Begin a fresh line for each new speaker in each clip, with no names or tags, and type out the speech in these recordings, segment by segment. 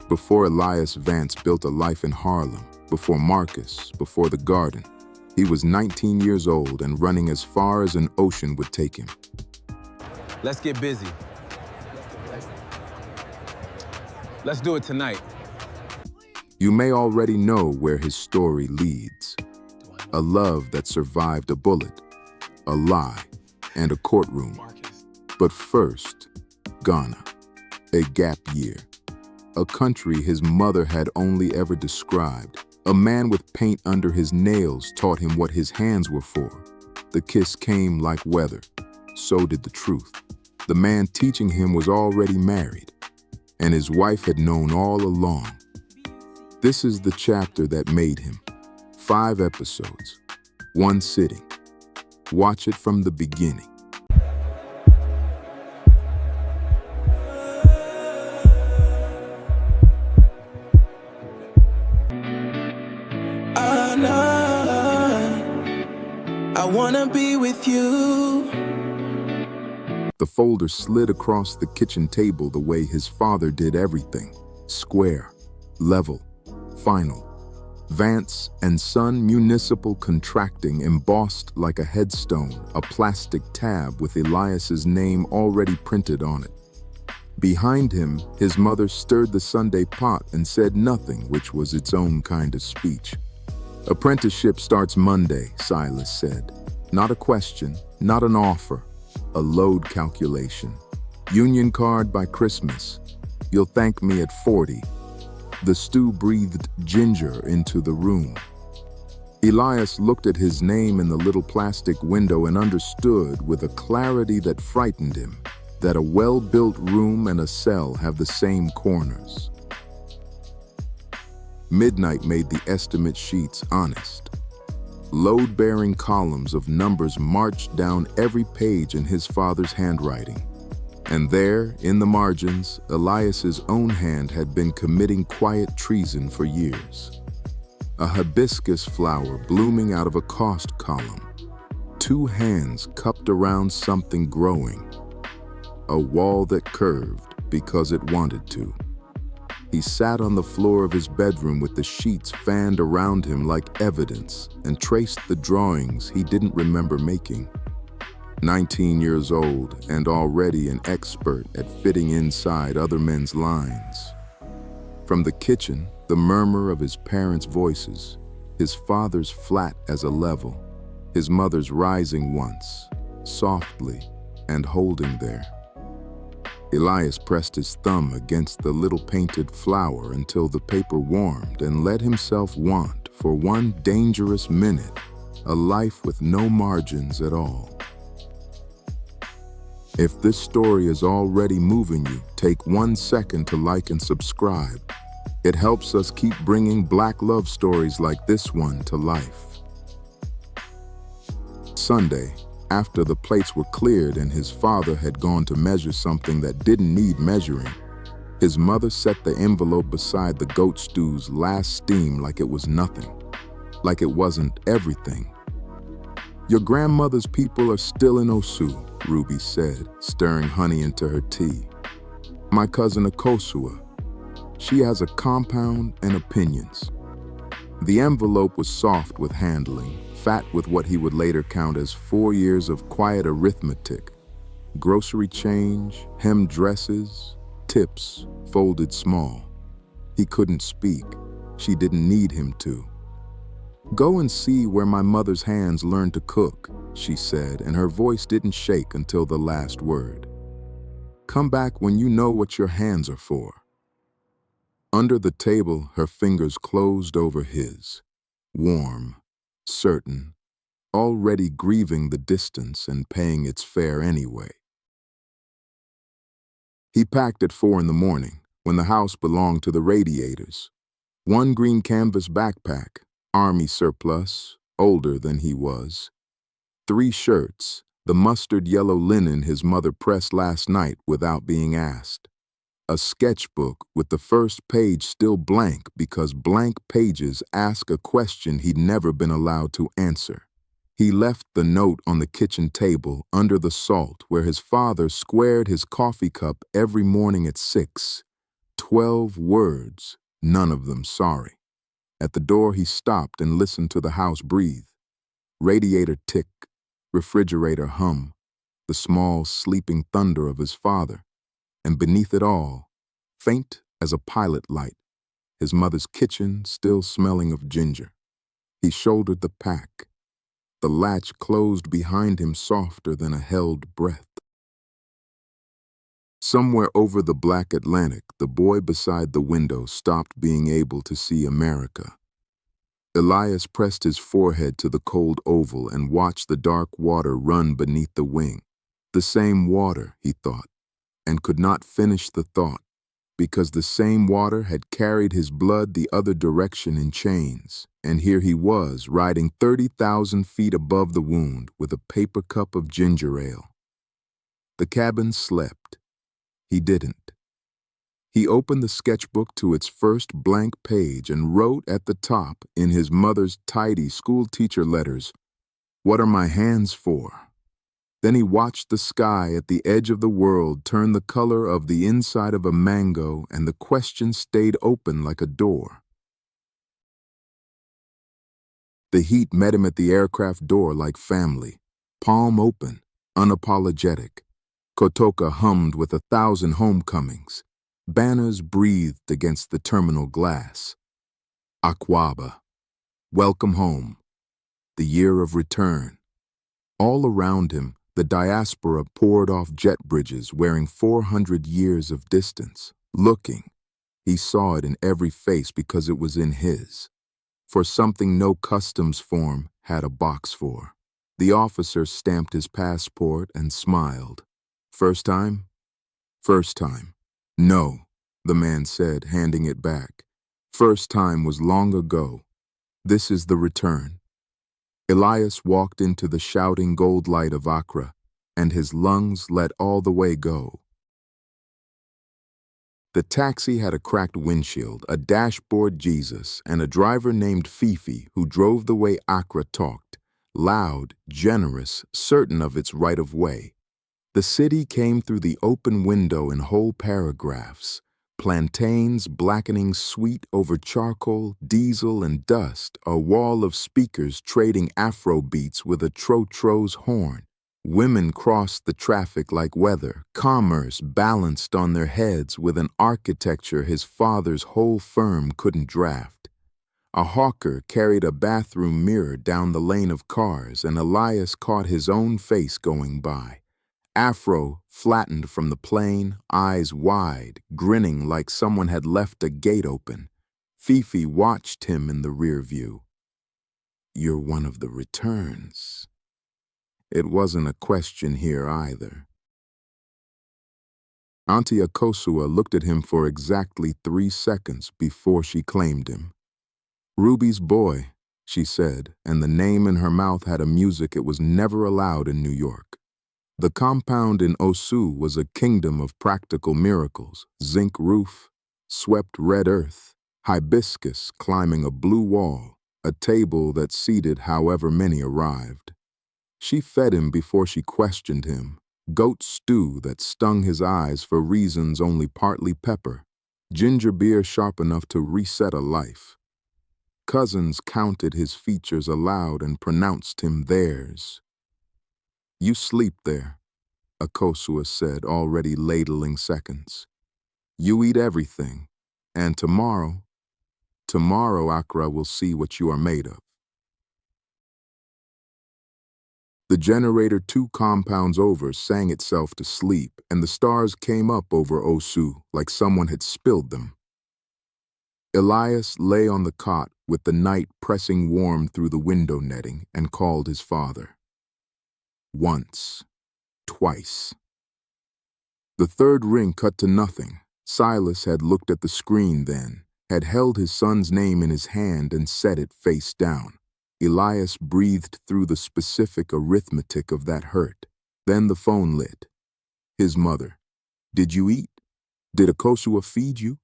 Before Elias Vance built a life in Harlem, before Marcus, before the garden, he was 19 years old and running as far as an ocean would take him.
Let's get busy. Let's do it tonight.
You may already know where his story leads. A love that survived a bullet, a lie, and a courtroom. But first, Ghana, a gap year. A country his mother had only ever described. A man with paint under his nails taught him what his hands were for. The kiss came like weather. So did the truth. The man teaching him was already married, and his wife had known all along. This is the chapter that made him. 5 episodes, 1 sitting. Watch it from the beginning.
I wanna be with you.
The folder slid across the kitchen table the way his father did everything. Square, level, final. Vance and Son Municipal Contracting embossed like a headstone, a plastic tab with Elias's name already printed on it. Behind him, his mother stirred the Sunday pot and said nothing, which was its own kind of speech. Apprenticeship starts Monday, Silas said. Not a question, not an offer, a load calculation. Union card by Christmas. You'll thank me at 40. The stew breathed ginger into the room. Elias looked at his name in the little plastic window and understood with a clarity that frightened him that a well-built room and a cell have the same corners. Midnight made the estimate sheets honest. Load-bearing columns of numbers marched down every page in his father's handwriting. And there, in the margins, Elias's own hand had been committing quiet treason for years. A hibiscus flower blooming out of a cost column. 2 hands cupped around something growing. A wall that curved because it wanted to. He sat on the floor of his bedroom with the sheets fanned around him like evidence and traced the drawings he didn't remember making. 19 years old and already an expert at fitting inside other men's lines. From the kitchen, the murmur of his parents' voices, his father's flat as a level, his mother's rising once, softly and holding there. Elias pressed his thumb against the little painted flower until the paper warmed and let himself want, for one dangerous minute, a life with no margins at all. If this story is already moving you, take 1 second to like and subscribe. It helps us keep bringing Black love stories like this one to life. Sunday, after the plates were cleared and his father had gone to measure something that didn't need measuring, his mother set the envelope beside the goat stew's last steam like it was nothing, like it wasn't everything. Your grandmother's people are still in Osu, Ruby said, stirring honey into her tea. My cousin Akosua, she has a compound and opinions. The envelope was soft with handling, fat with what he would later count as 4 years of quiet arithmetic. Grocery change, hemmed dresses, tips, folded small. He couldn't speak. She didn't need him to. Go and see where my mother's hands learned to cook, she said, and her voice didn't shake until the last word. Come back when you know what your hands are for. Under the table, her fingers closed over his, warm, certain, already grieving the distance and paying its fare anyway. He packed at 4 in the morning, when the house belonged to the Radiators. 1 green canvas backpack, army surplus, older than he was. 3 shirts, the mustard yellow linen his mother pressed last night without being asked. A sketchbook with the first page still blank because blank pages ask a question he'd never been allowed to answer. He left the note on the kitchen table under the salt where his father squared his coffee cup every morning at 6. 12 words, none of them sorry. At the door, he stopped and listened to the house breathe. Radiator tick, refrigerator hum, the small sleeping thunder of his father. And beneath it all, faint as a pilot light, his mother's kitchen still smelling of ginger. He shouldered the pack. The latch closed behind him softer than a held breath. Somewhere over the black Atlantic, the boy beside the window stopped being able to see America. Elias pressed his forehead to the cold oval and watched the dark water run beneath the wing. The same water, he thought, and could not finish the thought, because the same water had carried his blood the other direction in chains, and here he was, riding 30,000 feet above the wound with a paper cup of ginger ale. The cabin slept. He didn't. He opened the sketchbook to its first blank page and wrote at the top, in his mother's tidy schoolteacher letters, "What are my hands for?" Then he watched the sky at the edge of the world turn the color of the inside of a mango, and the question stayed open like a door. The heat met him at the aircraft door like family, palm open, unapologetic. Kotoka hummed with 1,000 homecomings. Banners breathed against the terminal glass. Akwaba, welcome home, the year of return. All around him, the diaspora poured off jet bridges wearing 400 years of distance. Looking, he saw it in every face because it was in his. For something no customs form had a box for. The officer stamped his passport and smiled. First time? First time. No, the man said, handing it back. First time was long ago. This is the return. Elias walked into the shouting gold light of Accra, and his lungs let all the way go. The taxi had a cracked windshield, a dashboard Jesus, and a driver named Fifi who drove the way Accra talked, loud, generous, certain of its right of way. The city came through the open window in whole paragraphs. Plantains blackening sweet over charcoal, diesel, and dust, a wall of speakers trading Afro beats with a tro-tro's horn. Women crossed the traffic like weather, commerce balanced on their heads with an architecture his father's whole firm couldn't draft. A hawker carried a bathroom mirror down the lane of cars, and Elias caught his own face going by. Afro flattened from the plane, eyes wide, grinning like someone had left a gate open. Fifi watched him in the rear view. You're one of the returns. It wasn't a question here either. Auntie Akosua looked at him for exactly 3 seconds before she claimed him. Ruby's boy, she said, and the name in her mouth had a music it was never allowed in New York. The compound in Osu was a kingdom of practical miracles: zinc roof, swept red earth, hibiscus climbing a blue wall, a table that seated however many arrived. She fed him before she questioned him, goat stew that stung his eyes for reasons only partly pepper, ginger beer sharp enough to reset a life. Cousins counted his features aloud and pronounced him theirs. You sleep there, Akosua said, already ladling seconds. You eat everything, and tomorrow Accra will see what you are made of. The generator 2 compounds over sang itself to sleep, and the stars came up over Osu like someone had spilled them. Elias lay on the cot with the night pressing warm through the window netting and called his father. Once. Twice. The third ring cut to nothing. Silas had looked at the screen then, had held his son's name in his hand and said it face down. Elias breathed through the specific arithmetic of that hurt. Then the phone lit. His mother. Did you eat? Did Akosua feed you?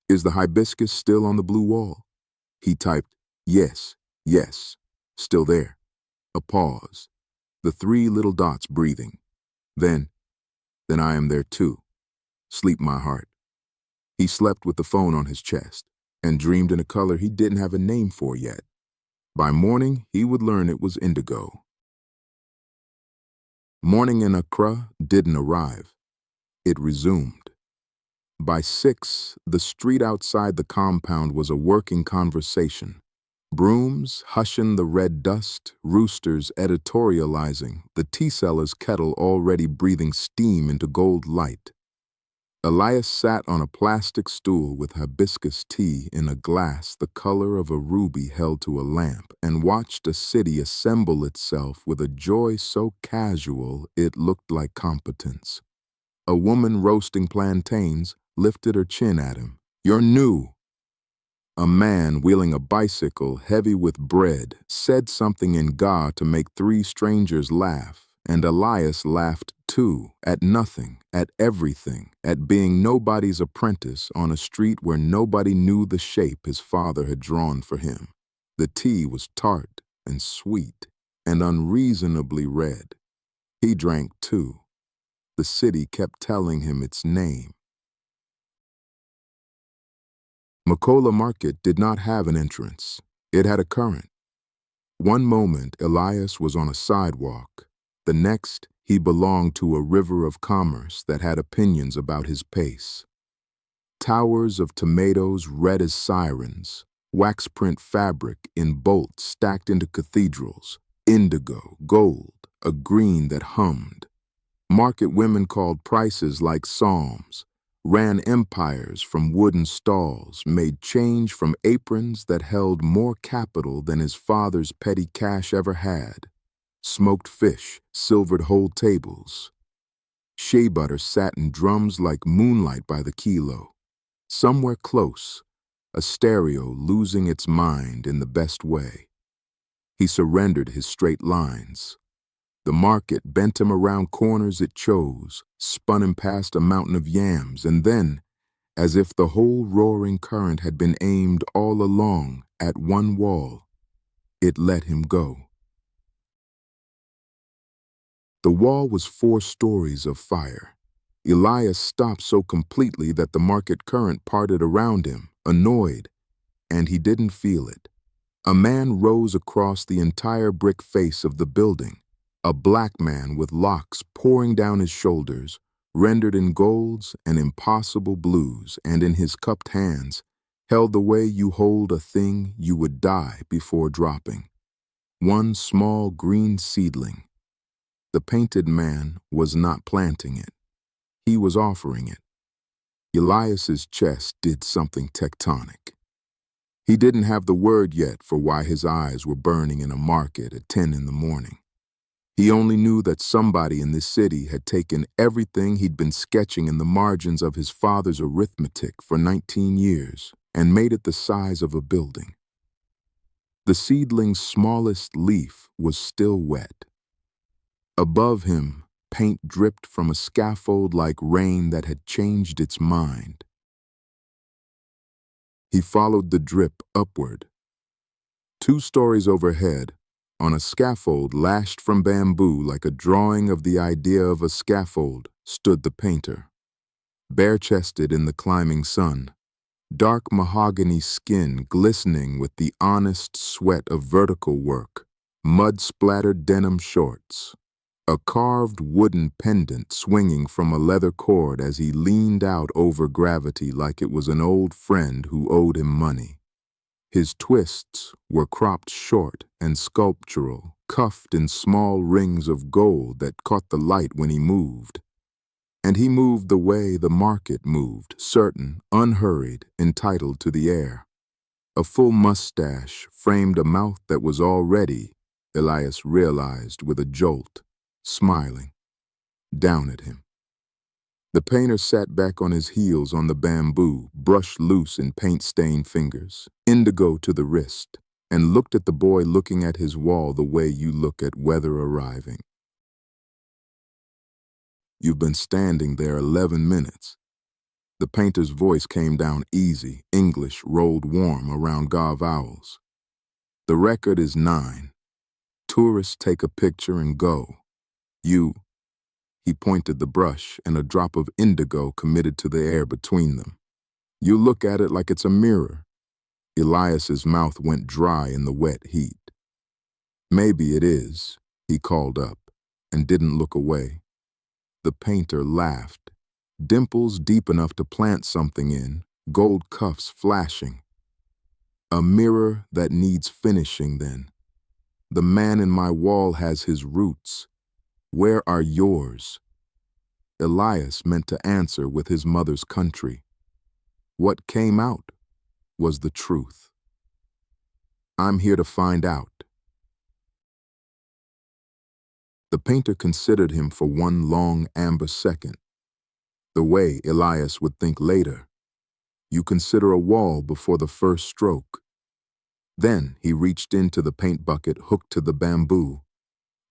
Is the hibiscus still on the blue wall? He typed, yes, yes, still there. A pause. The 3 little dots breathing. Then I am there too. Sleep, my heart. He slept with the phone on his chest and dreamed in a color he didn't have a name for yet. By morning, he would learn it was indigo. Morning in Accra didn't arrive. It resumed. By 6, the street outside the compound was a working conversation. Brooms hushing the red dust, roosters editorializing, the tea seller's kettle already breathing steam into gold light. Elias sat on a plastic stool with hibiscus tea in a glass the color of a ruby held to a lamp and watched a city assemble itself with a joy so casual it looked like competence. A woman roasting plantains lifted her chin at him. "You're new." A man wheeling a bicycle heavy with bread said something in Ga to make 3 strangers laugh, and Elias laughed too, at nothing, at everything, at being nobody's apprentice on a street where nobody knew the shape his father had drawn for him. The tea was tart and sweet and unreasonably red. He drank too. The city kept telling him its name. Makola Market did not have an entrance. It had a current. One moment, Elias was on a sidewalk. The next, he belonged to a river of commerce that had opinions about his pace. Towers of tomatoes red as sirens, waxprint fabric in bolts stacked into cathedrals, indigo, gold, a green that hummed. Market women called prices like psalms, ran empires from wooden stalls, made change from aprons that held more capital than his father's petty cash ever had. Smoked fish, silvered whole tables. Shea butter sat in drums like moonlight by the kilo. Somewhere close, a stereo losing its mind in the best way. He surrendered his straight lines. The market bent him around corners it chose, spun him past a mountain of yams, and then, as if the whole roaring current had been aimed all along at one wall, it let him go. The wall was 4 stories of fire. Elias stopped so completely that the market current parted around him, annoyed, and he didn't feel it. A man rose across the entire brick face of the building, a black man with locks pouring down his shoulders, rendered in golds and impossible blues, and in his cupped hands, held the way you hold a thing you would die before dropping. One small green seedling. The painted man was not planting it. He was offering it. Elias's chest did something tectonic. He didn't have the word yet for why his eyes were burning in a market at 10 in the morning. He only knew that somebody in this city had taken everything he'd been sketching in the margins of his father's arithmetic for 19 years and made it the size of a building. The seedling's smallest leaf was still wet. Above him, paint dripped from a scaffold like rain that had changed its mind. He followed the drip upward. 2 stories overhead, on a scaffold lashed from bamboo like a drawing of the idea of a scaffold, stood the painter. Bare-chested in the climbing sun, dark mahogany skin glistening with the honest sweat of vertical work, mud-splattered denim shorts, a carved wooden pendant swinging from a leather cord as he leaned out over gravity like it was an old friend who owed him money. His twists were cropped short and sculptural, cuffed in small rings of gold that caught the light when he moved. And he moved the way the market moved, certain, unhurried, entitled to the air. A full mustache framed a mouth that was already, Elias realized with a jolt, smiling, down at him. The painter sat back on his heels on the bamboo, brush loose in paint-stained fingers, indigo to the wrist, and looked at the boy looking at his wall the way you look at weather arriving. "You've been standing there 11 minutes. The painter's voice came down easy, English rolled warm around Ga vowels. "The record is 9. Tourists take a picture and go. You..." He pointed the brush, and a drop of indigo committed to the air between them. You look at it like it's a mirror. Elias's mouth went dry in the wet heat. Maybe it is, he called up, and didn't look away. The painter laughed, dimples deep enough to plant something in, gold cuffs flashing. A mirror that needs finishing, then. The man in my wall has his roots. Where are yours? Elias meant to answer with his mother's country. What came out was the truth. I'm here to find out. The painter considered him for one long amber second. The way Elias would think later. You consider a wall before the first stroke. Then he reached into the paint bucket hooked to the bamboo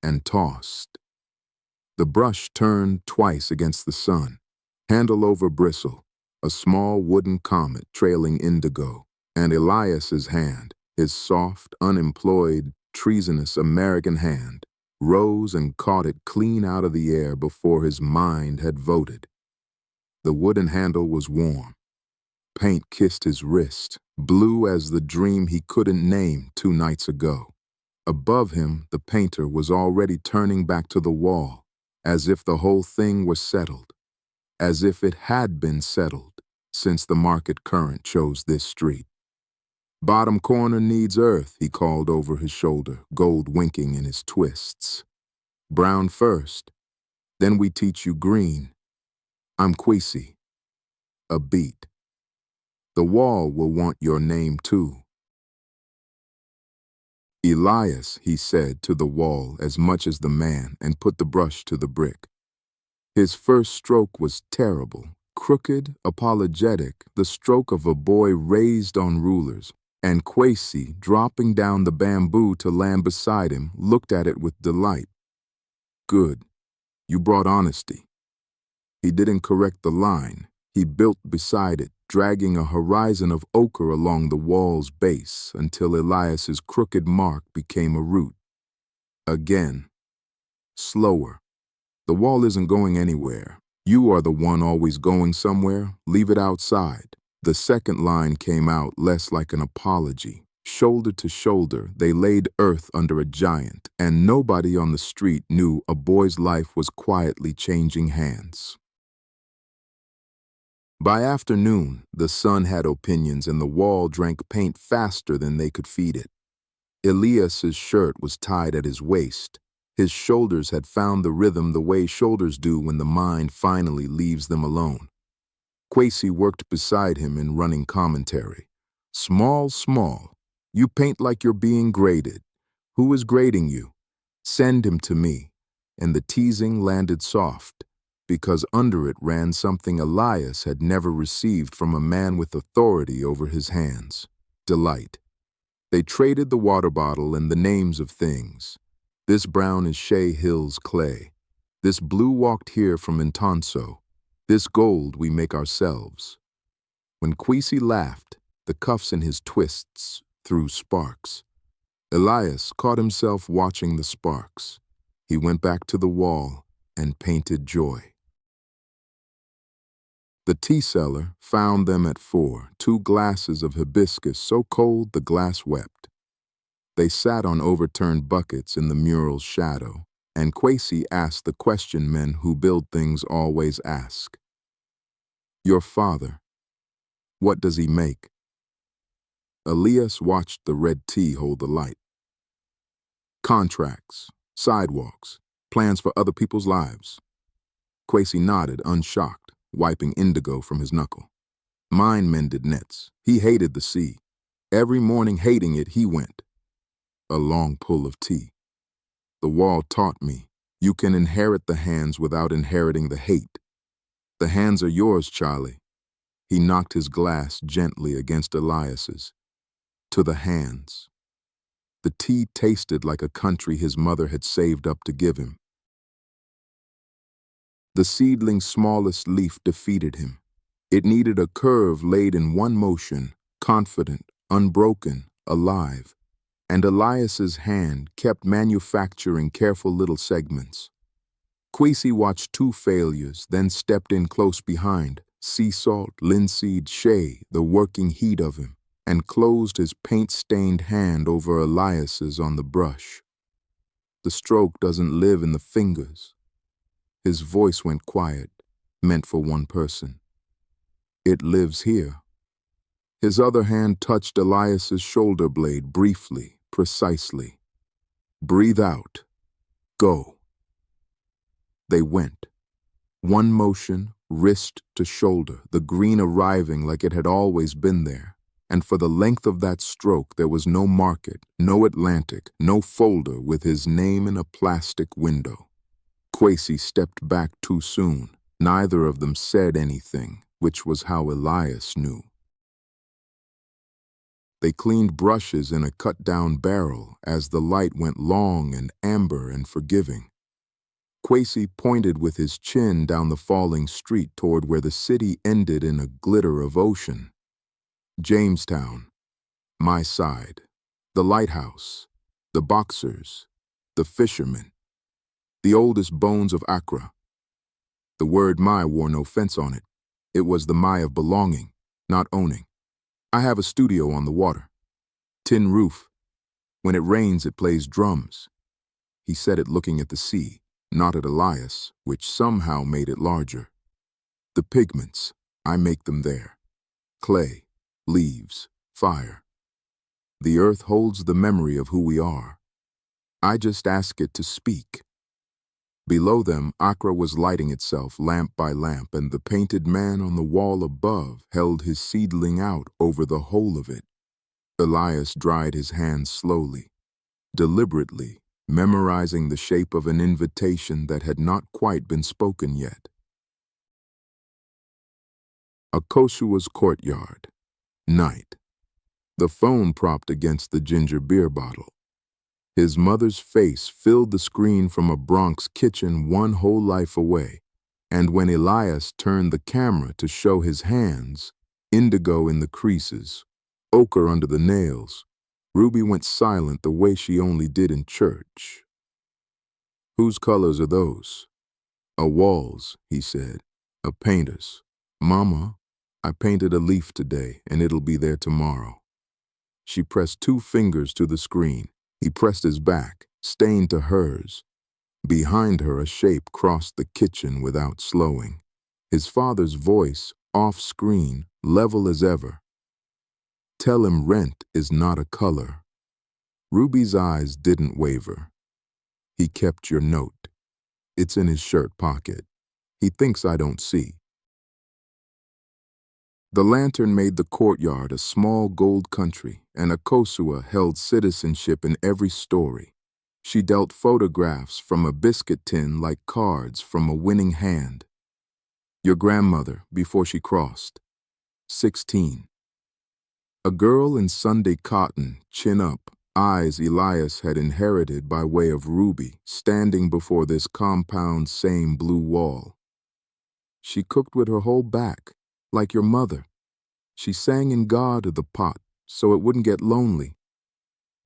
and tossed. The brush turned twice against the sun, handle over bristle, a small wooden comet trailing indigo, and Elias's hand, his soft, unemployed, treasonous American hand, rose and caught it clean out of the air before his mind had voted. The wooden handle was warm. Paint kissed his wrist, blue as the dream he couldn't name 2 nights ago. Above him, the painter was already turning back to the wall, as if the whole thing was settled, as if it had been settled since the market current chose this street. Bottom corner needs earth, he called over his shoulder, gold winking in his twists. Brown first, then we teach you green. I'm Kwesi, a beat. The wall will want your name too. Elias, he said to the wall as much as the man, and put the brush to the brick. His first stroke was terrible, crooked, apologetic, the stroke of a boy raised on rulers, and Kwesi, dropping down the bamboo to land beside him, looked at it with delight. Good. You brought honesty. He didn't correct the line. He built beside it, dragging a horizon of ochre along the wall's base until Elias's crooked mark became a root. Again. Slower. The wall isn't going anywhere. You are the one always going somewhere. Leave it outside. The second line came out less like an apology. Shoulder to shoulder, they laid earth under a giant, and nobody on the street knew a boy's life was quietly changing hands. By afternoon, the sun had opinions and the wall drank paint faster than they could feed it. Elias's shirt was tied at his waist. His shoulders had found the rhythm the way shoulders do when the mind finally leaves them alone. Kwesi worked beside him in running commentary. Small, small. You paint like you're being graded. Who is grading you? Send him to me. And the teasing landed soft, because under it ran something Elias had never received from a man with authority over his hands: delight. They traded the water bottle and the names of things. This brown is Shea Hill's clay. This blue walked here from Intonso. This gold we make ourselves. When Kwesi laughed, the cuffs in his twists threw sparks. Elias caught himself watching the sparks. He went back to the wall and painted joy. The tea seller found them at 4, 2 glasses of hibiscus so cold the glass wept. They sat on overturned buckets in the mural's shadow, and Kwesi asked the question men who build things always ask. Your father, what does he make? Elias watched the red tea hold the light. Contracts, sidewalks, plans for other people's lives. Kwesi nodded, unshocked, wiping indigo from his knuckle. Mine mended nets. He hated the sea. Every morning hating it, he went. A long pull of tea. The wall taught me, you can inherit the hands without inheriting the hate. The hands are yours, Charlie. He knocked his glass gently against Elias's. To the hands. The tea tasted like a country his mother had saved up to give him. The seedling's smallest leaf defeated him. It needed a curve laid in one motion, confident, unbroken, alive. And Elias's hand kept manufacturing careful little segments. Kwesi watched 2 failures, then stepped in close behind, sea salt, linseed, shea, the working heat of him, and closed his paint-stained hand over Elias's on the brush. The stroke doesn't live in the fingers. His voice went quiet, meant for one person. It lives here. His other hand touched Elias's shoulder blade briefly, precisely. Breathe out. Go. They went. One motion, wrist to shoulder, the green arriving like it had always been there. And for the length of that stroke, there was no market, no Atlantic, no folder with his name in a plastic window. Kwesi stepped back too soon. Neither of them said anything, which was how Elias knew. They cleaned brushes in a cut-down barrel as the light went long and amber and forgiving. Kwesi pointed with his chin down the falling street toward where the city ended in a glitter of ocean. Jamestown, my side, the lighthouse, the boxers, the fishermen, the oldest bones of Accra. The word my wore no fence on it. It was the my of belonging, not owning. I have a studio on the water. Tin roof. When it rains, it plays drums. He said it looking at the sea, not at Elias, which somehow made it larger. The pigments, I make them there. Clay, leaves, fire. The earth holds the memory of who we are. I just ask it to speak. Below them, Accra was lighting itself lamp by lamp, and the painted man on the wall above held his seedling out over the whole of it. Elias dried his hands slowly, deliberately, memorizing the shape of an invitation that had not quite been spoken yet. Akosua's courtyard. Night. The phone propped against the ginger beer bottle. His mother's face filled the screen from a Bronx kitchen one whole life away, and when Elias turned the camera to show his hands, indigo in the creases, ochre under the nails, Ruby went silent the way she only did in church. Whose colors are those? A wall's, he said, a painter's. Mama, I painted a leaf today, and it'll be there tomorrow. She pressed 2 fingers to the screen. He pressed his back, stained to hers. Behind her, a shape crossed the kitchen without slowing. His father's voice, off-screen, level as ever. Tell him rent is not a color. Ruby's eyes didn't waver. He kept your note. It's in his shirt pocket. He thinks I don't see. The lantern made the courtyard a small gold country, and Akosua held citizenship in every story. She dealt photographs from a biscuit tin like cards from a winning hand. Your grandmother, before she crossed. 16. A girl in Sunday cotton, chin up, eyes Elias had inherited by way of Ruby, standing before this compound's same blue wall. She cooked with her whole back, like your mother. She sang in God of the pot, so it wouldn't get lonely.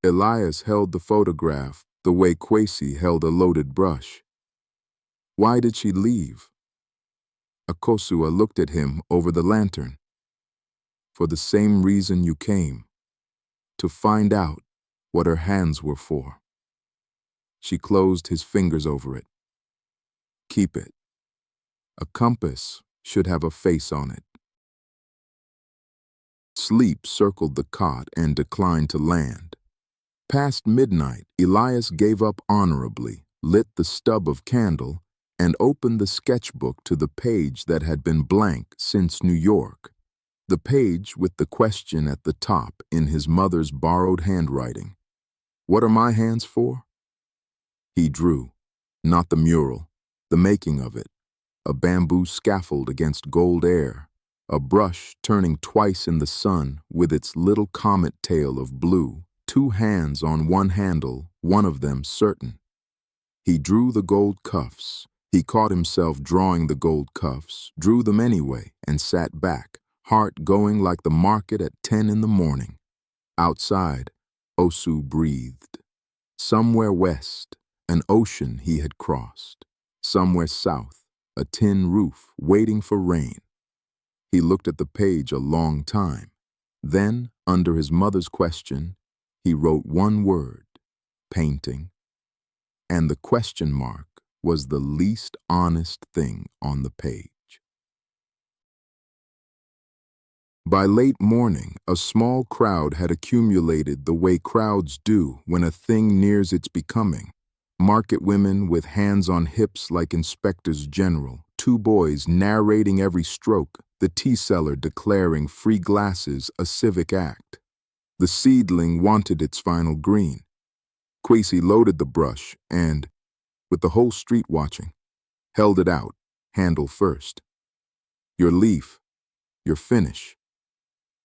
Elias held the photograph the way Kwesi held a loaded brush. Why did she leave? Akosua looked at him over the lantern. For the same reason you came, to find out what her hands were for. She closed his fingers over it. Keep it. A compass should have a face on it. Sleep circled the cot and declined to land. Past midnight, Elias gave up honorably, lit the stub of candle, and opened the sketchbook to the page that had been blank since New York. The page with the question at the top in his mother's borrowed handwriting. What are my hands for? He drew, not the mural, the making of it, a bamboo scaffold against gold air, a brush turning twice in the sun with its little comet tail of blue, 2 hands on one handle, one of them certain. He drew the gold cuffs. He caught himself drawing the gold cuffs, drew them anyway, and sat back, heart going like the market at 10 in the morning. Outside, Osu breathed. Somewhere west, an ocean he had crossed. Somewhere south, a tin roof waiting for rain. He looked at the page a long time. Then, under his mother's question, he wrote one word, painting, and the question mark was the least honest thing on the page. By late morning, a small crowd had accumulated the way crowds do when a thing nears its becoming. Market women with hands on hips like inspectors general, two boys narrating every stroke, the tea seller declaring free glasses a civic act. The seedling wanted its final green. Quasi loaded the brush and, with the whole street watching, held it out, handle first. Your leaf, your finish.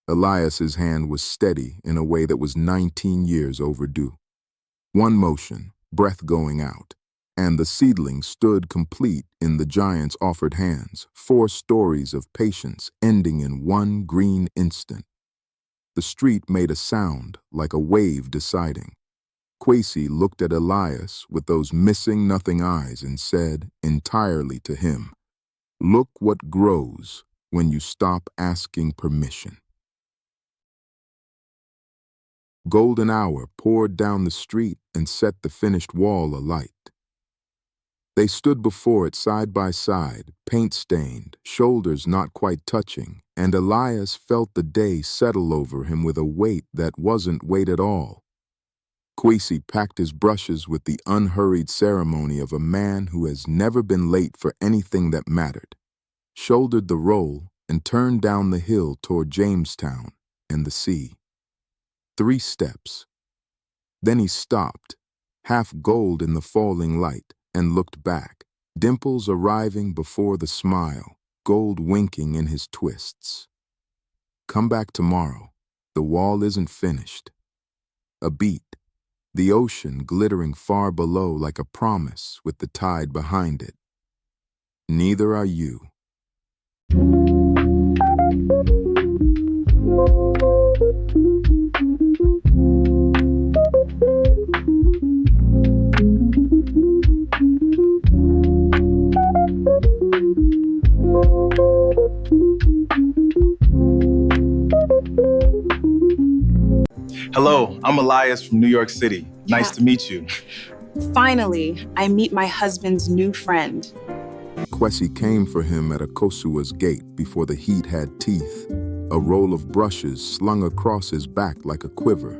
Elias's hand was steady in a way that was 19 years overdue. One motion, breath going out, and the seedling stood complete in the giant's offered hands, 4 stories of patience ending in one green instant. The street made a sound like a wave deciding. Quasi looked at Elias with those missing nothing eyes and said, entirely to him, "Look what grows when you stop asking permission." Golden hour poured down the street and set the finished wall alight. They stood before it side by side, paint-stained, shoulders not quite touching, and Elias felt the day settle over him with a weight that wasn't weight at all. Quasi packed his brushes with the unhurried ceremony of a man who has never been late for anything that mattered, shouldered the roll, and turned down the hill toward Jamestown and the sea. 3 steps. Then he stopped, half gold in the falling light, and looked back, dimples arriving before the smile, gold winking in his twists. Come back tomorrow. The wall isn't finished. A beat. The ocean glittering far below like a promise with the tide behind it. Neither are you.
Hello, I'm Elias from New York City. Nice to meet you.
Finally, I meet my husband's new friend.
Quasi came for him at Akosua's gate before the heat had teeth, a roll of brushes slung across his back like a quiver.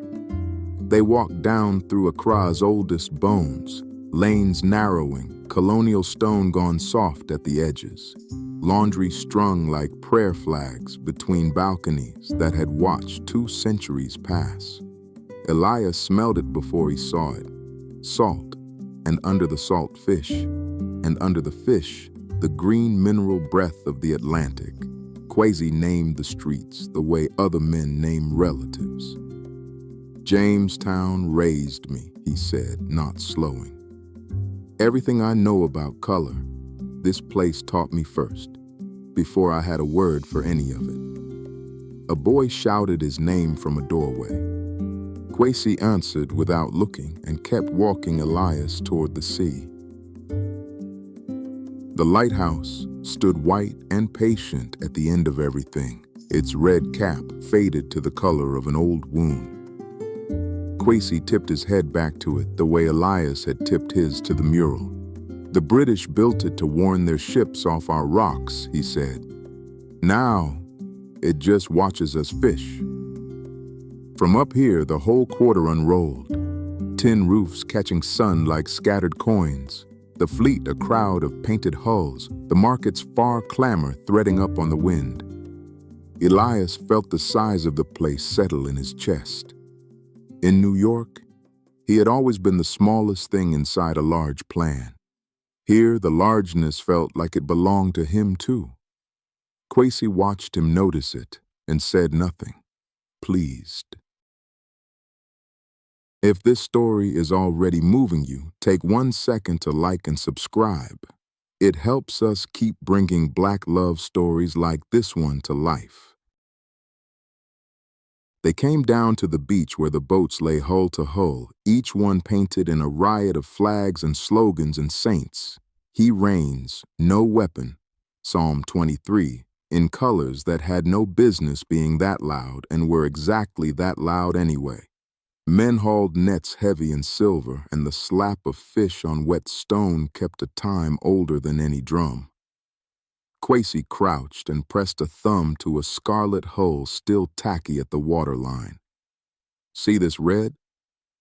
They walked down through Accra's oldest bones, lanes narrowing, colonial stone gone soft at the edges, laundry strung like prayer flags between balconies that had watched 2 centuries pass. Elias smelled it before he saw it. Salt, and under the salt fish, and under the fish, the green mineral breath of the Atlantic. Quasi named the streets the way other men name relatives. Jamestown raised me, he said, not slowing. Everything I know about color, this place taught me first, before I had a word for any of it. A boy shouted his name from a doorway. Quasi answered without looking and kept walking Elias toward the sea. The lighthouse stood white and patient at the end of everything, its red cap faded to the color of an old wound. Quasi tipped his head back to it the way Elias had tipped his to the mural. The British built it to warn their ships off our rocks, he said. Now, it just watches us fish. From up here, the whole quarter unrolled. Tin roofs catching sun like scattered coins. The fleet a crowd of painted hulls, the market's far clamor threading up on the wind. Elias felt the size of the place settle in his chest. In New York, he had always been the smallest thing inside a large plan. Here, the largeness felt like it belonged to him too. Quasi watched him notice it and said nothing, pleased. If this story is already moving you, take 1 second to like and subscribe. It helps us keep bringing Black love stories like this one to life. They came down to the beach where the boats lay hull to hull, each one painted in a riot of flags and slogans and saints. He reigns, no weapon, Psalm 23, in colors that had no business being that loud and were exactly that loud anyway. Men hauled nets heavy in silver, and the slap of fish on wet stone kept a time older than any drum. Quasi crouched and pressed a thumb to a scarlet hull still tacky at the waterline. See this red?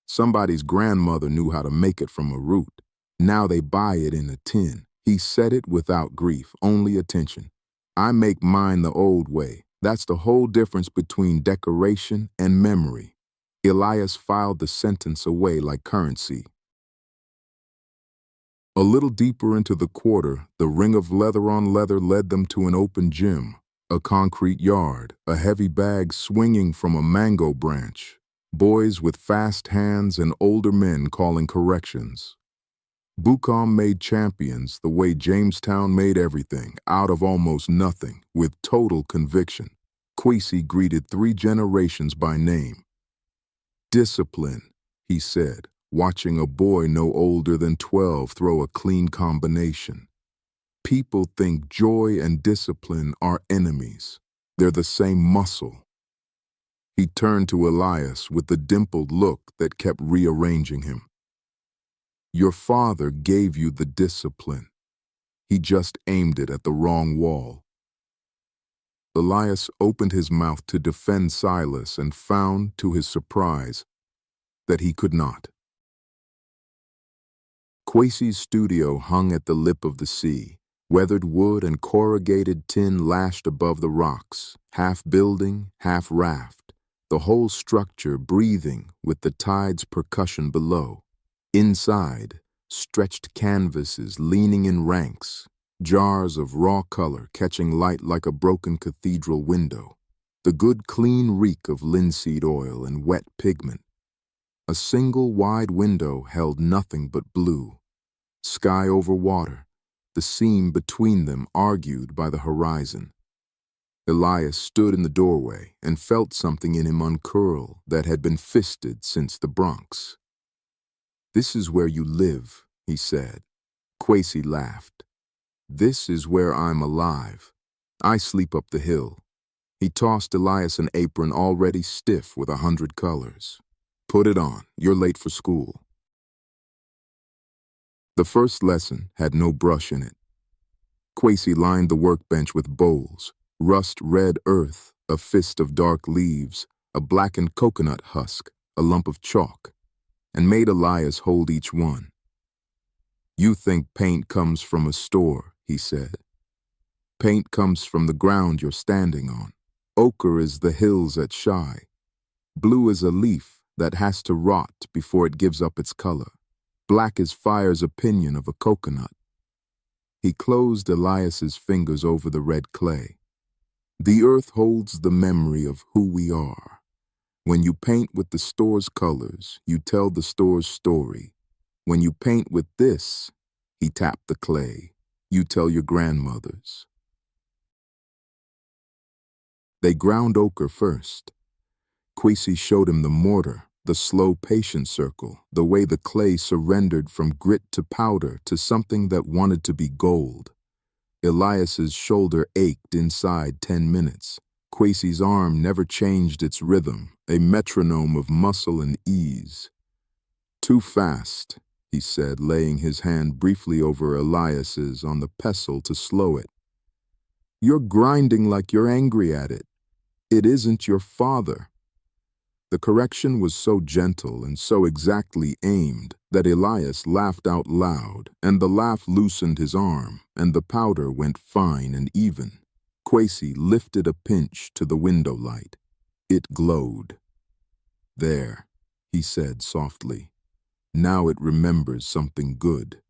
Somebody's grandmother knew how to make it from a root. Now they buy it in a tin. He said it without grief, only attention. I make mine the old way. That's the whole difference between decoration and memory. Elias filed the sentence away like currency. A little deeper into the quarter, the ring of leather on leather led them to an open gym, a concrete yard, a heavy bag swinging from a mango branch, boys with fast hands and older men calling corrections. Bucom made champions the way Jamestown made everything, out of almost nothing, with total conviction. Quasi greeted 3 generations by name. Discipline, he said, watching a boy no older than 12 throw a clean combination. People think joy and discipline are enemies. They're the same muscle. He turned to Elias with the dimpled look that kept rearranging him. Your father gave you the discipline. He just aimed it at the wrong wall. Elias opened his mouth to defend Silas and found, to his surprise, that he could not. Quasi's studio hung at the lip of the sea. Weathered wood and corrugated tin lashed above the rocks, half building, half raft, the whole structure breathing with the tide's percussion below. Inside, stretched canvases leaning in ranks, jars of raw color catching light like a broken cathedral window, the good clean reek of linseed oil and wet pigment. A single wide window held nothing but blue. Sky over water, the seam between them argued by the horizon. Elias stood in the doorway and felt something in him uncurl that had been fisted since the Bronx. This is where you live, he said. Quasi laughed. This is where I'm alive. I sleep up the hill. He tossed Elias an apron already stiff with 100 colors. Put it on, you're late for school. The first lesson had no brush in it. Quasi lined the workbench with bowls, rust-red earth, a fist of dark leaves, a blackened coconut husk, a lump of chalk, and made Elias hold each one. You think paint comes from a store, he said. Paint comes from the ground you're standing on. Ochre is the hills at Shy. Blue is a leaf that has to rot before it gives up its color. Black is fire's opinion of a coconut. He closed Elias's fingers over the red clay. The earth holds the memory of who we are. When you paint with the store's colors, you tell the store's story. When you paint with this, he tapped the clay, you tell your grandmother's. They ground ochre first. Quasi showed him the mortar, the slow patient circle, the way the clay surrendered from grit to powder to something that wanted to be gold. Elias's shoulder ached inside 10 minutes. Quasi's arm never changed its rhythm, a metronome of muscle and ease. Too fast, he said, laying his hand briefly over Elias's on the pestle to slow it. You're grinding like you're angry at it. It isn't your father. The correction was so gentle and so exactly aimed that Elias laughed out loud, and the laugh loosened his arm, and the powder went fine and even. Quasi lifted a pinch to the window light. It glowed. There, he said softly. Now it remembers something good.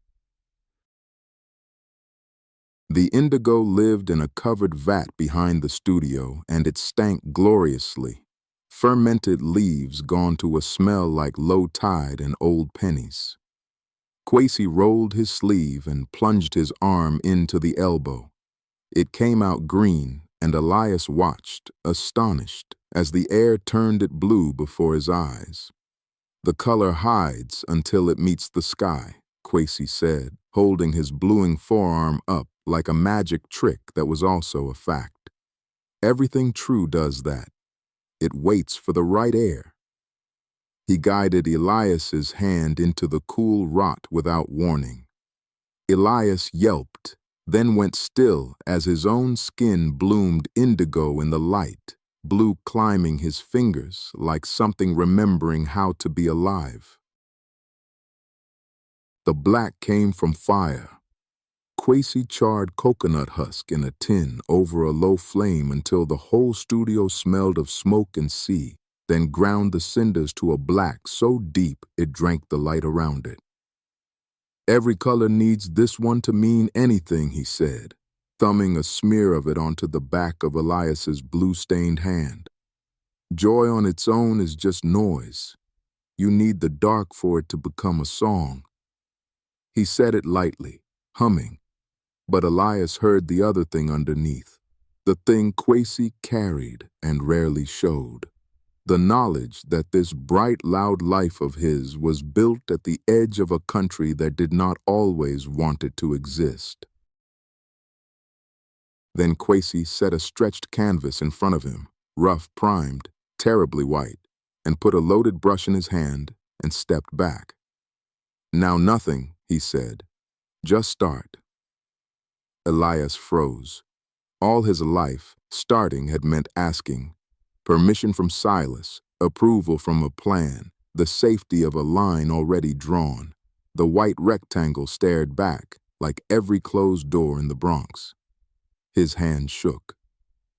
The indigo lived in a covered vat behind the studio, and it stank gloriously. Fermented leaves gone to a smell like low tide and old pennies. Quasi rolled his sleeve and plunged his arm into the elbow. It came out green, and Elias watched, astonished, as the air turned it blue before his eyes. The color hides until it meets the sky, Quasi said, holding his bluing forearm up like a magic trick that was also a fact. Everything true does that. It waits for the right air. He guided Elias's hand into the cool rot without warning. Elias yelped, then went still as his own skin bloomed indigo in the light, blue climbing his fingers like something remembering how to be alive. The black came from fire. Quasi charred coconut husk in a tin over a low flame until the whole studio smelled of smoke and sea, then ground the cinders to a black so deep it drank the light around it. Every color needs this one to mean anything, he said, thumbing a smear of it onto the back of Elias's blue-stained hand. Joy on its own is just noise. You need the dark for it to become a song. He said it lightly, humming, but Elias heard the other thing underneath, the thing Quasi carried and rarely showed. The knowledge that this bright, loud life of his was built at the edge of a country that did not always want it to exist. Then Quasi set a stretched canvas in front of him, rough primed, terribly white, and put a loaded brush in his hand and stepped back. Now nothing, he said. Just start. Elias froze. All his life, starting had meant asking. Permission from Silas, approval from a plan, the safety of a line already drawn. The white rectangle stared back, like every closed door in the Bronx. His hand shook.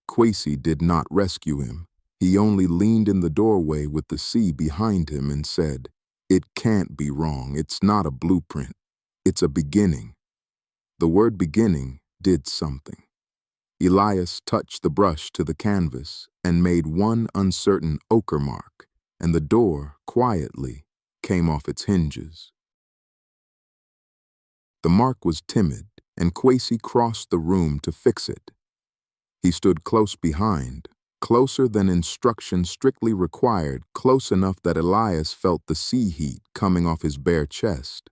Quasi did not rescue him. He only leaned in the doorway with the sea behind him and said, "It can't be wrong. It's not a blueprint. It's a beginning." The word beginning did something. Elias touched the brush to the canvas and made one uncertain ochre mark, and the door, quietly, came off its hinges. The mark was timid, and Quasi crossed the room to fix it. He stood close behind, closer than instruction strictly required, close enough that Elias felt the sea heat coming off his bare chest,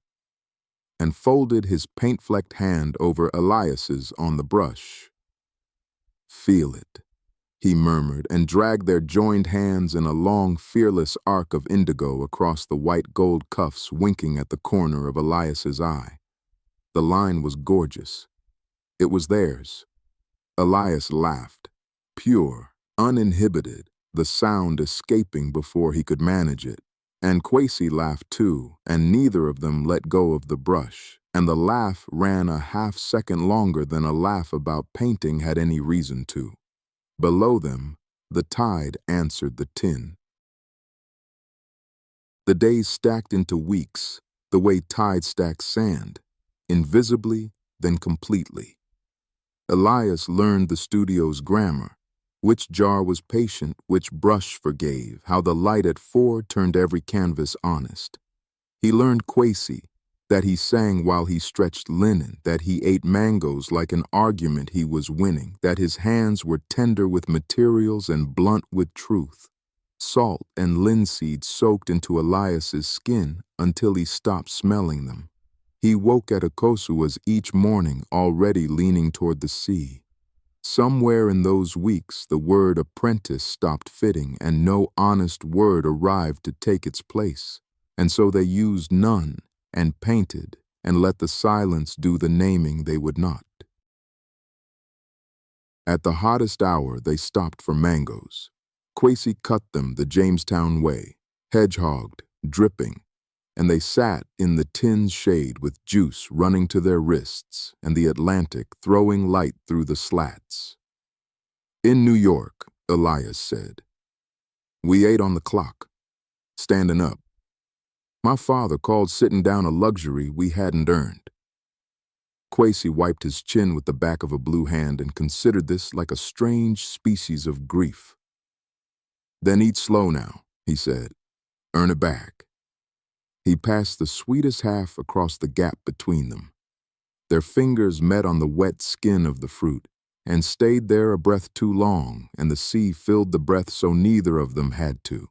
and folded his paint-flecked hand over Elias's on the brush. "Feel it," he murmured, and dragged their joined hands in a long, fearless arc of indigo across the white gold cuffs winking at the corner of Elias's eye. The line was gorgeous. It was theirs. Elias laughed, pure, uninhibited, the sound escaping before he could manage it. And Quasi laughed too, and neither of them let go of the brush, and the laugh ran a half-second longer than a laugh about painting had any reason to. Below them, the tide answered the tin. The days stacked into weeks, the way tide stacks sand, invisibly, then completely. Elias learned the studio's grammar, which jar was patient, which brush forgave, how the light at 4 turned every canvas honest. He learned Quasi, that he sang while he stretched linen, that he ate mangoes like an argument he was winning, that his hands were tender with materials and blunt with truth. Salt and linseed soaked into Elias's skin until he stopped smelling them. He woke at Akosua's each morning already leaning toward the sea. Somewhere in those weeks the word apprentice stopped fitting and no honest word arrived to take its place, and so they used none and painted and let the silence do the naming they would not. At the hottest hour they stopped for mangoes. Quasi cut them the Jamestown way, hedgehogged, dripping, and they sat in the tin's shade with juice running to their wrists and the Atlantic throwing light through the slats. "In New York," Elias said, "we ate on the clock, standing up. My father called sitting down a luxury we hadn't earned." Quasi wiped his chin with the back of a blue hand and considered this like a strange species of grief. "Then eat slow now," he said. "Earn it back." He passed the sweetest half across the gap between them. Their fingers met on the wet skin of the fruit and stayed there a breath too long, and the sea filled the breath so neither of them had to.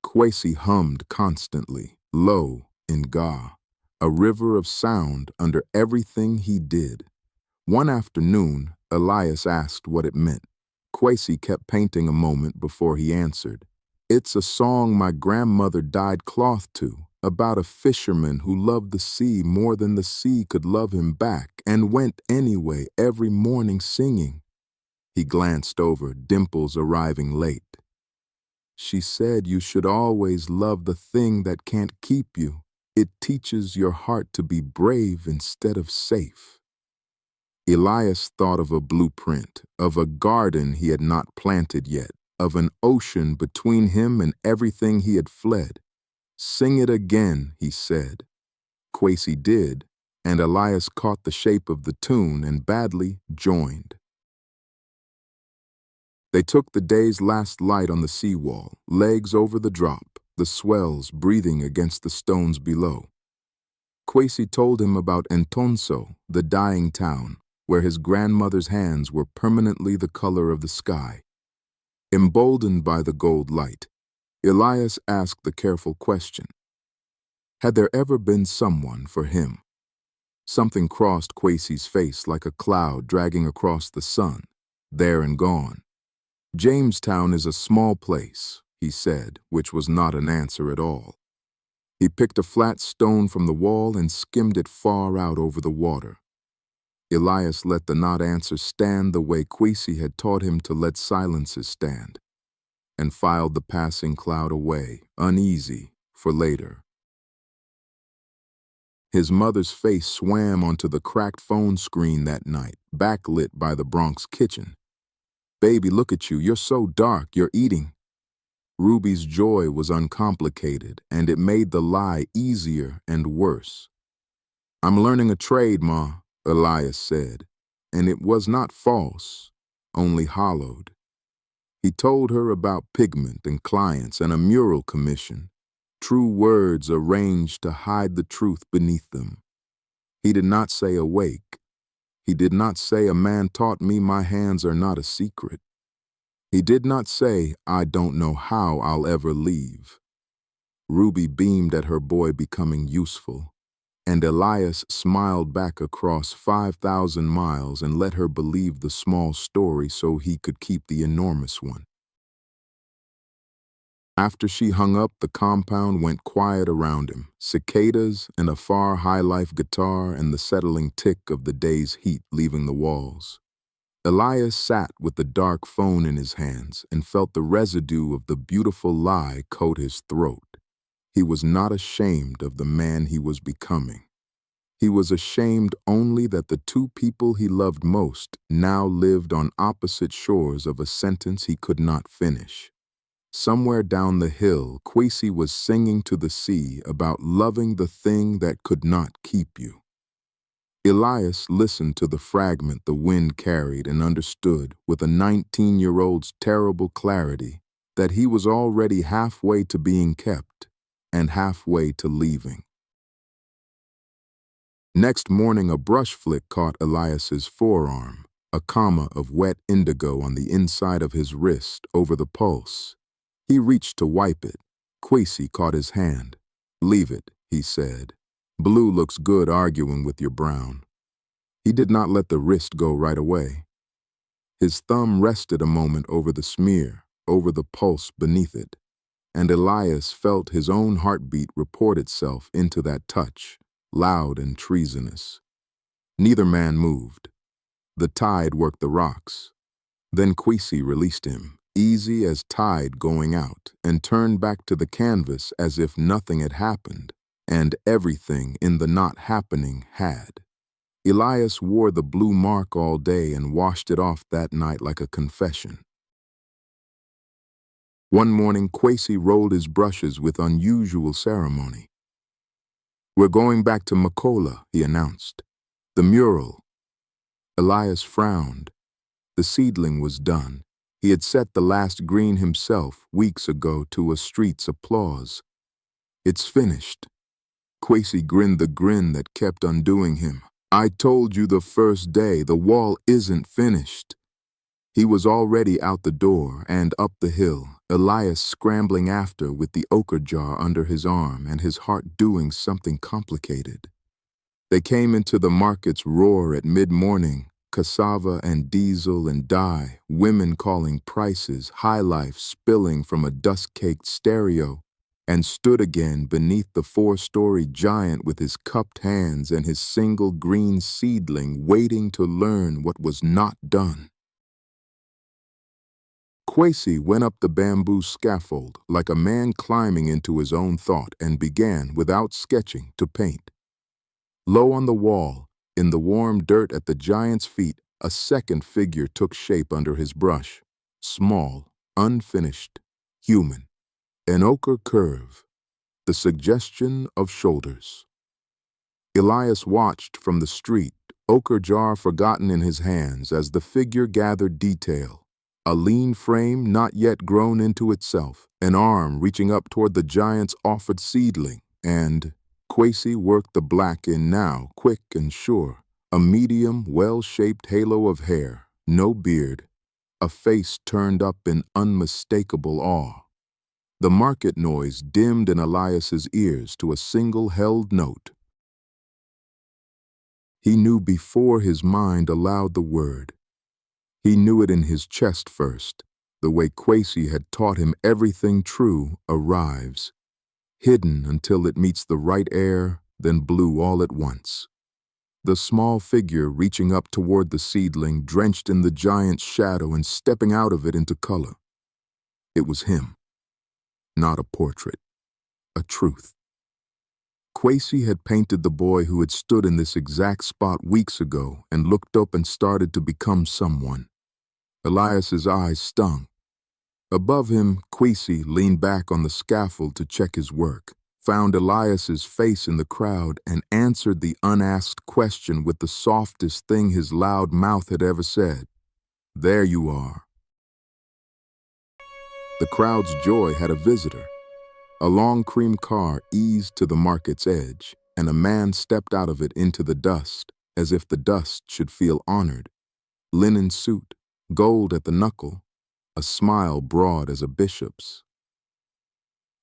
Quasi hummed constantly, low in Ga, a river of sound under everything he did. One afternoon, Elias asked what it meant. Kwesi kept painting a moment before he answered. It's a song my grandmother dyed cloth to, about a fisherman who loved the sea more than the sea could love him back, and went anyway every morning singing. He glanced over, dimples arriving late. She said you should always love the thing that can't keep you. It teaches your heart to be brave instead of safe. Elias thought of a blueprint, of a garden he had not planted yet, of an ocean between him and everything he had fled. Sing it again, he said. Kwesi did, and Elias caught the shape of the tune and badly joined. They took the day's last light on the seawall, legs over the drop, the swells breathing against the stones below. Kwesi told him about Entonso, the dying town, where his grandmother's hands were permanently the color of the sky. Emboldened by the gold light, Elias asked the careful question. Had there ever been someone for him? Something crossed Kwesi's face like a cloud dragging across the sun, there and gone. Jamestown is a small place, he said, which was not an answer at all. He picked a flat stone from the wall and skimmed it far out over the water. Elias let the not answer stand the way Kwesi had taught him to let silences stand, and filed the passing cloud away, uneasy, for later. His mother's face swam onto the cracked phone screen that night, backlit by the Bronx kitchen. Baby, look at you, you're so dark, you're eating. Ruby's joy was uncomplicated, and it made the lie easier and worse. I'm learning a trade, Ma, Elias said, and it was not false, only hollowed. He told her about pigment and clients and a mural commission, true words arranged to hide the truth beneath them. He did not say awake. He did not say a man taught me my hands are not a secret. He did not say I don't know how I'll ever leave. Ruby beamed at her boy becoming useful, and Elias smiled back across 5,000 miles and let her believe the small story so he could keep the enormous one. After she hung up, the compound went quiet around him, cicadas and a far high-life guitar and the settling tick of the day's heat leaving the walls. Elias sat with the dark phone in his hands and felt the residue of the beautiful lie coat his throat. He was not ashamed of the man he was becoming. He was ashamed only that the two people he loved most now lived on opposite shores of a sentence he could not finish. Somewhere down the hill, Kwesi was singing to the sea about loving the thing that could not keep you. Elias listened to the fragment the wind carried and understood with a 19-year-old's terrible clarity that he was already halfway to being kept and halfway to leaving. Next morning, a brush flick caught Elias's forearm, a comma of wet indigo on the inside of his wrist over the pulse. He reached to wipe it. Kwesi caught his hand. Leave it, he said. Blue looks good arguing with your brown. He did not let the wrist go right away. His thumb rested a moment over the smear, over the pulse beneath it, and Elias felt his own heartbeat report itself into that touch, loud and treasonous. Neither man moved. The tide worked the rocks. Then Kwesi released him, easy as tide going out, and turned back to the canvas as if nothing had happened, and everything in the not happening had. Elias wore the blue mark all day and washed it off that night like a confession. One morning, Kwesi rolled his brushes with unusual ceremony. We're going back to Makola, he announced. The mural. Elias frowned. The seedling was done. He had set the last green himself weeks ago to a street's applause. It's finished. Kwesi grinned the grin that kept undoing him. I told you the first day, the wall isn't finished. He was already out the door and up the hill, Elias scrambling after with the ochre jar under his arm and his heart doing something complicated. They came into the market's roar at mid-morning, cassava and diesel and dye, women calling prices, high life spilling from a dust-caked stereo, and stood again beneath the four-story giant with his cupped hands and his single green seedling waiting to learn what was not done. Kwesi went up the bamboo scaffold like a man climbing into his own thought and began, without sketching, to paint. Low on the wall, in the warm dirt at the giant's feet, a second figure took shape under his brush. Small, unfinished, human. An ochre curve, the suggestion of shoulders. Elias watched from the street, ochre jar forgotten in his hands as the figure gathered detail. A lean frame not yet grown into itself, an arm reaching up toward the giant's offered seedling, and Kwesi worked the black in now, quick and sure. A medium, well-shaped halo of hair, no beard, a face turned up in unmistakable awe. The market noise dimmed in Elias's ears to a single held note. He knew before his mind allowed the word. He knew it in his chest first, the way Kwesi had taught him everything true arrives, hidden until it meets the right air, then blue all at once. The small figure reaching up toward the seedling, drenched in the giant's shadow and stepping out of it into color. It was him. Not a portrait, a truth. Kwesi had painted the boy who had stood in this exact spot weeks ago and looked up and started to become someone. Elias's eyes stung. Above him, Kwesi leaned back on the scaffold to check his work, found Elias's face in the crowd, and answered the unasked question with the softest thing his loud mouth had ever said. There you are. The crowd's joy had a visitor. A long cream car eased to the market's edge, and a man stepped out of it into the dust, as if the dust should feel honored. Linen suit, gold at the knuckle, a smile broad as a bishop's.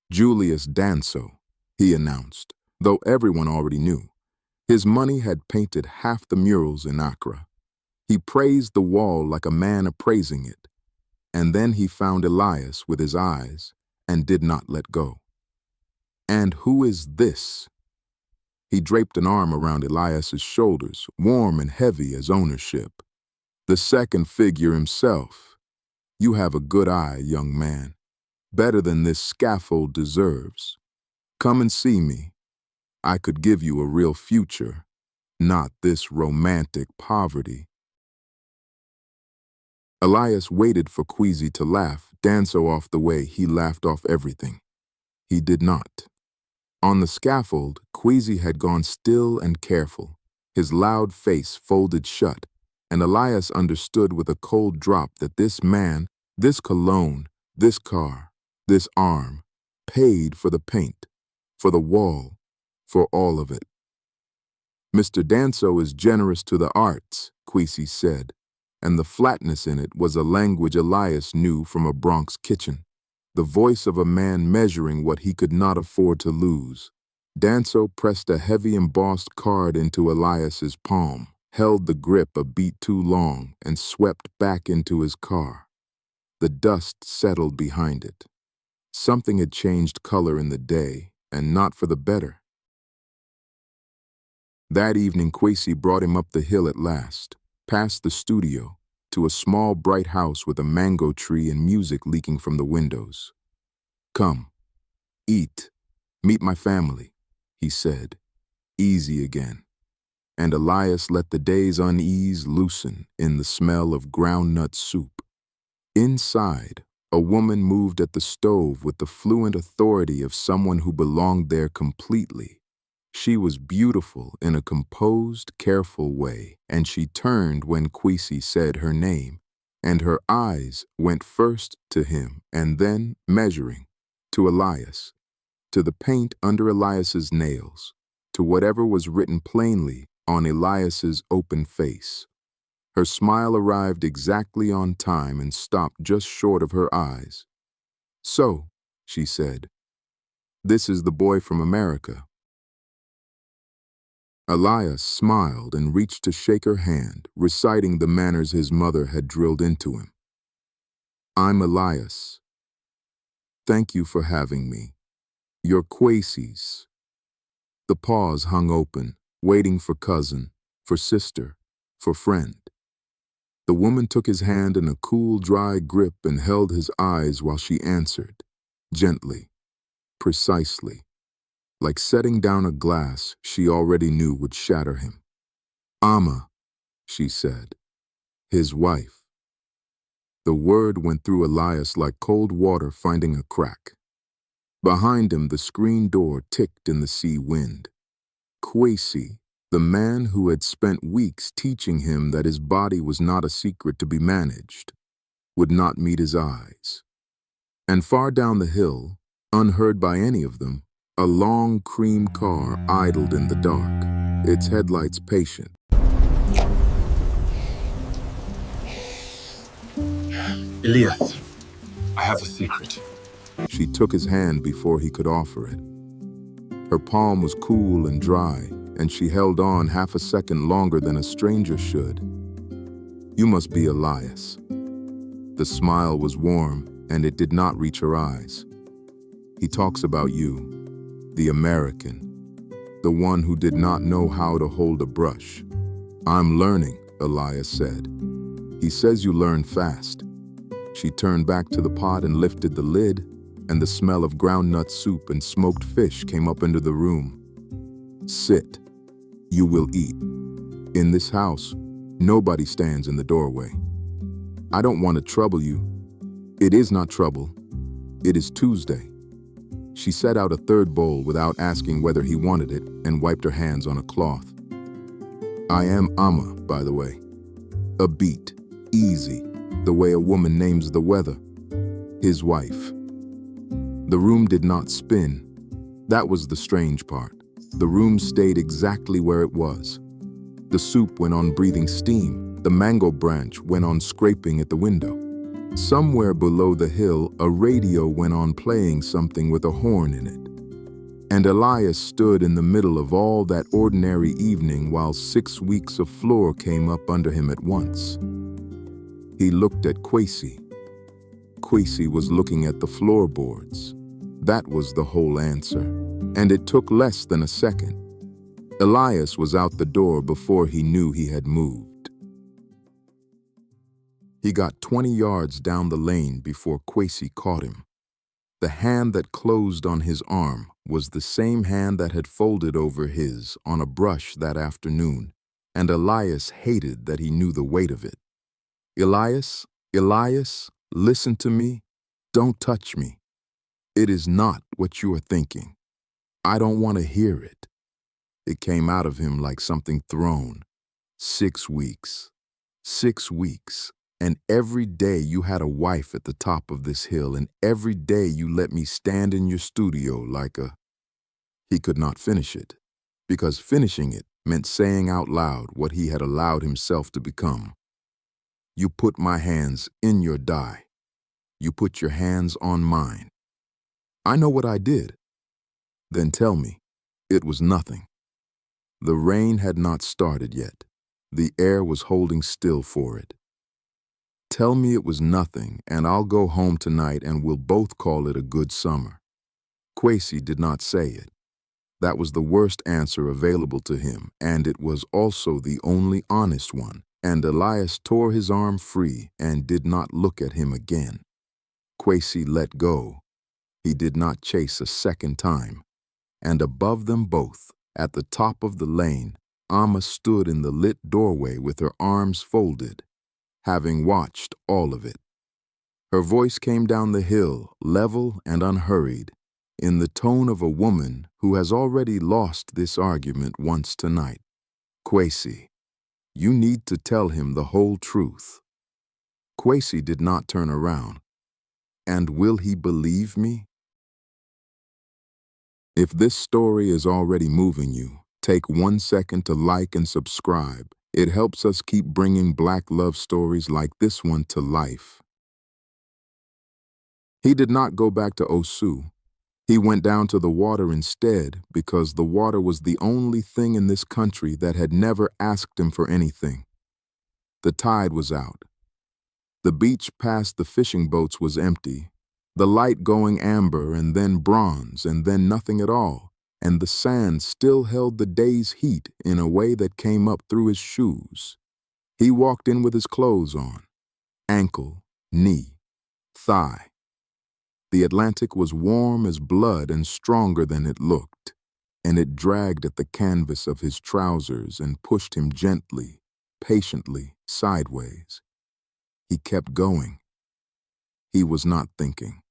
Julius Danso, he announced, though everyone already knew. His money had painted half the murals in Accra. He praised the wall like a man appraising it. And then he found Elias with his eyes and did not let go. And who is this? He draped an arm around Elias's shoulders, warm and heavy as ownership. The second figure himself. You have a good eye, young man. Better than this scaffold deserves. Come and see me. I could give you a real future, not this romantic poverty. Elias waited for Kwesi to laugh, Danso off the way he laughed off everything. He did not. On the scaffold, Kwesi had gone still and careful, his loud face folded shut, and Elias understood with a cold drop that this man, this cologne, this car, this arm, paid for the paint, for the wall, for all of it. Mr. Danso is generous to the arts, Kwesi said, and the flatness in it was a language Elias knew from a Bronx kitchen, the voice of a man measuring what he could not afford to lose. Danso pressed a heavy embossed card into Elias's palm, held the grip a beat too long, and swept back into his car. The dust settled behind it. Something had changed color in the day, and not for the better. That evening, Kwesi brought him up the hill at last, past the studio, to a small bright house with a mango tree and music leaking from the windows. Come, eat, meet my family, he said, easy again. And Elias let the day's unease loosen in the smell of groundnut soup. Inside, a woman moved at the stove with the fluent authority of someone who belonged there completely. She was beautiful in a composed, careful way, and she turned when Kwesi said her name, and her eyes went first to him and then, measuring, to Elias, to the paint under Elias's nails, to whatever was written plainly on Elias's open face. Her smile arrived exactly on time and stopped just short of her eyes. So, she said, this is the boy from America. Elias smiled and reached to shake her hand, reciting the manners his mother had drilled into him. I'm Elias. Thank you for having me. You're Quasis. The pause hung open, waiting for cousin, for sister, for friend. The woman took his hand in a cool, dry grip and held his eyes while she answered, gently, precisely, like setting down a glass she already knew would shatter him. Amma, she said, his wife. The word went through Elias like cold water finding a crack. Behind him, the screen door ticked in the sea wind. Kwesi, the man who had spent weeks teaching him that his body was not a secret to be managed, would not meet his eyes. And far down the hill, unheard by any of them, a long cream car idled in the dark, its headlights patient.
Elias, I have a secret.
She took his hand before he could offer it. Her palm was cool and dry, and she held on half a second longer than a stranger should. You must be Elias. The smile was warm, and it did not reach her eyes. He talks about you, the American, the one who did not know how to hold a brush. I'm learning, Elias said. He says you learn fast. She turned back to the pot and lifted the lid, and the smell of groundnut soup and smoked fish came up into the room. Sit. You will eat. In this house, nobody stands in the doorway. I don't want to trouble you. It is not trouble. It is Tuesday. She set out a third bowl without asking whether he wanted it and wiped her hands on a cloth. I am Amma, by the way. A beat, easy, the way a woman names the weather. His wife. The room did not spin. That was the strange part. The room stayed exactly where it was. The soup went on breathing steam. The mango branch went on scraping at the window. Somewhere below the hill, a radio went on playing something with a horn in it. And Elias stood in the middle of all that ordinary evening while 6 weeks of floor came up under him at once. He looked at Kwesi. Kwesi was looking at the floorboards. That was the whole answer, and it took less than a second. Elias was out the door before he knew he had moved. He got 20 yards down the lane before Kwesi caught him. The hand that closed on his arm was the same hand that had folded over his on a brush that afternoon, and Elias hated that he knew the weight of it. Elias, Elias, listen to me. Don't touch me. It is not what you are thinking. I don't want to hear it. It came out of him like something thrown. 6 weeks. 6 weeks. And every day you had a wife at the top of this hill, and every day you let me stand in your studio like a... He could not finish it, because finishing it meant saying out loud what he had allowed himself to become. You put my hands in your dye. You put your hands on mine. I know what I did. Then tell me, it was nothing. The rain had not started yet. The air was holding still for it. Tell me it was nothing, and I'll go home tonight and we'll both call it a good summer. Kwesi did not say it. That was the worst answer available to him, and it was also the only honest one, and Elias tore his arm free and did not look at him again. Kwesi let go. He did not chase a second time, and above them both, at the top of the lane, Amma stood in the lit doorway with her arms folded, having watched all of it. Her voice came down the hill, level and unhurried, in the tone of a woman who has already lost this argument once tonight. Kwesi, you need to tell him the whole truth. Kwesi did not turn around. And will he believe me? If this story is already moving you, take 1 second to like and subscribe. It helps us keep bringing Black love stories like this one to life. He did not go back to Osu. He went down to the water instead because the water was the only thing in this country that had never asked him for anything. The tide was out. The beach past the fishing boats was empty, the light going amber and then bronze and then nothing at all, and the sand still held the day's heat in a way that came up through his shoes. He walked in with his clothes on, ankle, knee, thigh. The Atlantic was warm as blood and stronger than it looked, and it dragged at the canvas of his trousers and pushed him gently, patiently, sideways. He kept going. He was not thinking.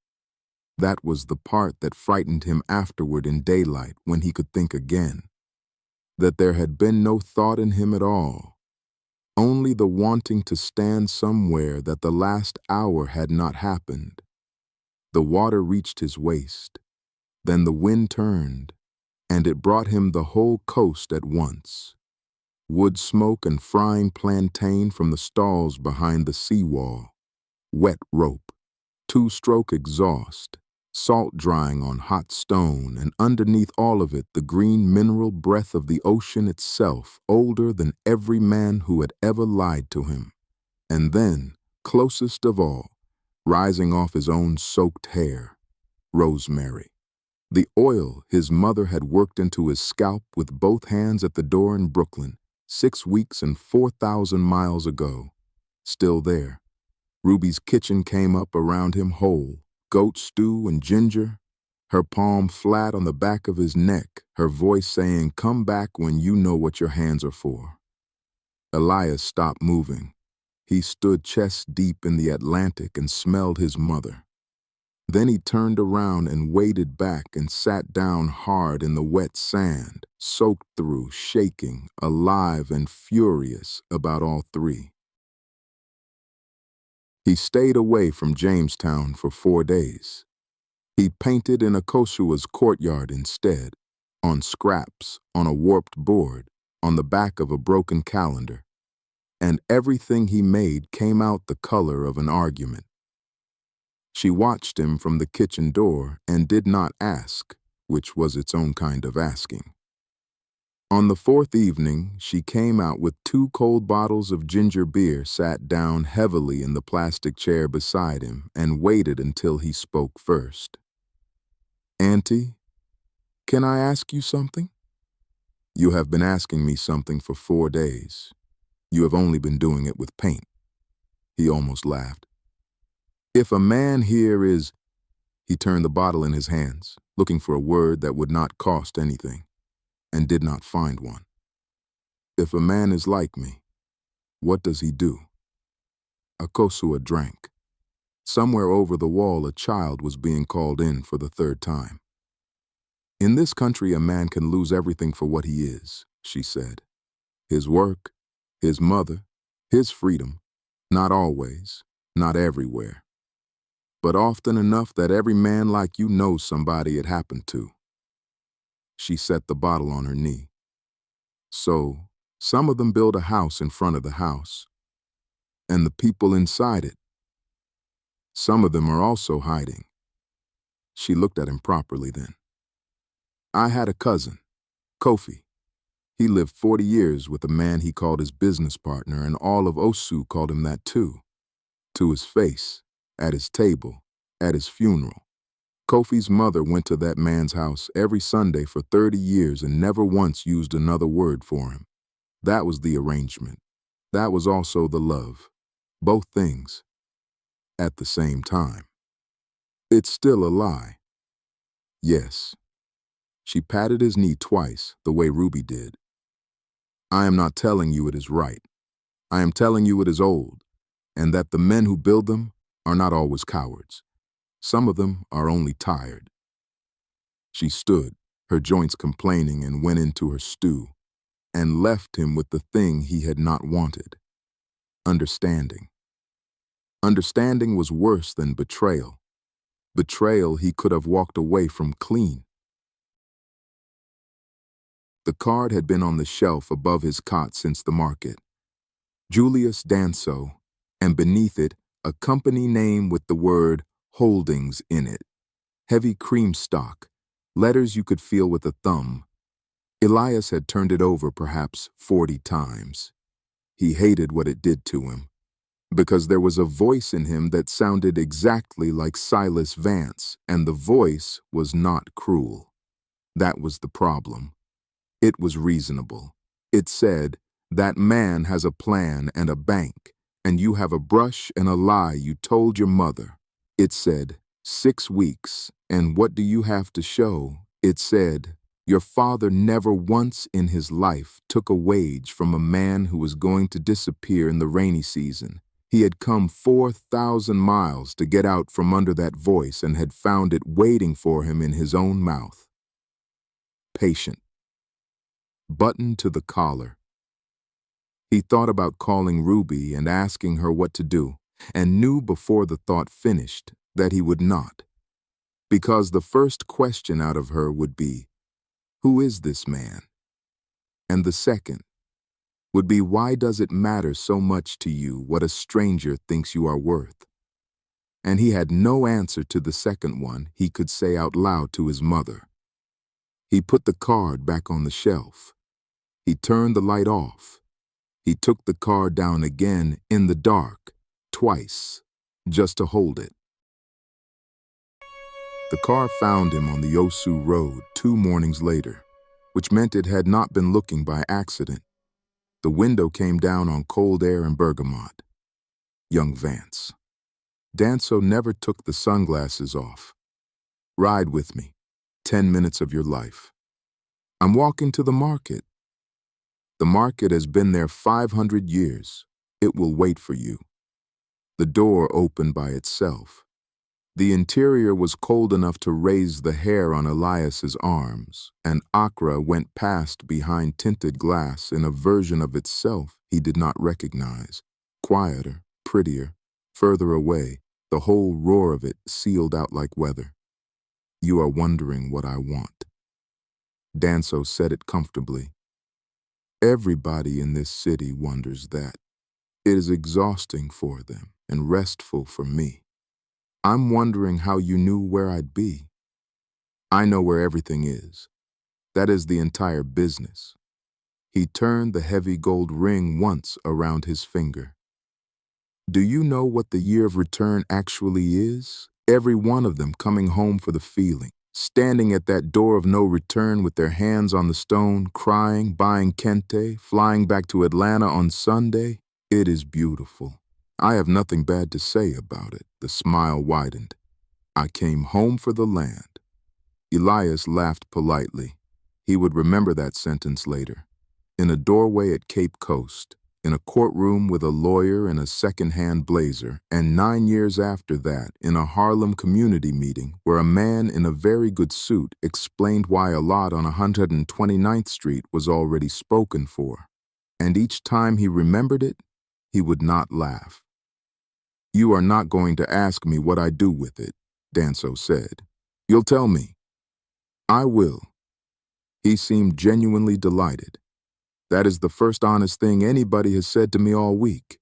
That was the part that frightened him afterward in daylight when he could think again. That there had been no thought in him at all, only the wanting to stand somewhere that the last hour had not happened. The water reached his waist. Then the wind turned, and it brought him the whole coast at once. Wood smoke and frying plantain from the stalls behind the seawall, wet rope, two-stroke exhaust, salt drying on hot stone, and underneath all of it the green mineral breath of the ocean itself, older than every man who had ever lied to him. And then, closest of all, rising off his own soaked hair, rosemary. The oil his mother had worked into his scalp with both hands at the door in Brooklyn, 6 weeks and 4,000 miles ago. Still there. Ruby's kitchen came up around him whole, goat stew and ginger, her palm flat on the back of his neck, her voice saying, "Come back when you know what your hands are for." Elias stopped moving. He stood chest deep in the Atlantic and smelled his mother. Then he turned around and waded back and sat down hard in the wet sand, soaked through, shaking, alive and furious about all three. He stayed away from Jamestown for 4 days. He painted in Akoshua's courtyard instead, on scraps, on a warped board, on the back of a broken calendar. And everything he made came out the color of an argument. She watched him from the kitchen door and did not ask, which was its own kind of asking. On the 4th evening, she came out with 2 cold bottles of ginger beer, sat down heavily in the plastic chair beside him, and waited until he spoke first. "Auntie, can I ask you something?" "You have been asking me something for 4 days. You have only been doing it with paint." He almost laughed. "If a man here is—" He turned the bottle in his hands, looking for a word that would not cost anything, and did not find one. "If a man is like me, what does he do?" Akosua drank. Somewhere over the wall a child was being called in for the 3rd time. "In this country a man can lose everything for what he is," she said. "His work, his mother, his freedom, not always, not everywhere. But often enough that every man like you knows somebody it happened to." She set the bottle on her knee. "So, some of them build a house in front of the house, and the people inside it. Some of them are also hiding." She looked at him properly then. "I had a cousin, Kofi. He lived 40 years with a man he called his business partner, and all of Osu called him that too. To his face, at his table, at his funeral. Kofi's mother went to that man's house every Sunday for 30 years and never once used another word for him. That was the arrangement. That was also the love. Both things. At the same time. It's still a lie." "Yes." She patted his knee twice, the way Ruby did. "I am not telling you it is right. I am telling you it is old, and that the men who build them are not always cowards. Some of them are only tired." She stood, her joints complaining, and went into her stew, and left him with the thing he had not wanted. Understanding. Understanding was worse than betrayal. Betrayal he could have walked away from clean. The card had been on the shelf above his cot since the market. Julius Danso, and beneath it, a company name with the word Holdings in it. heavy cream stock, letters you could feel with a thumb. Elias had turned it over perhaps 40 times. He hated what it did to him, because there was a voice in him that sounded exactly like Silas Vance, and the voice was not cruel. That was the problem. It was reasonable. It said, "That man has a plan and a bank, and you have a brush and a lie you told your mother." It said, 6 weeks, and what do you have to show? It said, your father never once in his life took a wage from a man who was going to disappear in the rainy season. He had come 4,000 miles to get out from under that voice and had found it waiting for him in his own mouth. Patient. Buttoned to the collar. He thought about calling Ruby and asking her what to do, and knew before the thought finished that he would not, because the first question out of her would be, "Who is this man?" And the second would be, "Why does it matter so much to you what a stranger thinks you are worth?" And he had no answer to the second one he could say out loud to his mother. He put the card back on the shelf. He turned the light off. He took the card down again in the dark, twice, just to hold it. The car found him on the Osu Road 2 mornings later, which meant it had not been looking by accident. The window came down on cold air and bergamot. Young Vance. Danso never took the sunglasses off. Ride with me. 10 minutes of your life. I'm walking to the market. The market has been there 500 years. It will wait for you. The door opened by itself. The interior was cold enough to raise the hair on Elias's arms, and Accra went past behind tinted glass in a version of itself he did not recognize. Quieter, prettier, further away, the whole roar of it sealed out like weather. You are wondering what I want. Danso said it comfortably. Everybody in this city wonders that. It is exhausting for them and restful for me. I'm wondering how you knew where I'd be. I know where everything is. That is the entire business. He turned the heavy gold ring once around his finger. Do you know what the year of return actually is? Every one of them coming home for the feeling, standing at that door of no return with their hands on the stone, crying, buying kente, flying back to Atlanta on Sunday. It is beautiful. I have nothing bad to say about it. The smile widened. I came home for the land. Elias laughed politely. He would remember that sentence later. In a doorway at Cape Coast, in a courtroom with a lawyer in a second-hand blazer, and 9 years after that, in a Harlem community meeting where a man in a very good suit explained why a lot on 129th Street was already spoken for. And each time he remembered it, he would not laugh. You are not going to ask me what I do with it, Danso said. You'll tell me. I will. He seemed genuinely delighted. That is the first honest thing anybody has said to me all week.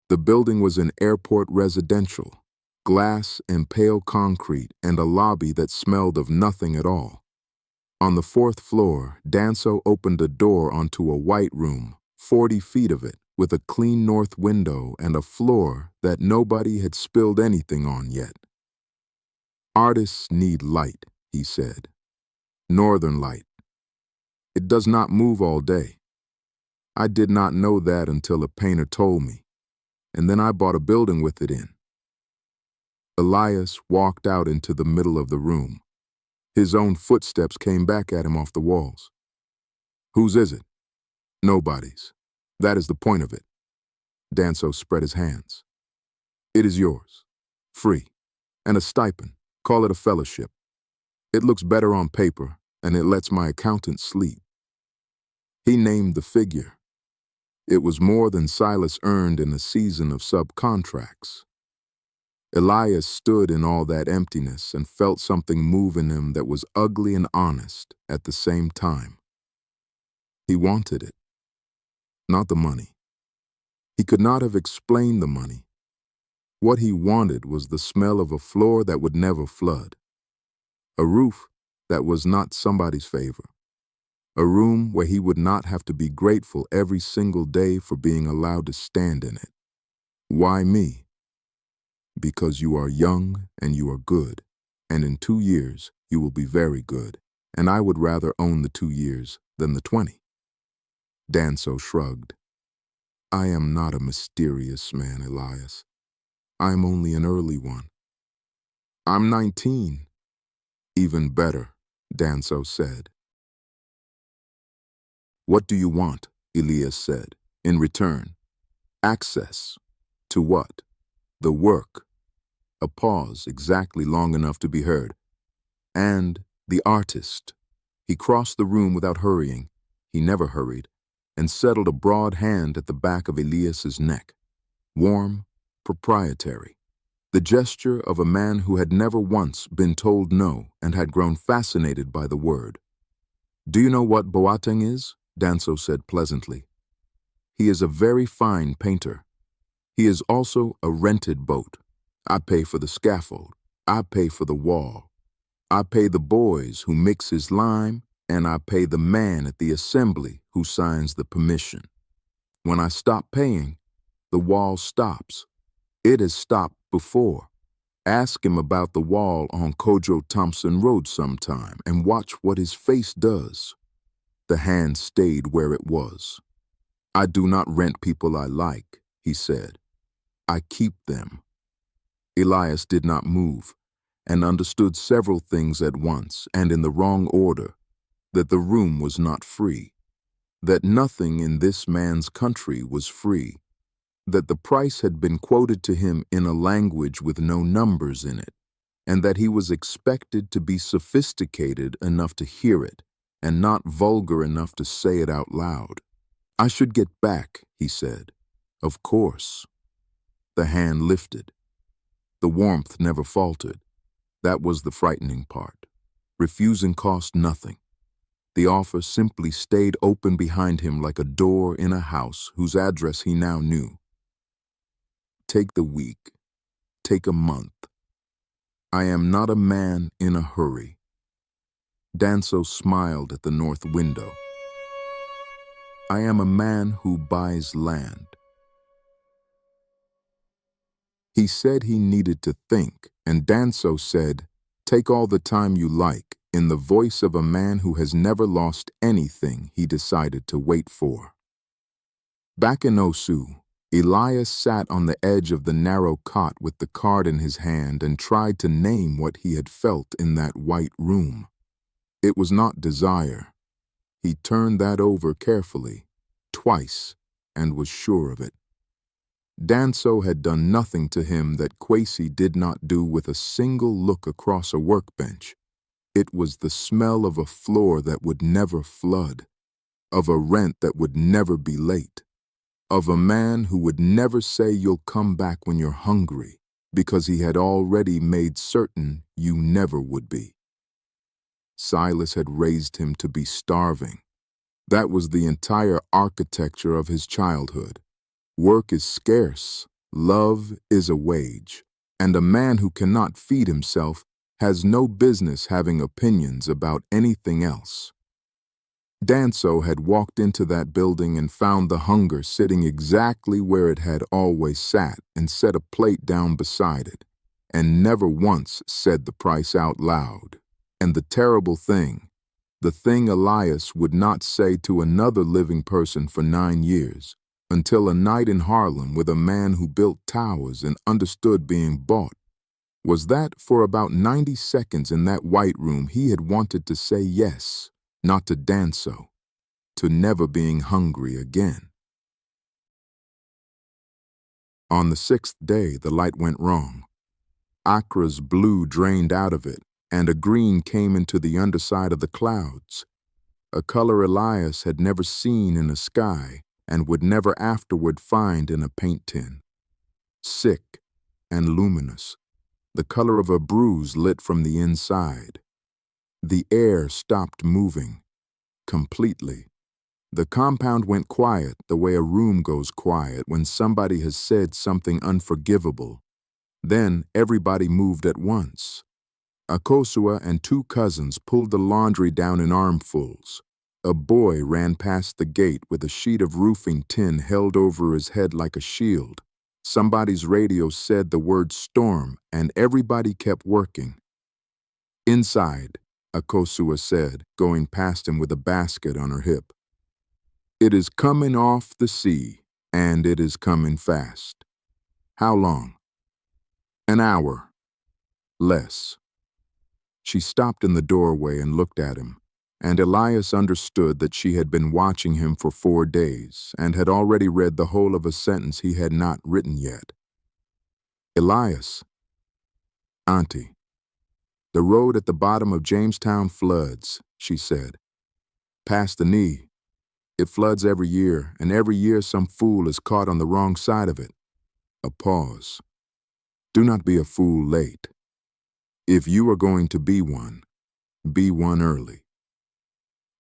The building was an airport residential, glass and pale concrete, and a lobby that smelled of nothing at all. On the 4th floor, Danso opened a door onto a white room, 40 feet of it, with a clean north window and a floor that nobody had spilled anything on yet. Artists need light, he said. Northern light. It does not move all day. I did not know that until a painter told me, and then I bought a building with it in. Elias walked out into the middle of the room. His own footsteps came back at him off the walls. Whose is it? Nobody's. That is the point of it. Danso spread his hands. It is yours. Free. And a stipend. Call it a fellowship. It looks better on paper, and it lets my accountant sleep. He named the figure. It was more than Silas earned in a season of subcontracts. Elias stood in all that emptiness and felt something move in him that was ugly and honest at the same time. He wanted it. Not the money. He could not have explained the money. What he wanted was the smell of a floor that would never flood, a roof that was not somebody's favor, a room where he would not have to be grateful every single day for being allowed to stand in it. Why me? Because you are young and you are good, and in 2 years you will be very good, and I would rather own the 2 years than the 20. Danso shrugged. I am not a mysterious man, Elias. I'm only an early one. I'm 19. Even better, Danso said. What do you want? Elias said. In return, access. To what? The work. A pause exactly long enough to be heard. And the artist. He crossed the room without hurrying. He never hurried, and settled a broad hand at the back of Elias's neck. Warm, proprietary. The gesture of a man who had never once been told no and had grown fascinated by the word. Do you know what Boateng is? Danso said pleasantly. He is a very fine painter. He is also a rented boat. I pay for the scaffold. I pay for the wall. I pay the boys who mix his lime, and I pay the man at the assembly who signs the permission. When I stop paying, the wall stops. It has stopped before. Ask him about the wall on Kojo Thompson Road sometime and watch what his face does. The hand stayed where it was. I do not rent people I like, he said. I keep them. Elias did not move and understood several things at once and in the wrong order, that the room was not free, that nothing in this man's country was free, that the price had been quoted to him in a language with no numbers in it, and that he was expected to be sophisticated enough to hear it and not vulgar enough to say it out loud. I should get back, he said. Of course. The hand lifted. The warmth never faltered. That was the frightening part. Refusing cost nothing. The offer simply stayed open behind him like a door in a house whose address he now knew. Take the week. Take a month. I am not a man in a hurry. Danso smiled at the north window. I am a man who buys land. He said he needed to think, and Danso said, take all the time you like, in the voice of a man who has never lost anything he decided to wait for. Back in Osu, Elias sat on the edge of the narrow cot with the card in his hand and tried to name what he had felt in that white room. It was not desire. He turned that over carefully, twice, and was sure of it. Danso had done nothing to him that Kwesi did not do with a single look across a workbench. It was the smell of a floor that would never flood, of a rent that would never be late, of a man who would never say you'll come back when you're hungry, because he had already made certain you never would be. Silas had raised him to be starving. That was the entire architecture of his childhood. Work is scarce, love is a wage, and a man who cannot feed himself has no business having opinions about anything else. Danso had walked into that building and found the hunger sitting exactly where it had always sat and set a plate down beside it, and never once said the price out loud. And the terrible thing, the thing Elias would not say to another living person for 9 years, until a night in Harlem with a man who built towers and understood being bought, was that for about 90 seconds in that white room he had wanted to say yes, not to Danso, to never being hungry again. On the 6th day, the light went wrong. Accra's blue drained out of it, and a green came into the underside of the clouds, a color Elias had never seen in a sky and would never afterward find in a paint tin. Sick and luminous, the color of a bruise lit from the inside. The air stopped moving, completely. The compound went quiet the way a room goes quiet when somebody has said something unforgivable, Then everybody moved at once. Akosua and two cousins pulled the laundry down in armfuls. A boy ran past the gate with a sheet of roofing tin held over his head like a shield. Somebody's radio said the word storm, and everybody kept working. Inside, Akosua said, going past him with a basket on her hip. It is coming off the sea, and it is coming fast. How long? An hour. Less. She stopped in the doorway and looked at him, and Elias understood that she had been watching him for 4 days and had already read the whole of a sentence he had not written yet. Elias. Auntie. The road at the bottom of Jamestown floods, she said. Past the knee. It floods every year, and every year some fool is caught on the wrong side of it. A pause. Do not be a fool late. If you are going to be one early.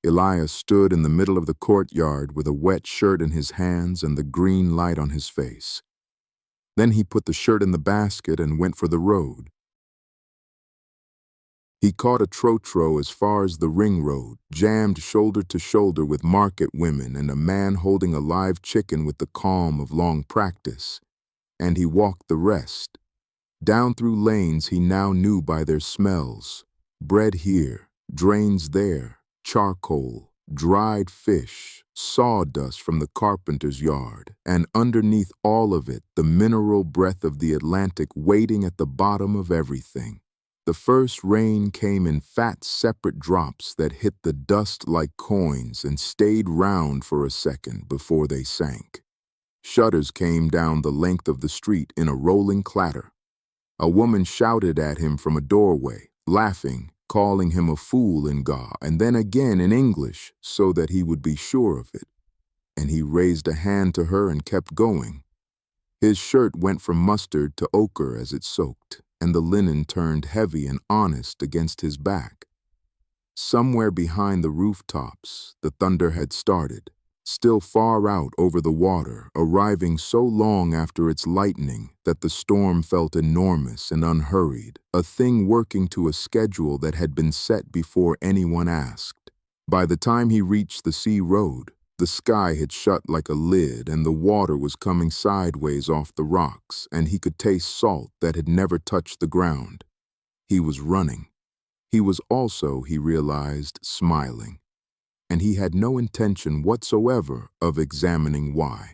Elias stood in the middle of the courtyard with a wet shirt in his hands and the green light on his face. Then he put the shirt in the basket and went for the road. He caught a trotro as far as the ring road, jammed shoulder to shoulder with market women and a man holding a live chicken with the calm of long practice. And he walked the rest. Down through lanes he now knew by their smells. Bread here, drains there, charcoal, dried fish, sawdust from the carpenter's yard, and underneath all of it the mineral breath of the Atlantic waiting at the bottom of everything. The first rain came in fat separate drops that hit the dust like coins and stayed round for a second before they sank. Shutters came down the length of the street in a rolling clatter. A woman shouted at him from a doorway, laughing, calling him a fool in Ga, and then again in English, so that he would be sure of it. And he raised a hand to her and kept going. His shirt went from mustard to ochre as it soaked, and the linen turned heavy and honest against his back. Somewhere behind the rooftops, the thunder had started, still far out over the water, arriving so long after its lightning that the storm felt enormous and unhurried, a thing working to a schedule that had been set before anyone asked. By the time he reached the sea road, the sky had shut like a lid and the water was coming sideways off the rocks, and he could taste salt that had never touched the ground. He was running. He was also, he realized, smiling. And he had no intention whatsoever of examining why.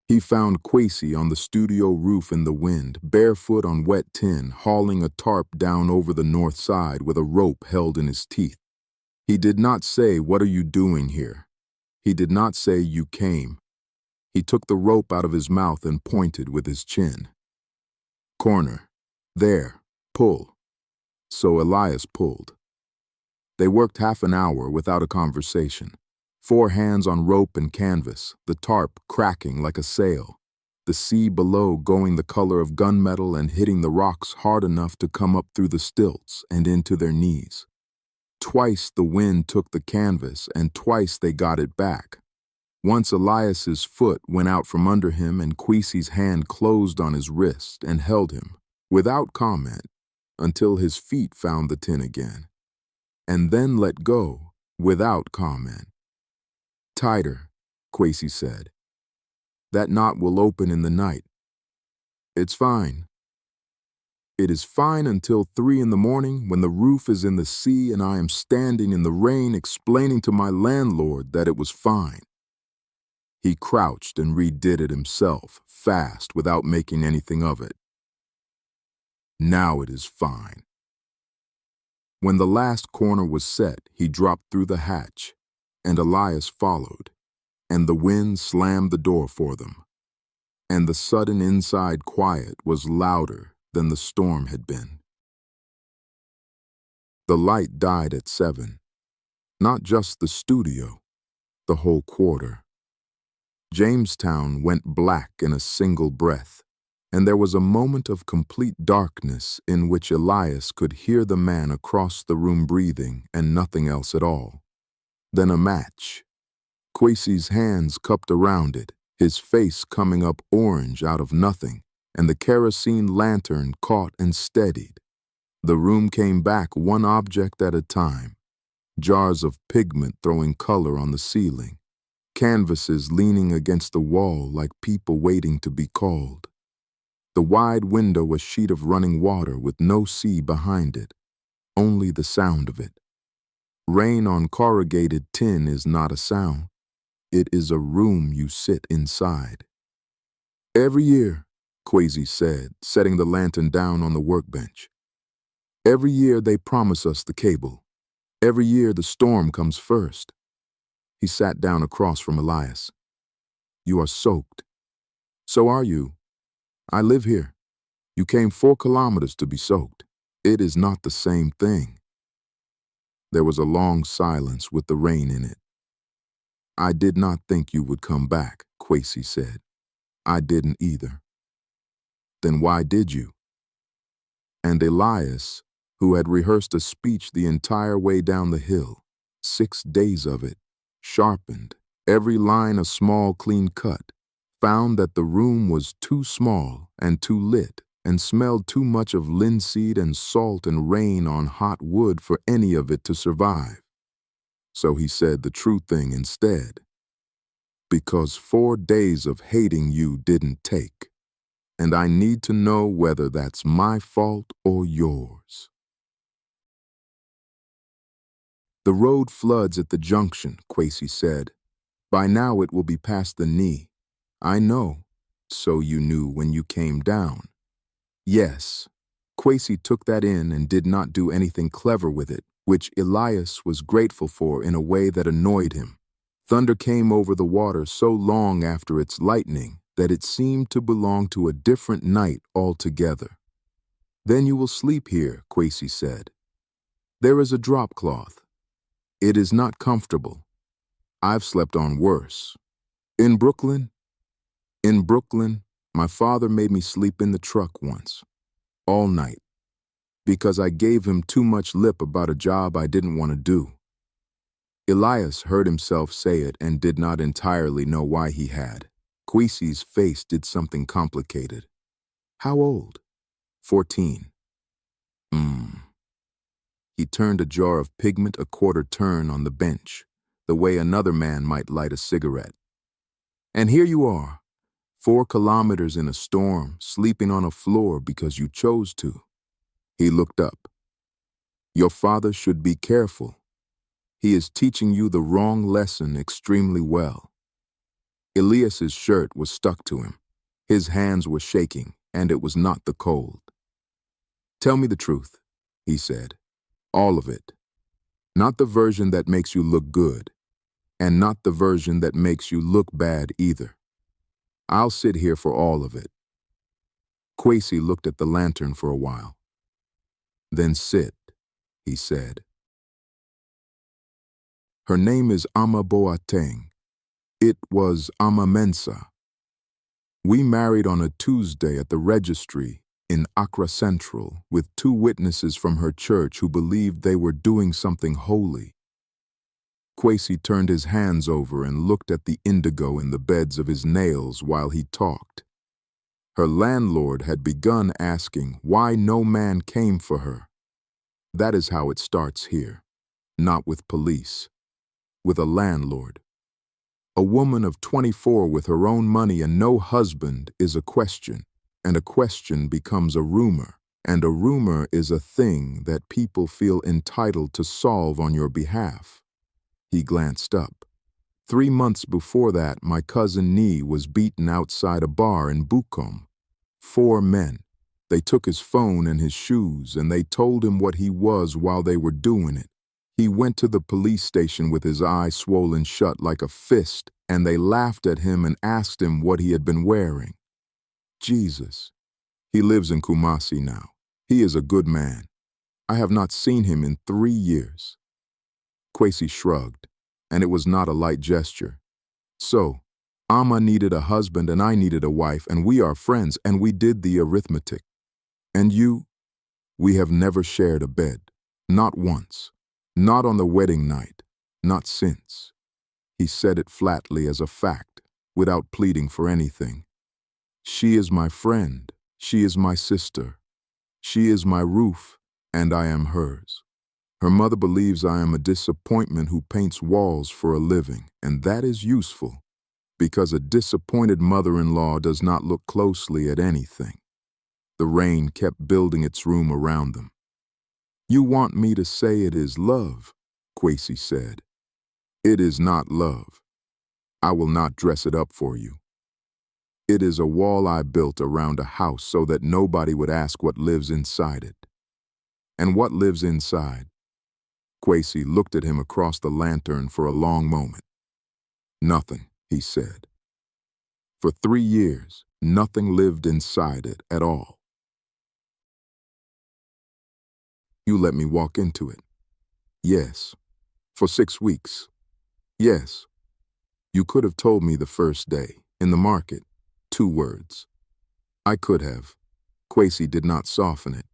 He found Kwesi on the studio roof in the wind, barefoot on wet tin, hauling a tarp down over the north side with a rope held in his teeth. He did not say, "What are you doing here?" He did not say, "You came." He took the rope out of his mouth and pointed with his chin. Corner. There. Pull. So Elias pulled. They worked half an hour without a conversation. 4 hands on rope and canvas, the tarp cracking like a sail, the sea below going the color of gunmetal and hitting the rocks hard enough to come up through the stilts and into their knees. Twice the wind took the canvas and twice they got it back. Once Elias's foot went out from under him and Kwesi's hand closed on his wrist and held him, without comment, until his feet found the tin again. And then let go, without comment. Tighter, Kwesi said. That knot will open in the night. It's fine. It is fine until 3 in the morning when the roof is in the sea and I am standing in the rain explaining to my landlord that it was fine. He crouched and redid it himself, fast, without making anything of it. Now it is fine. When the last corner was set, he dropped through the hatch, and Elias followed, and the wind slammed the door for them, and the sudden inside quiet was louder than the storm had been. The light died at 7, not just the studio, the whole quarter. Jamestown went black in a single breath, and there was a moment of complete darkness in which Elias could hear the man across the room breathing and nothing else at all. Then a match. Kwesi's hands cupped around it, his face coming up orange out of nothing, and the kerosene lantern caught and steadied. The room came back one object at a time. Jars of pigment throwing color on the ceiling. Canvases leaning against the wall like people waiting to be called. The wide window a sheet of running water with no sea behind it, only the sound of it. Rain on corrugated tin is not a sound. It is a room you sit inside. Every year, Kwesi said, setting the lantern down on the workbench. Every year they promise us the cable. Every year the storm comes first. He sat down across from Elias. You are soaked. So are you. I live here. You came 4 kilometers to be soaked. It is not the same thing. There was a long silence with the rain in it. I did not think you would come back, Kwesi said. I didn't either. Then why did you? And Elias, who had rehearsed a speech the entire way down the hill, 6 days of it, sharpened, every line a small clean cut, found that the room was too small and too lit and smelled too much of linseed and salt and rain on hot wood for any of it to survive. So he said the true thing instead. Because 4 days of hating you didn't take, and I need to know whether that's my fault or yours. The road floods at the junction, Kwesi said. By now it will be past the knee. I know. So you knew when you came down. Yes. Kwesi took that in and did not do anything clever with it, which Elias was grateful for in a way that annoyed him. Thunder came over the water so long after its lightning that it seemed to belong to a different night altogether. Then you will sleep here, Kwesi said. There is a drop cloth. It is not comfortable. I've slept on worse. In Brooklyn, my father made me sleep in the truck once, all night, because I gave him too much lip about a job I didn't want to do. Elias heard himself say it and did not entirely know why he had. Kwesi's face did something complicated. How old? 14. He turned a jar of pigment a quarter turn on the bench, the way another man might light a cigarette. And here you are, 4 kilometers in a storm, sleeping on a floor because you chose to. He looked up. Your father should be careful. He is teaching you the wrong lesson extremely well. Elias's shirt was stuck to him. His hands were shaking, and it was not the cold. Tell me the truth, he said. All of it. Not the version that makes you look good, and not the version that makes you look bad either. I'll sit here for all of it. Kwesi looked at the lantern for a while. Then sit, he said. Her name is Ama Boateng. It was Ama Mensa. We married on a Tuesday at the registry in Accra Central with 2 witnesses from her church who believed they were doing something holy. Kwesi turned his hands over and looked at the indigo in the beds of his nails while he talked. Her landlord had begun asking why no man came for her. That is how it starts here, not with police, with a landlord. A woman of 24 with her own money and no husband is a question, and a question becomes a rumor, and a rumor is a thing that people feel entitled to solve on your behalf. He glanced up. 3 months before that, my cousin Nee was beaten outside a bar in Bukom. 4 men. They took his phone and his shoes, and they told him what he was while they were doing it. He went to the police station with his eye swollen shut like a fist, and they laughed at him and asked him what he had been wearing. Jesus. He lives in Kumasi now. He is a good man. I have not seen him in 3 years. Kwesi shrugged, and it was not a light gesture. So, Ama needed a husband and I needed a wife, and we are friends, and we did the arithmetic. And you? We have never shared a bed. Not once. Not on the wedding night. Not since. He said it flatly as a fact, without pleading for anything. She is my friend, She is my sister. She is my roof, and I am hers. Her mother believes I am a disappointment who paints walls for a living, and that is useful, because a disappointed mother-in-law does not look closely at anything. The rain kept building its room around them. You want me to say it is love, Quasi said. It is not love. I will not dress it up for you. It is a wall I built around a house so that nobody would ask what lives inside it. And what lives inside? Quasi looked at him across the lantern for a long moment. Nothing, he said. For 3 years, nothing lived inside it at all. You let me walk into it. Yes. For 6 weeks. Yes. You could have told me the first day, in the market, 2 words. I could have. Quasi did not soften it.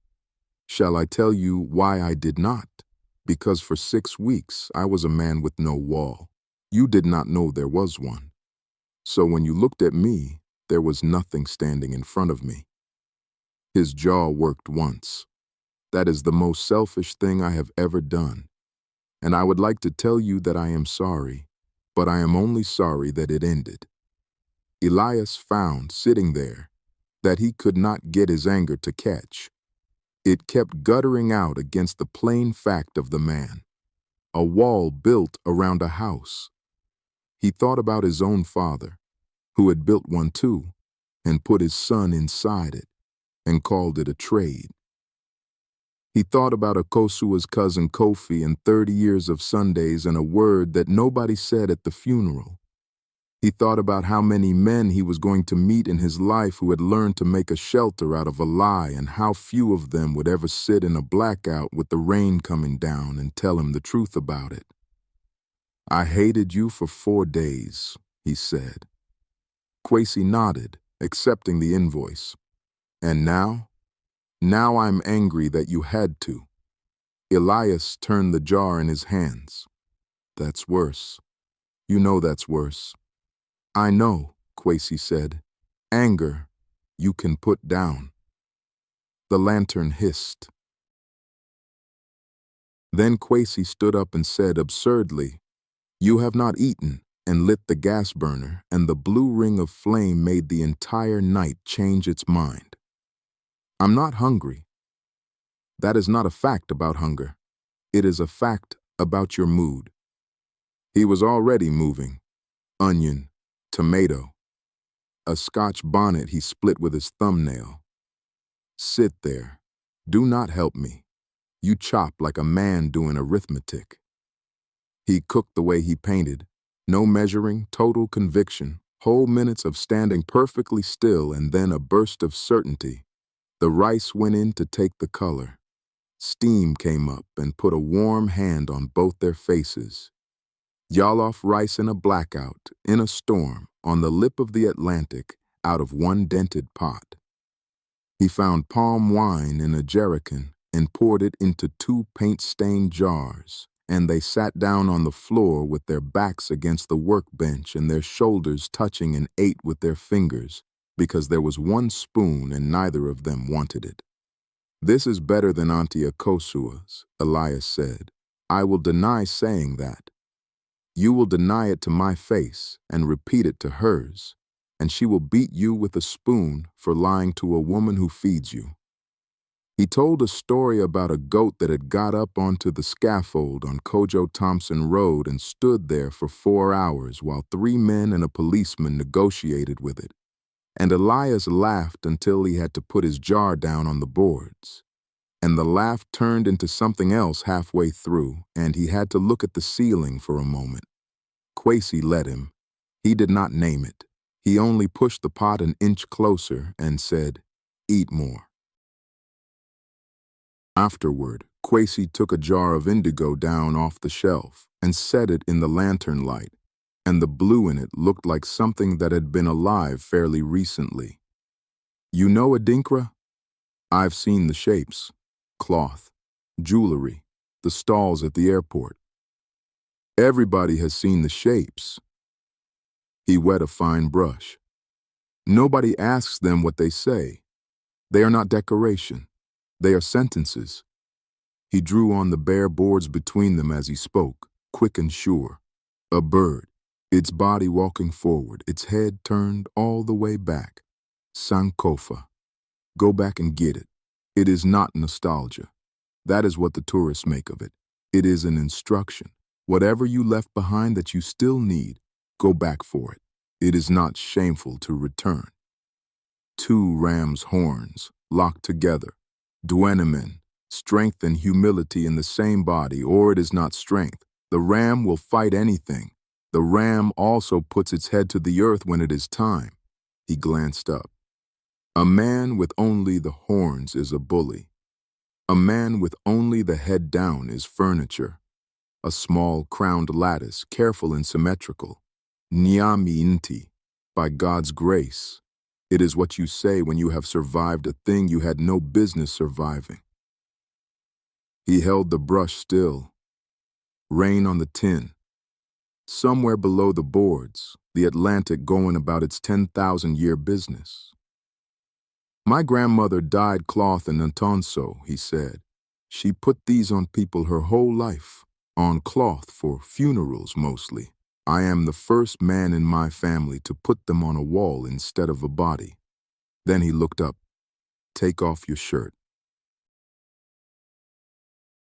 Shall I tell you why I did not? Because for 6 weeks I was a man with no wall. You did not know there was one. So when you looked at me, there was nothing standing in front of me. His jaw worked once. That is the most selfish thing I have ever done. And I would like to tell you that I am sorry, but I am only sorry that it ended. Elias found, sitting there, that he could not get his anger to catch. It kept guttering out against the plain fact of the man. A wall built around a house. He thought about his own father, who had built one too, and put his son inside it, and called it a trade. He thought about Akosua's cousin Kofi and 30 years of Sundays and a word that nobody said at the funeral. He thought about how many men he was going to meet in his life who had learned to make a shelter out of a lie, and how few of them would ever sit in a blackout with the rain coming down and tell him the truth about it. I hated you for 4 days, he said. Quasi nodded, accepting the invoice. And now? Now I'm angry that you had to. Elias turned the jar in his hands. That's worse. You know that's worse. I know, Quasi said. Anger, you can put down. The lantern hissed. Then Quasi stood up and said absurdly, You have not eaten, and lit the gas burner, and the blue ring of flame made the entire night change its mind. I'm not hungry. That is not a fact about hunger. It is a fact about your mood. He was already moving. Onion, tomato. A Scotch bonnet he split with his thumbnail. Sit there. Do not help me. You chop like a man doing arithmetic. He cooked the way he painted. No measuring, total conviction, whole minutes of standing perfectly still, and then a burst of certainty. The rice went in to take the color. Steam came up and put a warm hand on both their faces. Yalof rice in a blackout, in a storm, on the lip of the Atlantic, out of one dented pot. He found palm wine in a jerrycan and poured it into 2 paint-stained jars, and they sat down on the floor with their backs against the workbench and their shoulders touching and ate with their fingers, because there was 1 spoon and neither of them wanted it. This is better than Auntie Akosua's, Elias said. I will deny saying that. You will deny it to my face and repeat it to hers, and she will beat you with a spoon for lying to a woman who feeds you. He told a story about a goat that had got up onto the scaffold on Kojo Thompson Road and stood there for 4 hours while 3 men and a policeman negotiated with it. And Elias laughed until he had to put his jar down on the boards. And the laugh turned into something else halfway through, and he had to look at the ceiling for a moment. Quasi let him. He did not name it. He only pushed the pot an inch closer and said, Eat more. Afterward, Quasi took a jar of indigo down off the shelf and set it in the lantern light, and the blue in it looked like something that had been alive fairly recently. You know Adinkra? I've seen the shapes. Cloth, jewelry, the stalls at the airport. Everybody has seen the shapes. He wet a fine brush. Nobody asks them what they say. They are not decoration. They are sentences. He drew on the bare boards between them as he spoke, quick and sure. A bird, its body walking forward, its head turned all the way back. Sankofa. Go back and get it. It is not nostalgia. That is what the tourists make of it. It is an instruction. Whatever you left behind that you still need, go back for it. It is not shameful to return. Two ram's horns, locked together. Duenamin, strength and humility in the same body, or it is not strength. The ram will fight anything. The ram also puts its head to the earth when it is time. He glanced up. A man with only the horns is a bully. A man with only the head down is furniture. A small crowned lattice, careful and symmetrical. Nyami inti, by God's grace. It is what you say when you have survived a thing you had no business surviving. He held the brush still. Rain on the tin. Somewhere below the boards, the Atlantic going about its 10,000-year business. My grandmother dyed cloth in Natanso, he said. She put these on people her whole life, on cloth for funerals mostly. I am the first man in my family to put them on a wall instead of a body. Then he looked up. Take off your shirt.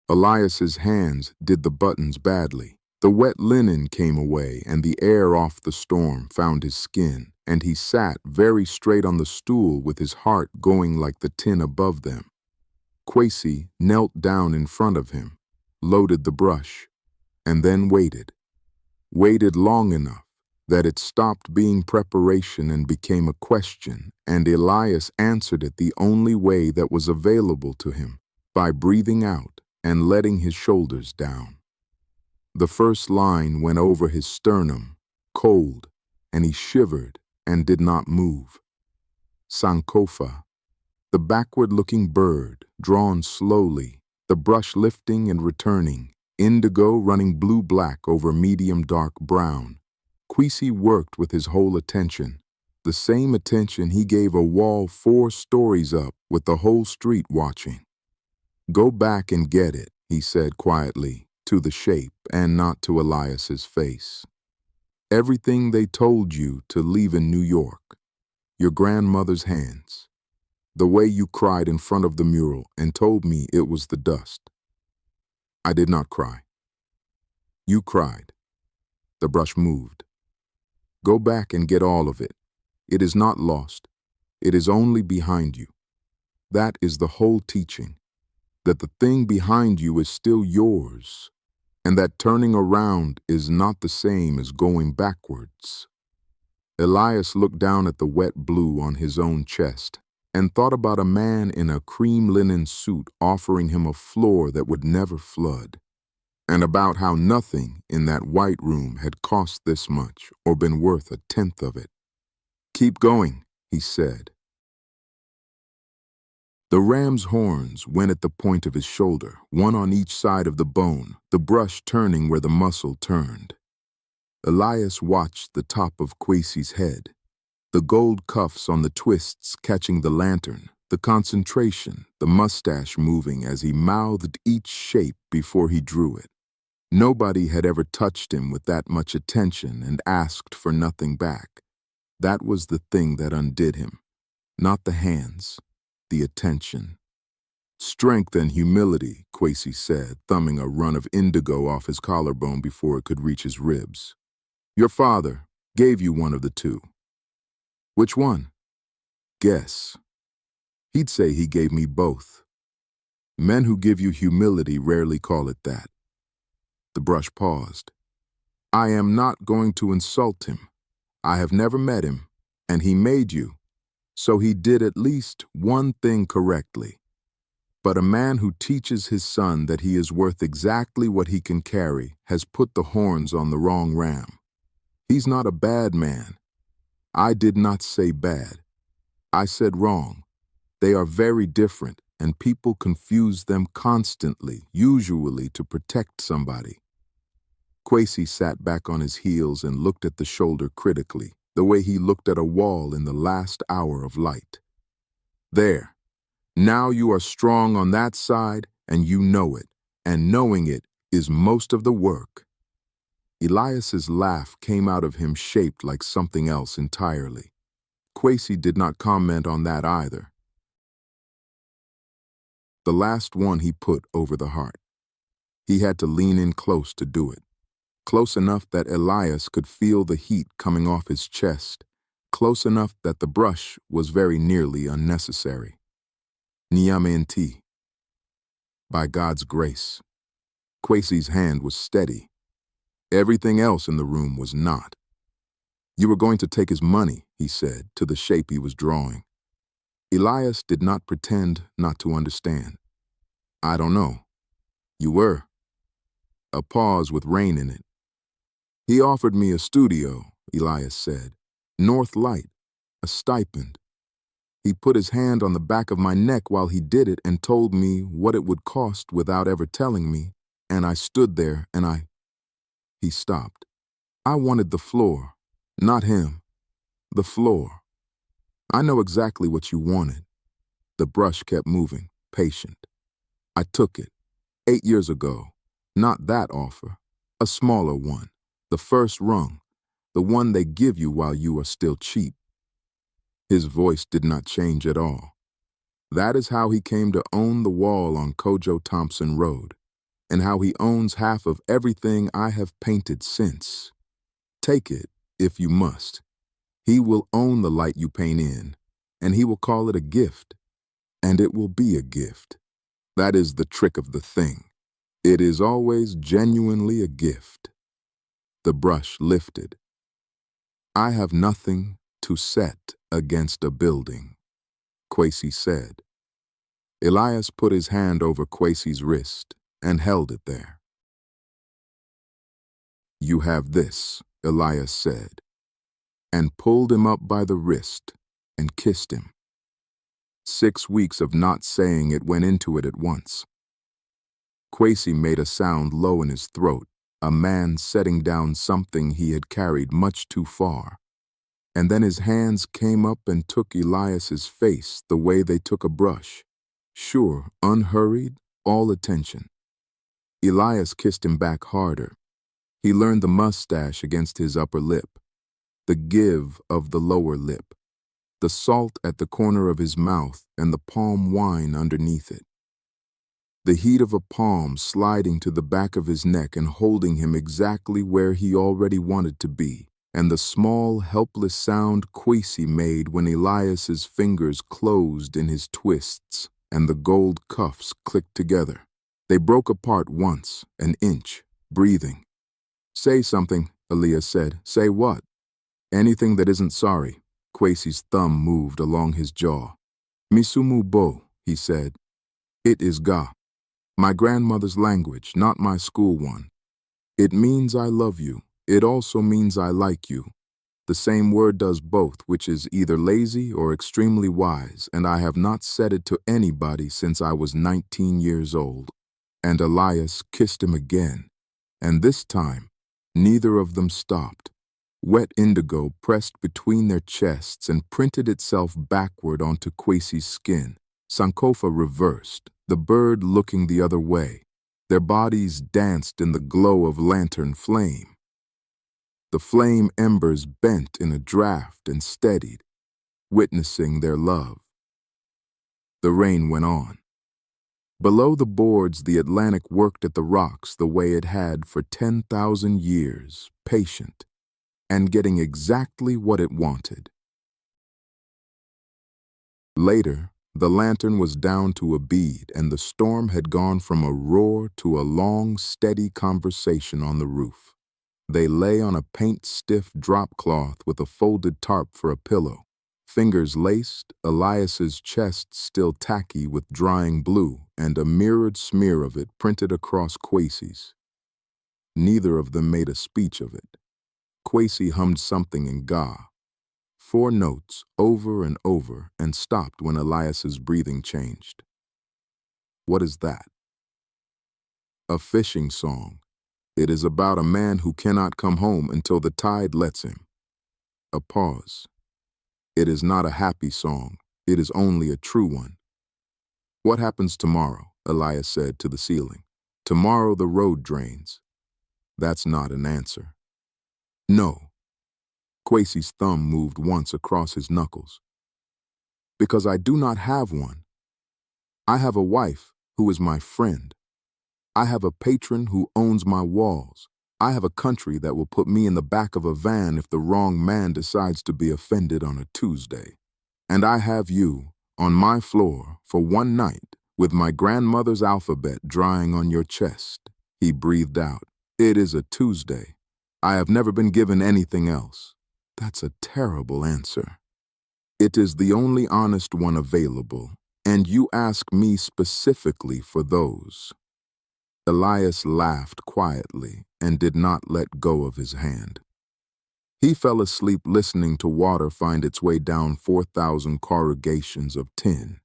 Elias's hands did the buttons badly. The wet linen came away, and the air off the storm found his skin, and he sat very straight on the stool with his heart going like the tin above them. Kwesi knelt down in front of him, loaded the brush, and then waited. Waited long enough that it stopped being preparation and became a question, and Elias answered it the only way that was available to him, by breathing out and letting his shoulders down. The first line went over his sternum, cold, and he shivered and did not move. Sankofa, the backward-looking bird, drawn slowly, the brush lifting and returning, indigo running blue-black over medium-dark brown. Kwesi worked with his whole attention, the same attention he gave a wall 4 stories up with the whole street watching. Go back and get it, he said quietly, to the shape and not to Elias's face. Everything they told you to leave in New York. Your grandmother's hands. The way you cried in front of the mural and told me it was the dust. I did not cry. You cried. The brush moved. Go back and get all of it. It is not lost. It is only behind you. That is the whole teaching. That the thing behind you is still yours, and that turning around is not the same as going backwards. Elias looked down at the wet blue on his own chest and thought about a man in a cream linen suit offering him a floor that would never flood, and about how nothing in that white room had cost this much or been worth 1/10 of it. Keep going, he said. The ram's horns went at the point of his shoulder, one on each side of the bone, the brush turning where the muscle turned. Elias watched the top of Kwesi's head, the gold cuffs on the twists catching the lantern, the concentration, the mustache moving as he mouthed each shape before he drew it. Nobody had ever touched him with that much attention and asked for nothing back. That was the thing that undid him, not the hands. The attention. Strength and humility, Kwesi said, thumbing a run of indigo off his collarbone before it could reach his ribs. Your father gave you one of the two. Which one? Guess. He'd say he gave me both. Men who give you humility rarely call it that. The brush paused. I am not going to insult him. I have never met him, and he made you. So he did at least one thing correctly. But a man who teaches his son that he is worth exactly what he can carry has put the horns on the wrong ram. He's not a bad man. I did not say bad. I said wrong. They are very different, and people confuse them constantly, usually to protect somebody. Kwesi sat back on his heels and looked at the shoulder critically, the way he looked at a wall in the last hour of light. There, Now you are strong on that side, and you know it, and knowing it is most of the work. Elias's laugh came out of him shaped like something else entirely. Kwesi did not comment on that either. The last one he put over the heart. He had to lean in close to do it. Close enough that Elias could feel the heat coming off his chest. Close enough that the brush was very nearly unnecessary. Niamenti. By God's grace. Kwesi's hand was steady. Everything else in the room was not. You were going to take his money, he said, to the shape he was drawing. Elias did not pretend not to understand. I don't know. You were. A pause with rain in it. He offered me a studio, Elias said. North Light, a stipend. He put his hand on the back of my neck while he did it and told me what it would cost without ever telling me, and I stood there and He stopped. I wanted the floor, not him. The floor. I know exactly what you wanted. The brush kept moving, patient. I took it. 8 years ago. Not that offer. A smaller one. The first rung. The one they give you while you are still cheap. His voice did not change at all. That is how he came to own the wall on Kojo Thompson Road, and how he owns half of everything I have painted since. Take it, if you must. He will own the light you paint in, and he will call it a gift, and it will be a gift. That is the trick of the thing. It is always genuinely a gift. The brush lifted. I have nothing to set against a building, Kwesi said. Elias put his hand over Kwesi's wrist and held it there. You have this, Elias said, and pulled him up by the wrist and kissed him. 6 weeks of not saying it went into it at once. Kwesi made a sound low in his throat, a man setting down something he had carried much too far. And then his hands came up and took Elias's face the way they took a brush. Sure, unhurried, all attention. Elias kissed him back harder. He learned the mustache against his upper lip, the give of the lower lip, the salt at the corner of his mouth and the palm wine underneath it. The heat of a palm sliding to the back of his neck and holding him exactly where he already wanted to be, and the small, helpless sound Kwesi made when Elias's fingers closed in his twists and the gold cuffs clicked together. They broke apart once, an inch, breathing. Say something, Elias said. Say what? Anything that isn't sorry. Kwesi's thumb moved along his jaw. Misumu bo, he said. It is ga. My grandmother's language, not my school one. It means I love you. It also means I like you. The same word does both, which is either lazy or extremely wise, and I have not said it to anybody since I was 19 years old. And Elias kissed him again, and this time, neither of them stopped. Wet indigo pressed between their chests and printed itself backward onto Kwesi's skin. Sankofa reversed, the bird looking the other way. Their bodies danced in the glow of lantern flame. The flame embers bent in a draft and steadied, witnessing their love. The rain went on. Below the boards, the Atlantic worked at the rocks the way it had for 10,000 years, patient, and getting exactly what it wanted. Later, the lantern was down to a bead, and the storm had gone from a roar to a long, steady conversation on the roof. They lay on a paint-stiff drop cloth with a folded tarp for a pillow, fingers laced, Elias's chest still tacky with drying blue, and a mirrored smear of it printed across Kwesi's. Neither of them made a speech of it. Kwesi hummed something in Ga, 4 notes over and over, and stopped when Elias's breathing changed. What is that? A fishing song. It is about a man who cannot come home until the tide lets him. A pause. It is not a happy song. It is only a true one. What happens tomorrow? Elias said to the ceiling. Tomorrow the road drains. That's not an answer. No. Quasey's thumb moved once across his knuckles. Because I do not have one. I have a wife who is my friend. I have a patron who owns my walls. I have a country that will put me in the back of a van if the wrong man decides to be offended on a Tuesday. And I have you on my floor for one night with my grandmother's alphabet drying on your chest. He breathed out. It is a Tuesday. I have never been given anything else. That's a terrible answer. It is the only honest one available, and you ask me specifically for those. Elias laughed quietly and did not let go of his hand. He fell asleep listening to water find its way down 4,000 corrugations of tin,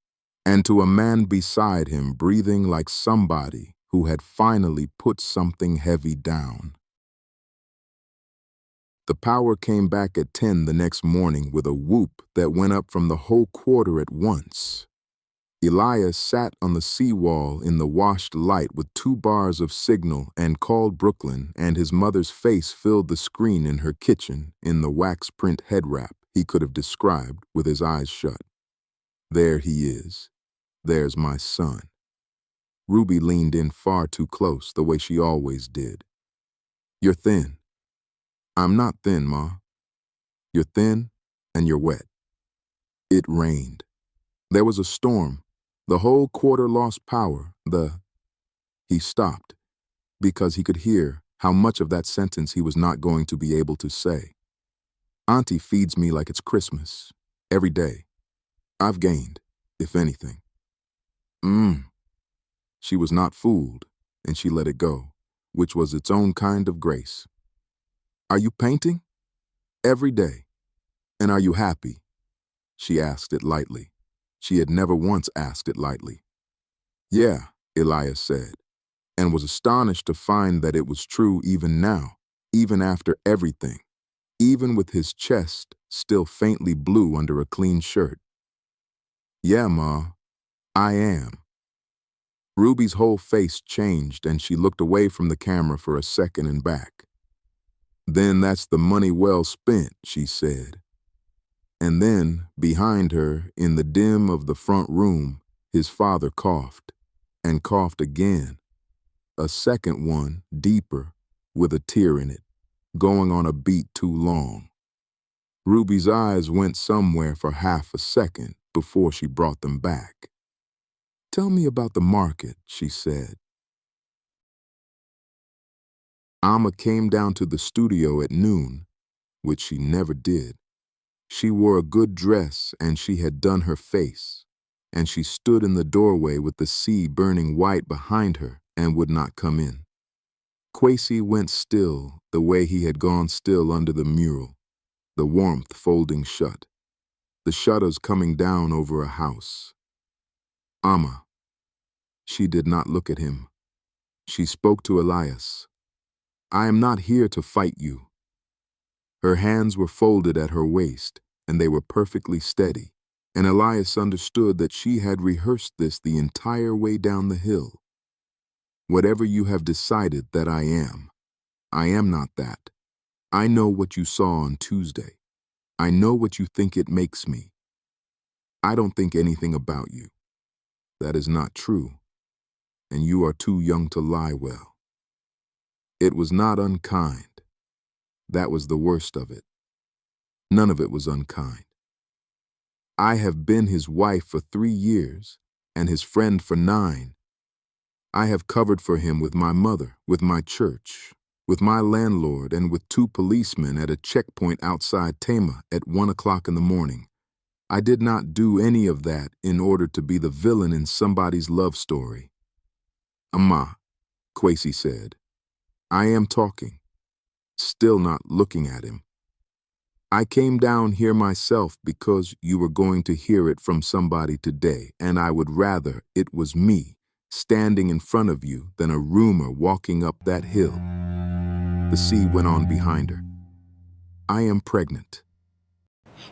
and to a man beside him breathing like somebody who had finally put something heavy down. The power came back at 10 the next morning with a whoop that went up from the whole quarter at once. Elias sat on the seawall in the washed light with 2 bars of signal and called Brooklyn, and his mother's face filled the screen in her kitchen in the wax print head wrap he could have described with his eyes shut. There he is. There's my son. Ruby leaned in far too close, the way she always did. You're thin. I'm not thin, Ma. You're thin and you're wet. It rained. There was a storm. The whole quarter lost power. He stopped because he could hear how much of that sentence he was not going to be able to say. Auntie feeds me like it's Christmas. Every day. I've gained, if anything. She was not fooled, and she let it go, which was its own kind of grace. Are you painting? Every day. And are you happy? She asked it lightly. She had never once asked it lightly. Yeah, Elias said, and was astonished to find that it was true even now, even after everything, even with his chest still faintly blue under a clean shirt. Yeah, Ma, I am. Ruby's whole face changed, and she looked away from the camera for a second and back. Then that's the money well spent, she said. And then, behind her, in the dim of the front room, his father coughed, and coughed again. A second one, deeper, with a tear in it, going on a beat too long. Ruby's eyes went somewhere for half a second before she brought them back. Tell me about the market, she said. Amma came down to the studio at noon, which she never did. She wore a good dress, and she had done her face, and she stood in the doorway with the sea burning white behind her and would not come in. Quasey went still the way he had gone still under the mural, the warmth folding shut, the shutters coming down over a house. Amma. She did not look at him. She spoke to Elias. I am not here to fight you. Her hands were folded at her waist, and they were perfectly steady, and Elias understood that she had rehearsed this the entire way down the hill. Whatever you have decided that I am not that. I know what you saw on Tuesday. I know what you think it makes me. I don't think anything about you. That is not true, and you are too young to lie well. It was not unkind. That was the worst of it. None of it was unkind. I have been his wife for 3 years, and his friend for 9. I have covered for him with my mother, with my church, with my landlord, and with 2 policemen at a checkpoint outside Tama at 1 o'clock in the morning. I did not do any of that in order to be the villain in somebody's love story. Amma, Quasey said. I am talking, still not looking at him. I came down here myself because you were going to hear it from somebody today, and I would rather it was me standing in front of you than a rumor walking up that hill. The sea went on behind her. I am pregnant.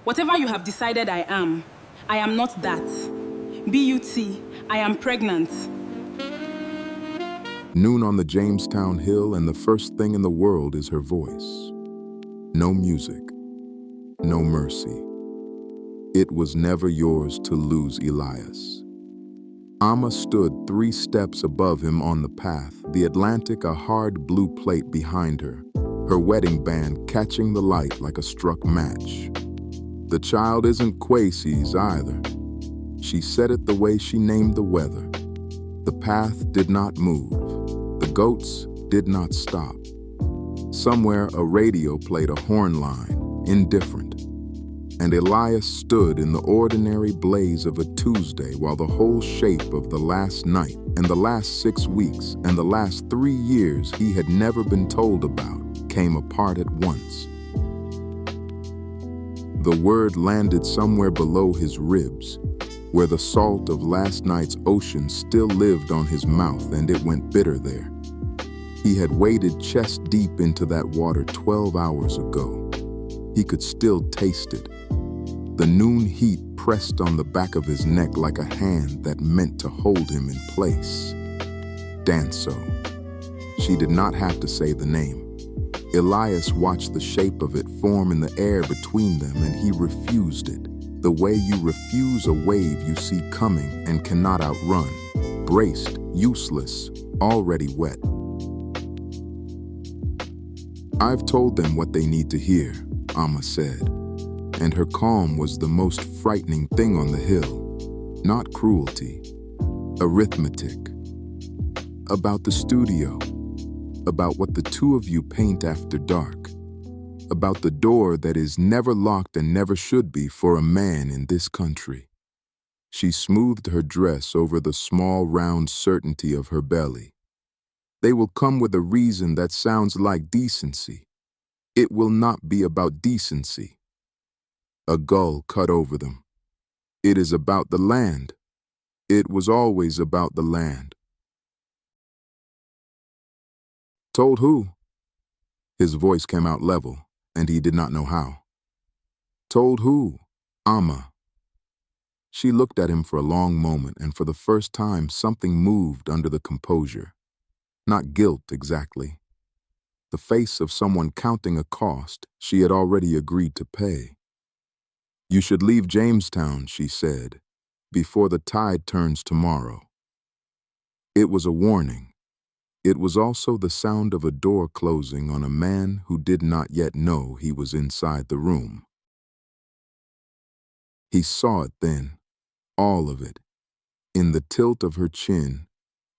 Whatever you have decided I am not that. BUT, I am pregnant.
Noon on the Jamestown Hill, and the first thing in the world is her voice. No music, no mercy. It was never yours to lose, Elias. Amma stood 3 steps above him on the path, the Atlantic a hard blue plate behind her, her wedding band catching the light like a struck match. The child isn't Quasi's either. She said it the way she named the weather. The path did not move. The goats did not stop. Somewhere a radio played a horn line, indifferent. And Elias stood in the ordinary blaze of a Tuesday while the whole shape of the last night and the last 6 weeks and the last 3 years he had never been told about came apart at once. The word landed somewhere below his ribs, where the salt of last night's ocean still lived on his mouth, and it went bitter there. He had waded chest deep into that water 12 hours ago. He could still taste it. The noon heat pressed on the back of his neck like a hand that meant to hold him in place. Danso. She did not have to say the name. Elias watched the shape of it form in the air between them, and he refused it. The way you refuse a wave you see coming and cannot outrun. Braced, useless, already wet. I've told them what they need to hear, Amma said, and her calm was the most frightening thing on the hill. Not cruelty, arithmetic. About the studio, about what the two of you paint after dark, about the door that is never locked and never should be for a man in this country. She smoothed her dress over the small round certainty of her belly. They will come with a reason that sounds like decency. It will not be about decency. A gull cut over them. It is about the land. It was always about the land. Told who? His voice came out level, and he did not know how. Told who? Amma. She looked at him for a long moment, and for the first time something moved under the composure. Not guilt exactly. The face of someone counting a cost she had already agreed to pay. You should leave Jamestown, she said, before the tide turns tomorrow. It was a warning. It was also the sound of a door closing on a man who did not yet know he was inside the room. He saw it then, all of it, in the tilt of her chin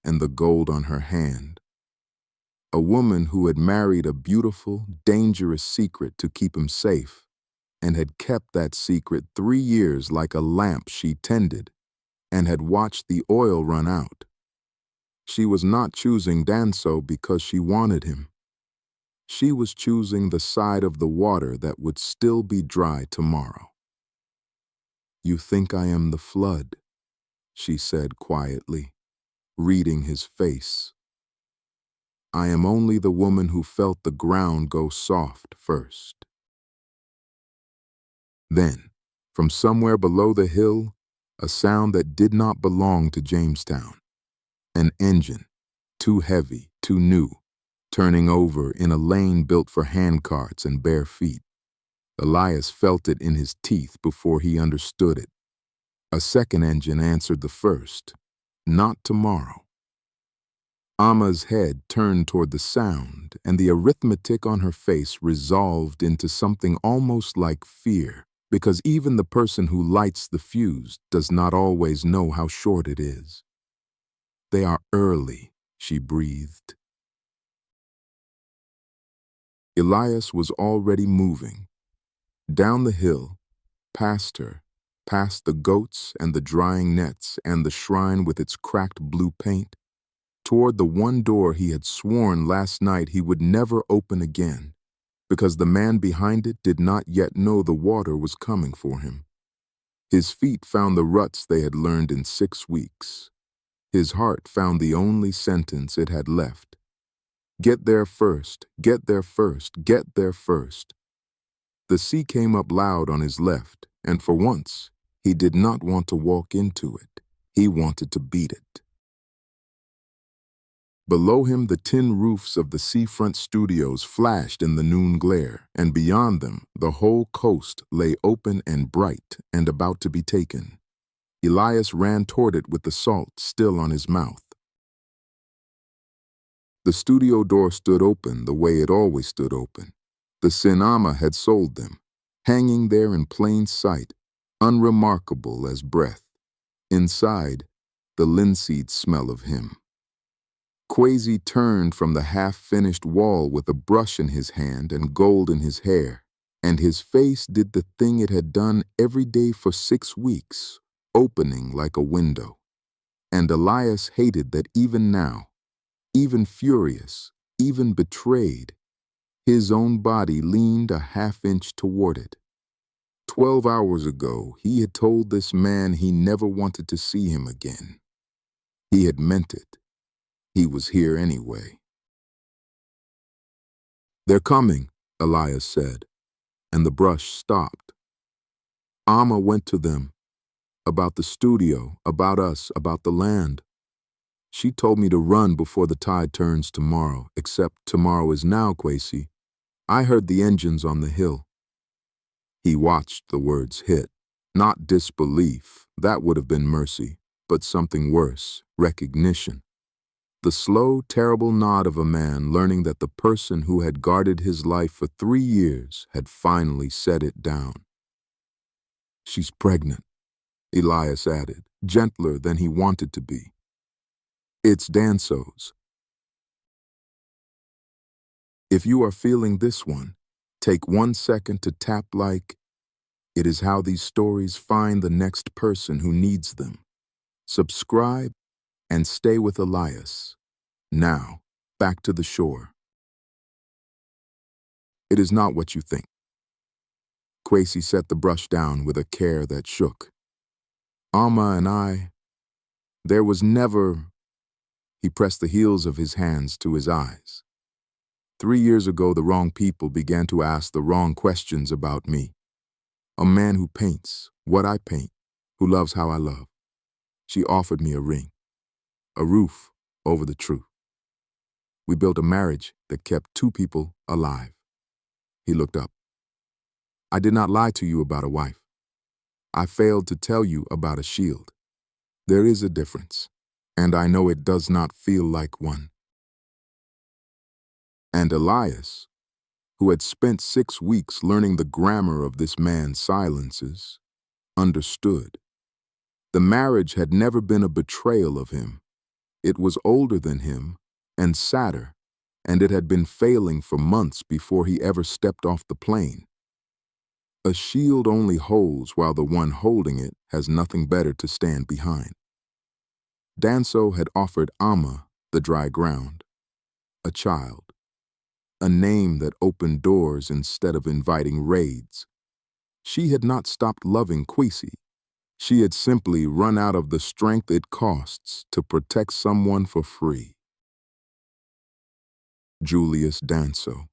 and the gold on her hand. A woman who had married a beautiful, dangerous secret to keep him safe, and had kept that secret 3 years like a lamp she tended, and had watched the oil run out. She was not choosing Danso because she wanted him. She was choosing the side of the water that would still be dry tomorrow. You think I am the flood, she said quietly, reading his face. I am only the woman who felt the ground go soft first. Then, from somewhere below the hill, a sound that did not belong to Jamestown. An engine, too heavy, too new, turning over in a lane built for handcarts and bare feet. Elias felt it in his teeth before he understood it. A second engine answered the first. Not tomorrow. Amma's head turned toward the sound, and the arithmetic on her face resolved into something almost like fear, because even the person who lights the fuse does not always know how short it is. They are early, she breathed. Elias was already moving. Down the hill, past her, past the goats and the drying nets and the shrine with its cracked blue paint, toward the one door he had sworn last night he would never open again, because the man behind it did not yet know the water was coming for him. His feet found the ruts they had learned in 6 weeks. His heart found the only sentence it had left. Get there first, get there first, get there first. The sea came up loud on his left, and for once, he did not want to walk into it. He wanted to beat it. Below him, the tin roofs of the seafront studios flashed in the noon glare, and beyond them, the whole coast lay open and bright and about to be taken. Elias ran toward it with the salt still on his mouth. The studio door stood open the way it always stood open. The cinema had sold them, hanging there in plain sight, unremarkable as breath. Inside, the linseed smell of him. Kwesi turned from the half-finished wall with a brush in his hand and gold in his hair, and his face did the thing it had done every day for 6 weeks, opening like a window. And Elias hated that even now, even furious, even betrayed, his own body leaned a half-inch toward it. 12 hours ago, he had told this man he never wanted to see him again. He had meant it. He was here anyway. "They're coming," Elias said, and the brush stopped. Amma went to them, about the studio, about us, about the land. She told me to run before the tide turns tomorrow, except tomorrow is now, Kwesi. I heard the engines on the hill. He watched the words hit. Not disbelief, that would have been mercy, but something worse, recognition. The slow, terrible nod of a man learning that the person who had guarded his life for 3 years had finally set it down. "She's pregnant," Elias added, gentler than he wanted to be. "It's Danso's." If you are feeling this one, take 1 second to tap like. It is how these stories find the next person who needs them. Subscribe and stay with Elias. Now, back to the shore. It is not what you think. Kwesi set the brush down with a care that shook. Amma and I, there was never. He pressed the heels of his hands to his eyes. 3 years ago, the wrong people began to ask the wrong questions about me. A man who paints what I paint, who loves how I love. She offered me a ring, a roof over the truth. We built a marriage that kept 2 people alive. He looked up. I did not lie to you about a wife. I failed to tell you about a shield. There is a difference, and I know it does not feel like one. And Elias, who had spent 6 weeks learning the grammar of this man's silences, understood. The marriage had never been a betrayal of him. It was older than him and sadder, and it had been failing for months before he ever stepped off the plane. A shield only holds while the one holding it has nothing better to stand behind. Danso had offered Amma the dry ground, a child, a name that opened doors instead of inviting raids. She had not stopped loving Kwesi. She had simply run out of the strength it costs to protect someone for free. Julius Danso.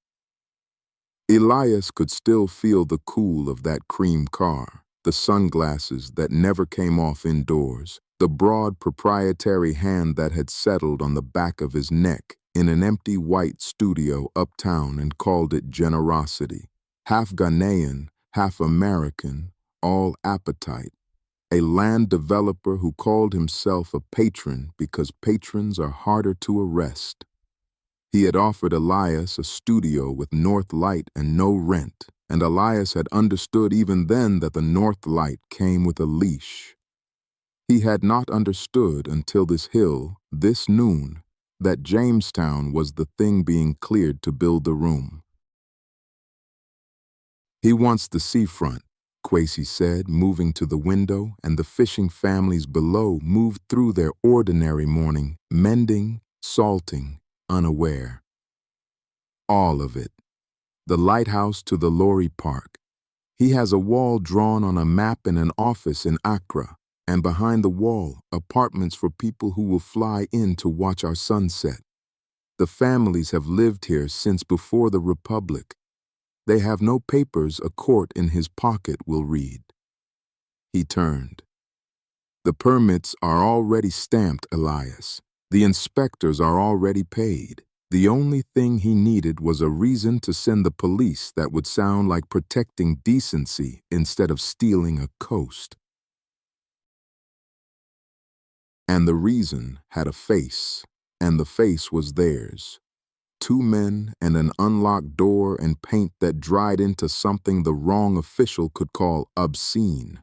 Elias could still feel the cool of that cream car, the sunglasses that never came off indoors, the broad proprietary hand that had settled on the back of his neck in an empty white studio uptown and called it generosity. Half Ghanaian, half American, all appetite. A land developer who called himself a patron because patrons are harder to arrest. He had offered Elias a studio with north light and no rent, and Elias had understood even then that the north light came with a leash. He had not understood until this hill, this noon, that Jamestown was the thing being cleared to build the room. He wants the seafront, Kwesi said, moving to the window, and the fishing families below moved through their ordinary morning, mending, salting, unaware. All of it. The lighthouse to the Lorry Park. He has a wall drawn on a map in an office in Accra, and behind the wall, apartments for people who will fly in to watch our sunset. The families have lived here since before the Republic. They have no papers a court in his pocket will read. He turned. The permits are already stamped, Elias. The inspectors are already paid. The only thing he needed was a reason to send the police that would sound like protecting decency instead of stealing a coast. And the reason had a face, and the face was theirs. 2 men and an unlocked door and paint that dried into something the wrong official could call obscene.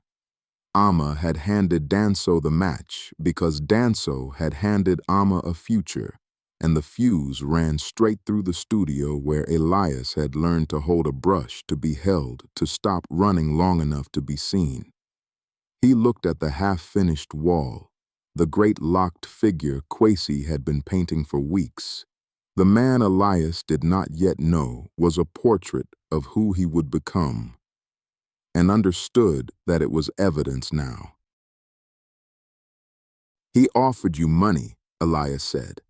Amma had handed Danso the match because Danso had handed Amma a future, and the fuse ran straight through the studio where Elias had learned to hold a brush to be held to stop running long enough to be seen. He looked at the half-finished wall, the great locked figure Kwesi had been painting for weeks. The man Elias did not yet know was a portrait of who he would become, and understood that it was evidence now. He offered you money, Elias said.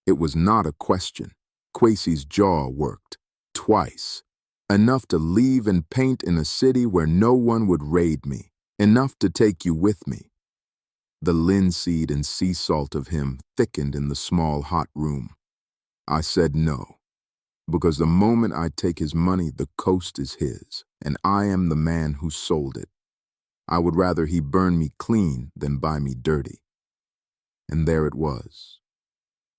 It was not a question. Kwesi's jaw worked. Twice. Enough to leave and paint in a city where no one would raid me. Enough to take you with me. The linseed and sea salt of him thickened in the small hot room. I said no, because the moment I take his money, the coast is his, and I am the man who sold it. I would rather he burn me clean than buy me dirty. And there it was,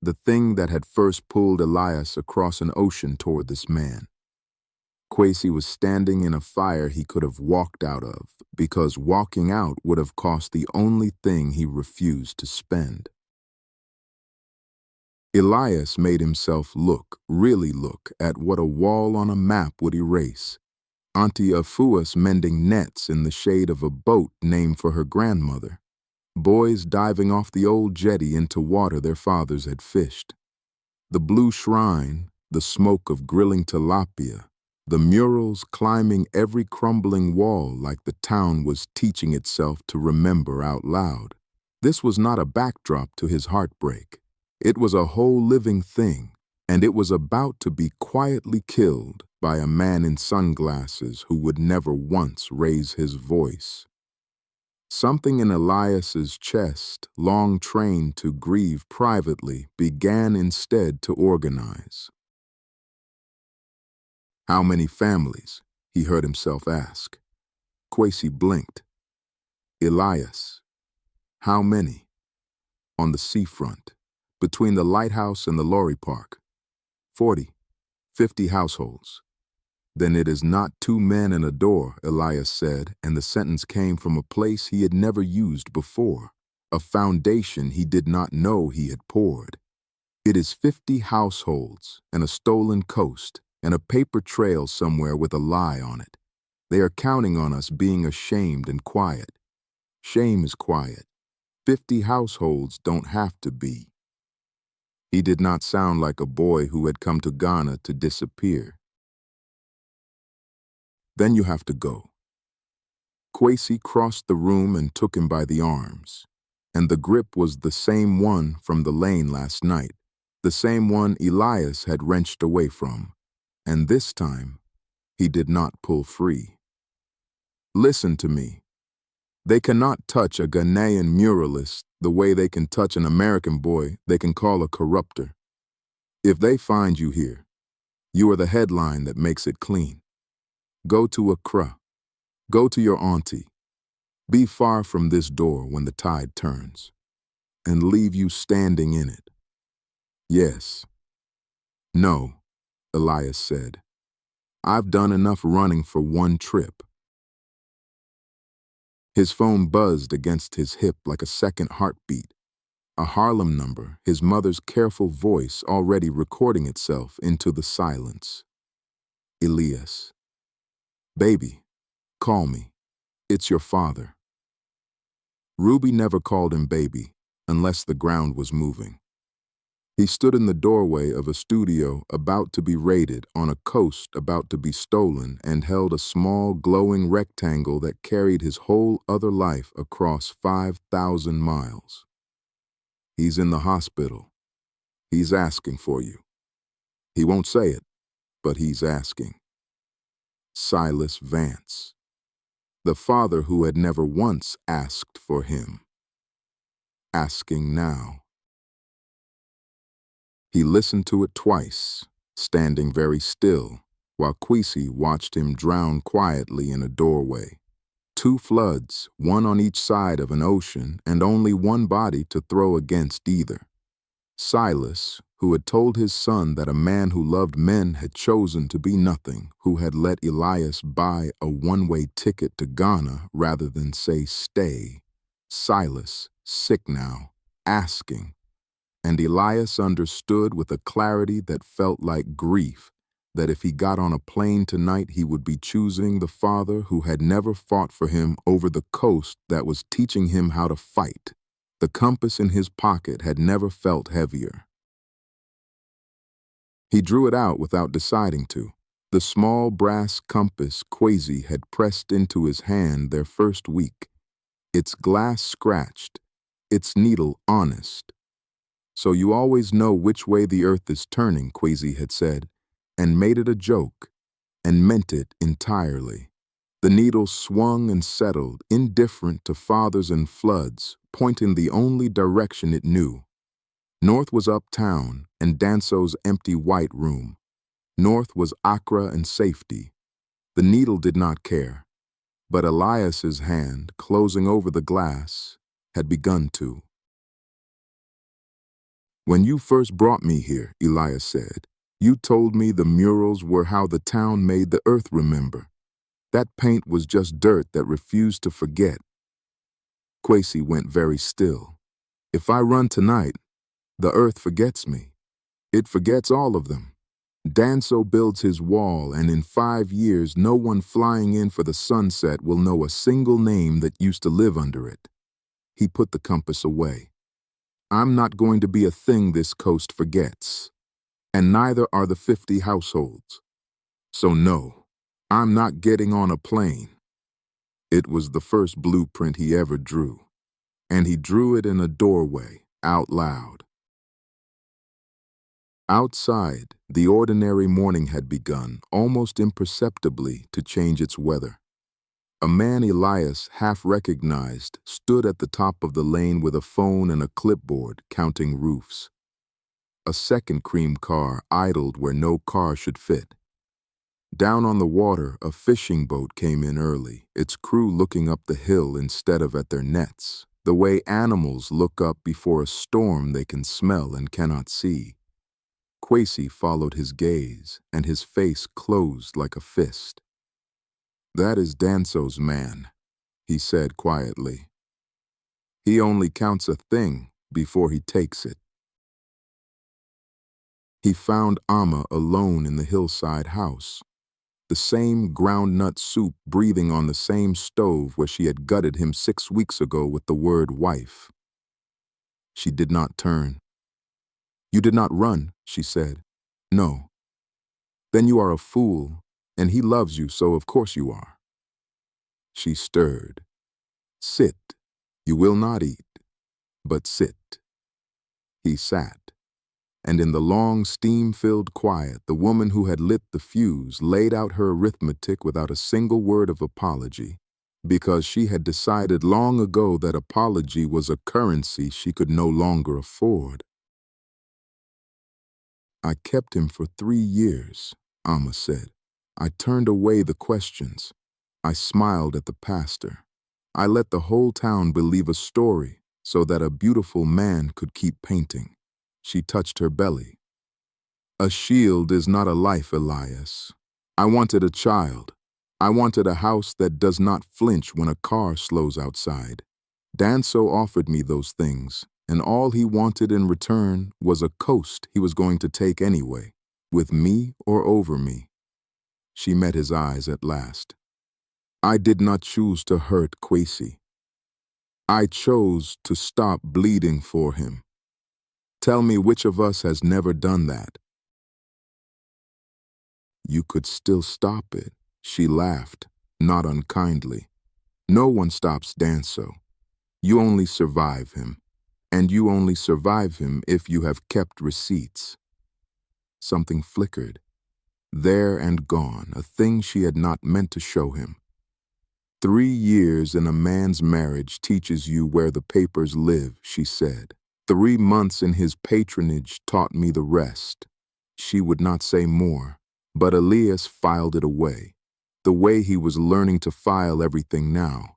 the thing that had first pulled Elias across an ocean toward this man. Kwesi was standing in a fire he could have walked out of, because walking out would have cost the only thing he refused to spend. Elias made himself really look at what a wall on a map would erase. Auntie Afuas mending nets in the shade of a boat named for her grandmother. Boys diving off the old jetty into water their fathers had fished. The blue shrine, the smoke of grilling tilapia, the murals climbing every crumbling wall like the town was teaching itself to remember out loud. This was not a backdrop to his heartbreak. It was a whole living thing, and it was about to be quietly killed by a man in sunglasses who would never once raise his voice. Something in Elias's chest, long trained to grieve privately, began instead to organize. How many families? He heard himself ask. Kwesi blinked. Elias. How many? On the seafront, between the lighthouse and the lorry park. 40, 50 households. Then it is not 2 men and a door, Elias said, and the sentence came from a place he had never used before, a foundation he did not know he had poured. It is 50 households and a stolen coast and a paper trail somewhere with a lie on it. They are counting on us being ashamed and quiet. Shame is quiet. 50 households don't have to be. He did not sound like a boy who had come to Ghana to disappear. Then you have to go. Kwesi crossed the room and took him by the arms, and the grip was the same one from the lane last night, the same one Elias had wrenched away from, and this time he did not pull free. Listen to me. They cannot touch a Ghanaian muralist the way they can touch an American boy they can call a corrupter. If they find you here, you are the headline that makes it clean. Go to Accra. Go to your auntie. Be far from this door when the tide turns, and leave you standing in it. Yes. No, Elias said. I've done enough running for one trip. His phone buzzed against his hip like a second heartbeat. A Harlem number, his mother's careful voice already recording itself into the silence. Elias. Baby, call me. It's your father. Ruby never called him baby unless the ground was moving. He stood in the doorway of a studio about to be raided on a coast about to be stolen and held a small glowing rectangle that carried his whole other life across 5,000 miles. He's in the hospital. He's asking for you. He won't say it, but he's asking. Silas Vance, the father who had never once asked for him. asking now. He listened to it twice, standing very still, while Kwesi watched him drown quietly in a doorway. Two floods, one on each side of an ocean, and only one body to throw against either. Silas, who had told his son that a man who loved men had chosen to be nothing, who had let Elias buy a one-way ticket to Ghana rather than say stay. Silas, sick now, asking. And Elias understood with a clarity that felt like grief that if he got on a plane tonight he would be choosing the father who had never fought for him over the coast that was teaching him how to fight. The compass in his pocket had never felt heavier. He drew it out without deciding to. The small brass compass Kwesi had pressed into his hand their first week, its glass scratched, its needle honest. "So you always know which way the earth is turning," Kwesi had said, and made it a joke, and meant it entirely. The needle swung and settled, indifferent to fathers and floods, pointing the only direction it knew. North was uptown and Danso's empty white room. North was Accra and safety. The needle did not care, but Elias's hand, closing over the glass, had begun to. "When you first brought me here," Elias said, "you told me the murals were how the town made the earth remember. That paint was just dirt that refused to forget." Kwesi went very still. "If I run tonight, the earth forgets me. It forgets all of them. Danso builds his wall, and in 5 years no one flying in for the sunset will know a single name that used to live under it." He put the compass away. "I'm not going to be a thing this coast forgets, and neither are the 50 households. So no, I'm not getting on a plane." It was the first blueprint he ever drew, and he drew it in a doorway, out loud. Outside, the ordinary morning had begun, almost imperceptibly, to change its weather. A man Elias half recognized stood at the top of the lane with a phone and a clipboard, counting roofs. A second cream car idled where no car should fit. Down on the water, a fishing boat came in early, its crew looking up the hill instead of at their nets, the way animals look up before a storm they can smell and cannot see. Kwesi followed his gaze, and his face closed like a fist. "That is Danso's man," he said quietly. "He only counts a thing before he takes it." He found Amma alone in the hillside house, the same groundnut soup breathing on the same stove where she had gutted him 6 weeks ago with the word wife. She did not turn. "You did not run," she said. "No." "Then you are a fool, and he loves you, so of course you are." She stirred. "Sit. You will not eat, but sit." He sat, and in the long steam-filled quiet, the woman who had lit the fuse laid out her arithmetic without a single word of apology, because she had decided long ago that apology was a currency she could no longer afford. "I kept him for 3 years, Amma said. "I turned away the questions. I smiled at the pastor. I let the whole town believe a story so that a beautiful man could keep painting." She touched her belly. "A shield is not a life, Elias. I wanted a child. I wanted a house that does not flinch when a car slows outside. Danso offered me those things, and all he wanted in return was a coast he was going to take anyway, with me or over me." She met his eyes at last. "I did not choose to hurt Kwesi. I chose to stop bleeding for him. Tell me which of us has never done that?" "You could still stop it," she laughed, not unkindly. "No one stops Danso. You only survive him, and you only survive him if you have kept receipts." Something flickered, there and gone, a thing she had not meant to show him. 3 years in a man's marriage teaches you where the papers live, she said. 3 months in his patronage taught me the rest. She would not say more, but Elias filed it away, the way he was learning to file everything now.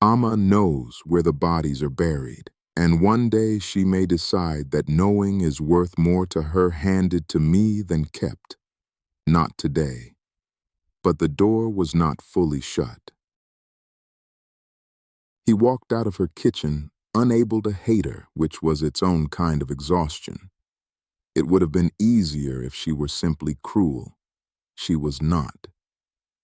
Amma knows where the bodies are buried, and one day she may decide that knowing is worth more to her handed to me than kept. Not today. But the door was not fully shut. He walked out of her kitchen, unable to hate her, which was its own kind of exhaustion. It would have been easier if she were simply cruel. She was not.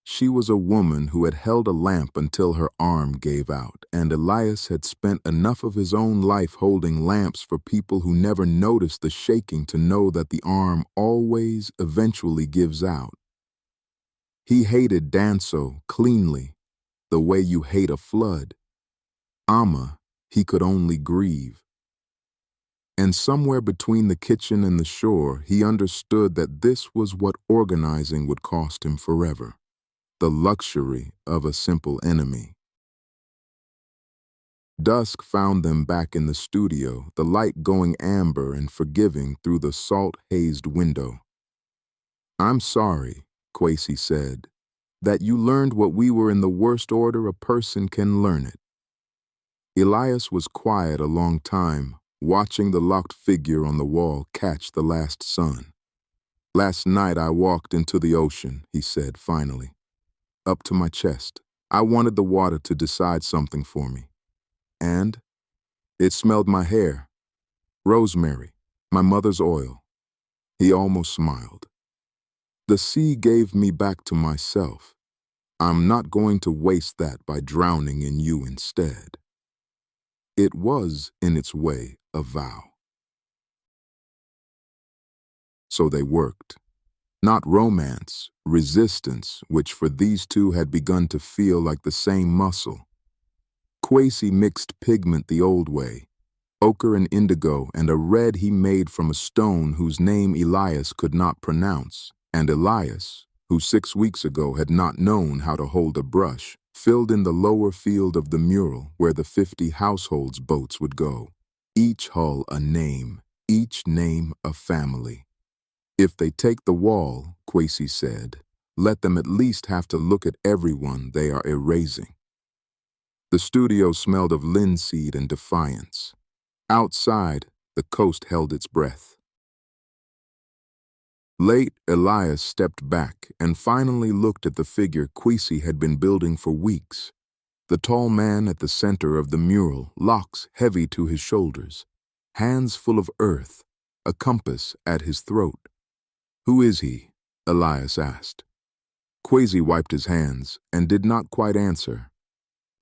She was a woman who had held a lamp until her arm gave out, and Elias had spent enough of his own life holding lamps for people who never noticed the shaking to know that the arm always, eventually gives out. He hated Danso cleanly, the way you hate a flood. Amma, he could only grieve. And somewhere between the kitchen and the shore, he understood that this was what organizing would cost him forever. The luxury of a simple enemy. Dusk found them back in the studio, the light going amber and forgiving through the salt-hazed window. "I'm sorry," Kwesi said, "that you learned what we were in the worst order a person can learn it." Elias was quiet a long time, watching the locked figure on the wall catch the last sun. "Last night I walked into the ocean," he said finally. "Up to my chest. I wanted the water to decide something for me. And it smelled my hair. Rosemary, my mother's oil." He almost smiled. "The sea gave me back to myself. I'm not going to waste that by drowning in you instead." It was, in its way, a vow. So they worked. Not romance, resistance, which for these two had begun to feel like the same muscle. Kwesi mixed pigment the old way, ochre and indigo, and a red he made from a stone whose name Elias could not pronounce, and Elias, who 6 weeks ago had not known how to hold a brush, filled in the lower field of the mural where the 50 households' boats would go. Each hull a name, each name a family. If they take the wall, Kwesi said, let them at least have to look at everyone they are erasing. The studio smelled of linseed and defiance. Outside, the coast held its breath. Late, Elias stepped back and finally looked at the figure Kwesi had been building for weeks. The tall man at the center of the mural, locks heavy to his shoulders, hands full of earth, a compass at his throat. "Who is he?" Elias asked. Kwesi wiped his hands and did not quite answer.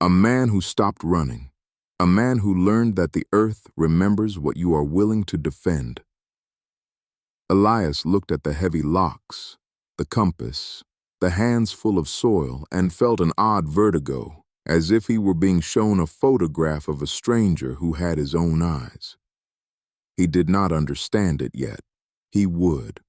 "A man who stopped running. A man who learned that the earth remembers what you are willing to defend." Elias looked at the heavy locks, the compass, the hands full of soil, and felt an odd vertigo, as if he were being shown a photograph of a stranger who had his own eyes. He did not understand it yet. He would.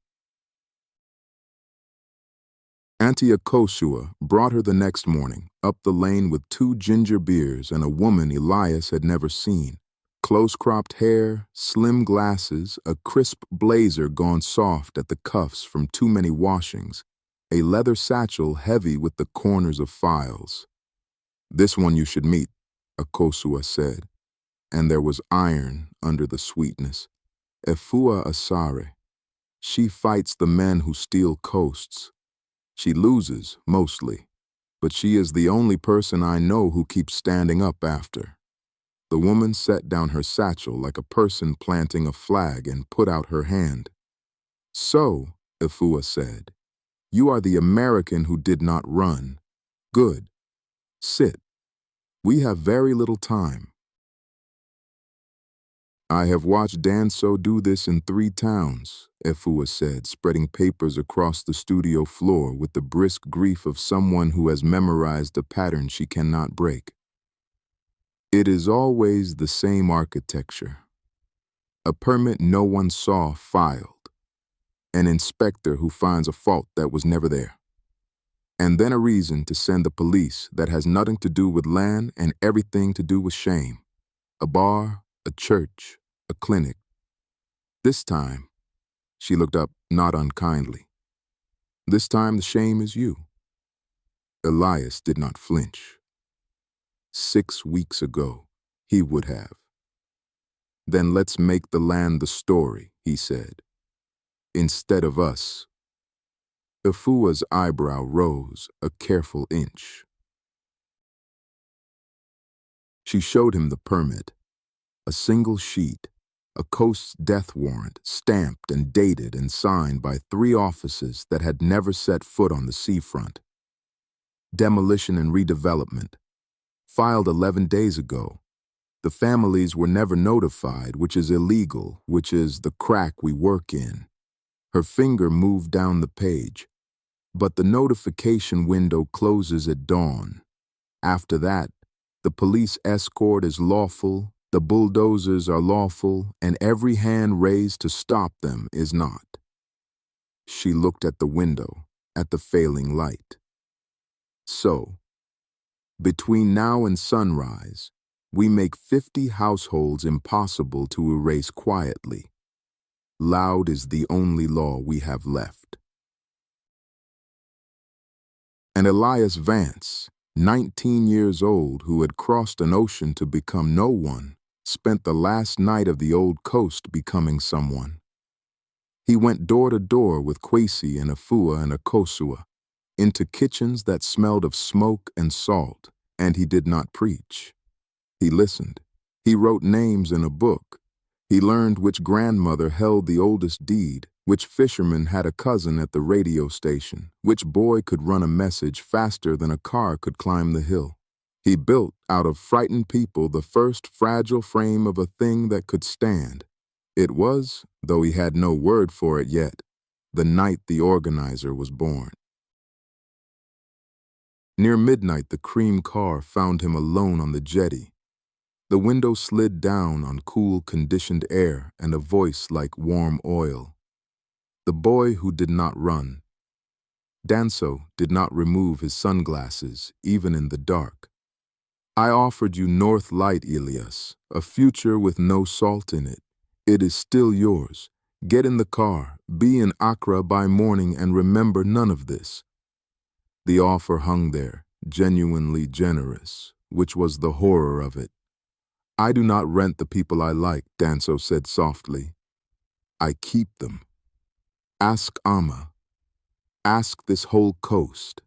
Auntie Akosua brought her the next morning, up the lane with 2 ginger beers and a woman Elias had never seen. Close-cropped hair, slim glasses, a crisp blazer gone soft at the cuffs from too many washings, a leather satchel heavy with the corners of files. "This one you should meet," Akosua said, and there was iron under the sweetness. "Efua Asare. She fights the men who steal coasts. She loses, mostly, but she is the only person I know who keeps standing up after." The woman set down her satchel like a person planting a flag and put out her hand. "So," Efua said, "you are the American who did not run. Good. Sit. We have very little time." "I have watched Danso do this in 3 towns, Efua said, spreading papers across the studio floor with the brisk grief of someone who has memorized a pattern she cannot break. "It is always the same architecture. A permit no one saw filed. An inspector who finds a fault that was never there. And then a reason to send the police that has nothing to do with land and everything to do with shame. A bar, a church, a clinic. This time, she looked up not unkindly. This time the shame is you. Elias did not flinch. 6 weeks ago, he would have. Then let's make the land the story, he said. Instead of us. Afua's eyebrow rose a careful inch. She showed him the permit, a single sheet, a coast's death warrant, stamped and dated and signed by 3 officers that had never set foot on the seafront. Demolition and redevelopment, filed 11 days ago. The families were never notified, which is illegal, which is the crack we work in. Her finger moved down the page, but the notification window closes at dawn. After that, the police escort is lawful, the bulldozers are lawful, and every hand raised to stop them is not. She looked at the window, at the failing light. So, between now and sunrise, we make 50 households impossible to erase quietly. Loud is the only law we have left. And Elias Vance, 19 years old, who had crossed an ocean to become no one, spent the last night of the old coast becoming someone. He went door to door with Kwesi and Afua and Akosua, into kitchens that smelled of smoke and salt, and he did not preach. He listened. He wrote names in a book. He learned which grandmother held the oldest deed, which fisherman had a cousin at the radio station, which boy could run a message faster than a car could climb the hill. He built out of frightened people the first fragile frame of a thing that could stand. It was, though he had no word for it yet, the night the organizer was born. Near midnight, the cream car found him alone on the jetty. The window slid down on cool, conditioned air and a voice like warm oil. The boy who did not run. Danso did not remove his sunglasses, even in the dark. I offered you North Light, Elias, a future with no salt in it. It is still yours. Get in the car, be in Accra by morning, and remember none of this. The offer hung there, genuinely generous, which was the horror of it. I do not rent the people I like, Danso said softly. I keep them. Ask Amma. Ask this whole coast.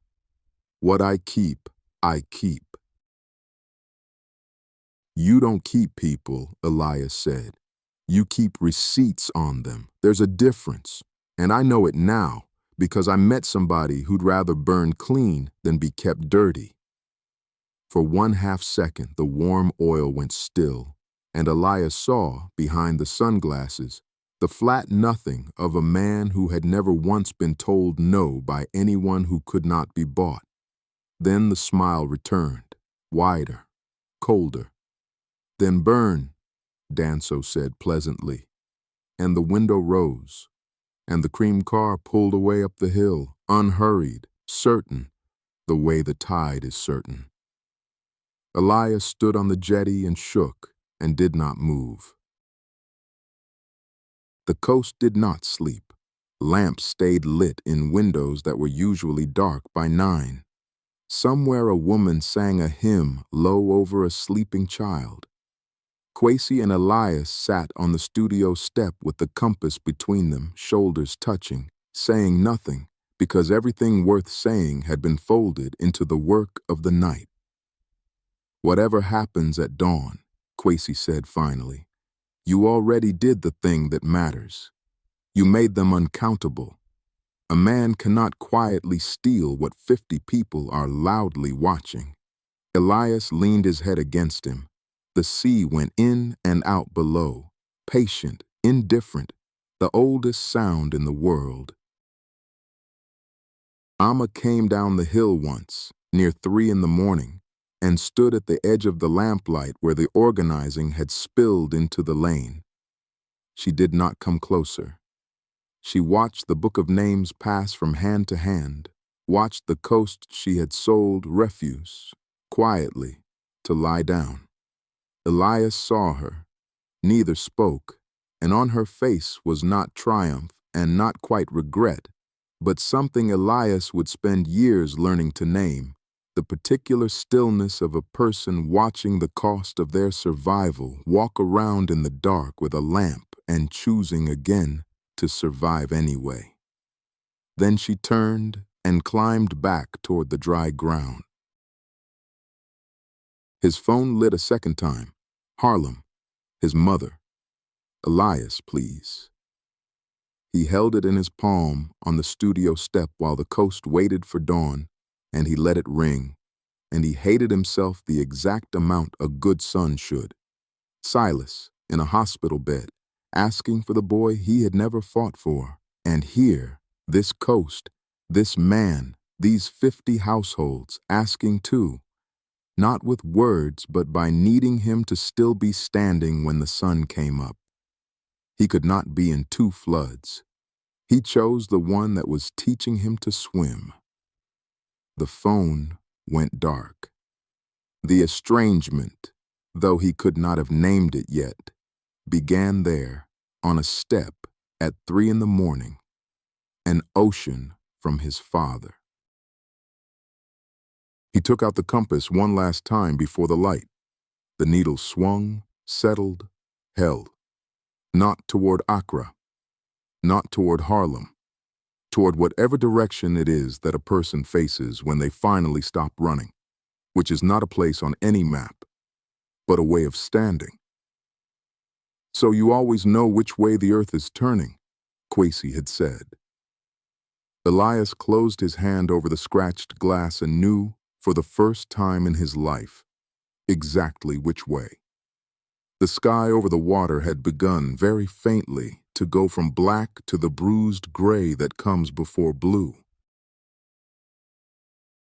What I keep, I keep. You don't keep people, Elias said. You keep receipts on them. There's a difference, and I know it now, because I met somebody who'd rather burn clean than be kept dirty. For 1/2 second, the warm oil went still, and Elias saw, behind the sunglasses, the flat nothing of a man who had never once been told no by anyone who could not be bought. Then the smile returned, wider, colder. Then burn, Danso said pleasantly, and the window rose, and the cream car pulled away up the hill, unhurried, certain, the way the tide is certain. Elias stood on the jetty and shook and did not move. The coast did not sleep. Lamps stayed lit in windows that were usually dark by 9. Somewhere a woman sang a hymn low over a sleeping child. Kwesi and Elias sat on the studio step with the compass between them, shoulders touching, saying nothing, because everything worth saying had been folded into the work of the night. Whatever happens at dawn, Kwesi said finally, you already did the thing that matters. You made them uncountable. A man cannot quietly steal what 50 people are loudly watching. Elias leaned his head against him. The sea went in and out below, patient, indifferent, the oldest sound in the world. Amma came down the hill once, near 3 in the morning, and stood at the edge of the lamplight where the organizing had spilled into the lane. She did not come closer. She watched the book of names pass from hand to hand, watched the coast she had sold refuse, quietly, to lie down. Elias saw her. Neither spoke, and on her face was not triumph and not quite regret, but something Elias would spend years learning to name, the particular stillness of a person watching the cost of their survival walk around in the dark with a lamp and choosing again to survive anyway. Then she turned and climbed back toward the dry ground. His phone lit a second time. Harlem, his mother. Elias, please. He held it in his palm on the studio step while the coast waited for dawn, and he let it ring, and he hated himself the exact amount a good son should. Silas, in a hospital bed, asking for the boy he had never fought for, and here, this coast, this man, these 50 households, asking too, not with words but by needing him to still be standing when the sun came up. He could not be in two floods. He chose the one that was teaching him to swim. The phone went dark. The estrangement, though he could not have named it yet, began there, on a step, at 3 a.m, an ocean from his father. He took out the compass one last time before the light. The needle swung, settled, held. Not toward Accra, not toward Harlem, toward whatever direction it is that a person faces when they finally stop running, which is not a place on any map, but a way of standing. So you always know which way the earth is turning, Kwesi had said. Elias closed his hand over the scratched glass and knew, for the first time in his life, exactly which way. The sky over the water had begun very faintly to go from black to the bruised gray that comes before blue.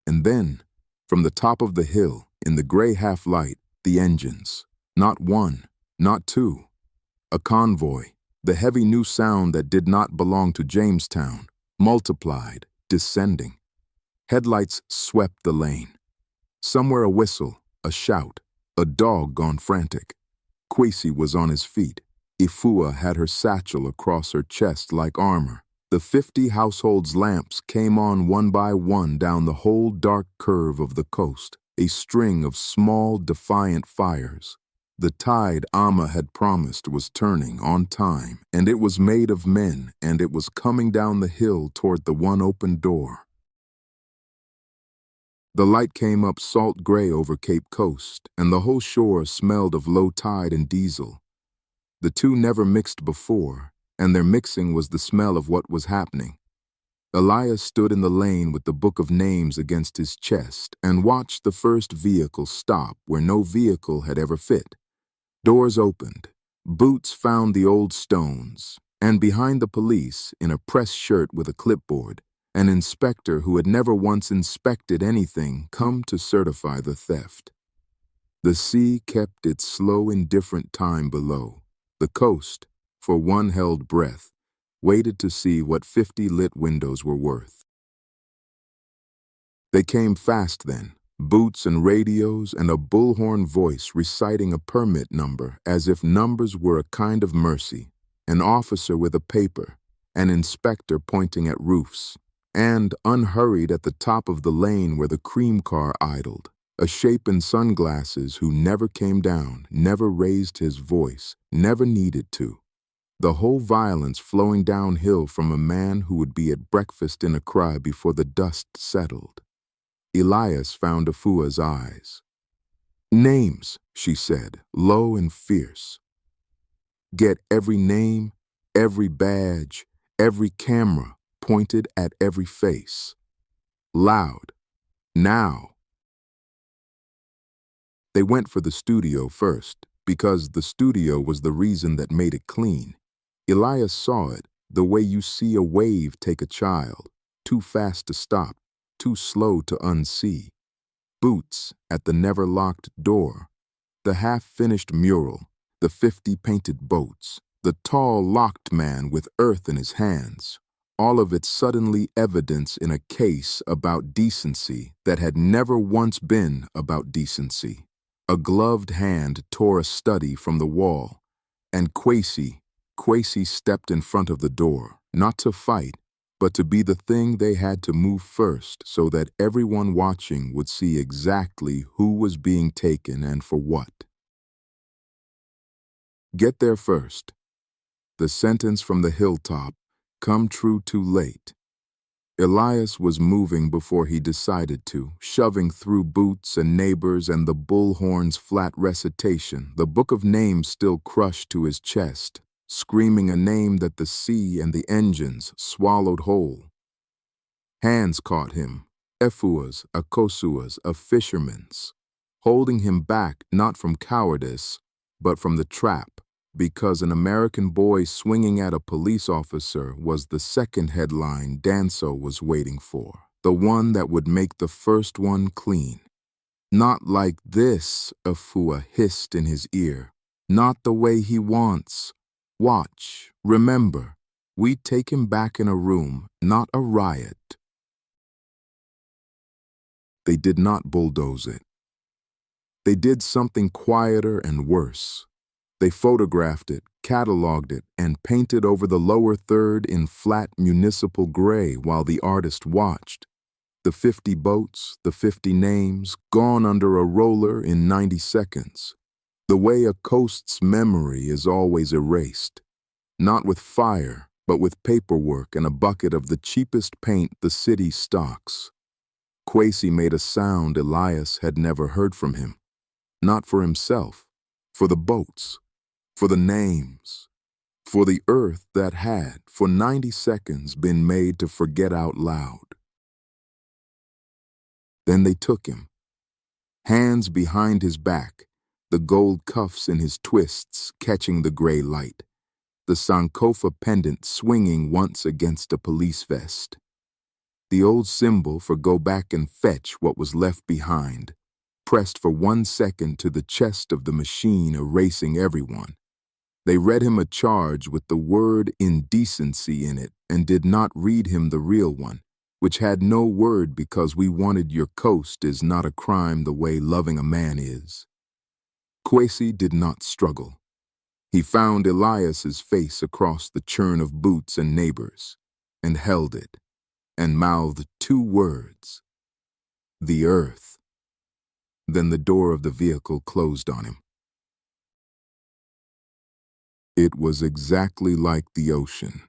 And then, from the top of the hill, in the gray half-light, the engines, not one, not two, a convoy, the heavy new sound that did not belong to Jamestown, multiplied, descending. Headlights swept the lane. Somewhere a whistle, a shout, a dog gone frantic. Kwesi was on his feet. Ifua had her satchel across her chest like armor. The 50 households' lamps came on one by one down the whole dark curve of the coast, a string of small, defiant fires. The tide Amma had promised was turning on time, and it was made of men, and it was coming down the hill toward the one open door. The light came up salt gray over Cape Coast, and the whole shore smelled of low tide and diesel. The two never mixed before, and their mixing was the smell of what was happening. Elias stood in the lane with the book of names against his chest and watched the first vehicle stop where no vehicle had ever fit. Doors opened. Boots found the old stones, and behind the police, in a press shirt with a clipboard, an inspector who had never once inspected anything come to certify the theft. The sea kept its slow, indifferent time below. The coast, for one held breath, waited to see what 50 lit windows were worth. They came fast then, boots and radios and a bullhorn voice reciting a permit number as if numbers were a kind of mercy, an officer with a paper, an inspector pointing at roofs, and, unhurried at the top of the lane where the cream car idled, a shape in sunglasses who never came down, never raised his voice, never needed to. The whole violence flowing downhill from a man who would be at breakfast in Accra before the dust settled. Elias found Afua's eyes. "Names," she said, low and fierce. "Get every name, every badge, every camera pointed at every face. Loud. Now." They went for the studio first, because the studio was the reason that made it clean. Elias saw it, the way you see a wave take a child, too fast to stop, too slow to unsee. Boots at the never-locked door, the half-finished mural, the 50 painted boats, the tall locked man with earth in his hands, all of it suddenly evidence in a case about decency that had never once been about decency. A gloved hand tore a study from the wall, and Quasi stepped in front of the door, not to fight, but to be the thing they had to move first so that everyone watching would see exactly who was being taken and for what. Get there first. The sentence from the hilltop, come true too late. Elias was moving before he decided to, shoving through boots and neighbors and the bullhorn's flat recitation, the book of names still crushed to his chest, screaming a name that the sea and the engines swallowed whole. Hands caught him, Efua's, Akosua's, a fisherman's, holding him back not from cowardice, but from the trap, because an American boy swinging at a police officer was the second headline Danso was waiting for, the one that would make the first one clean. Not like this, Efua hissed in his ear. Not the way he wants. Watch, remember, we take him back in a room, not a riot. They did not bulldoze it. They did something quieter and worse. They photographed it, cataloged it, and painted over the lower third in flat municipal gray while the artist watched. The 50 boats, the 50 names, gone under a roller in 90 seconds. The way a coast's memory is always erased. Not with fire, but with paperwork and a bucket of the cheapest paint the city stocks. Quasi made a sound Elias had never heard from him. Not for himself, for the boats. For the names, for the earth that had, for 90 seconds, been made to forget out loud. Then they took him, hands behind his back, the gold cuffs in his twists catching the gray light, the Sankofa pendant swinging once against a police vest. The old symbol for go back and fetch what was left behind, pressed for 1 second to the chest of the machine erasing everyone. They read him a charge with the word indecency in it and did not read him the real one, which had no word because we wanted your coast is not a crime the way loving a man is. Quasi did not struggle. He found Elias's face across the churn of boots and neighbors, and held it, and mouthed 2 words. The earth. Then the door of the vehicle closed on him. It was exactly like the ocean.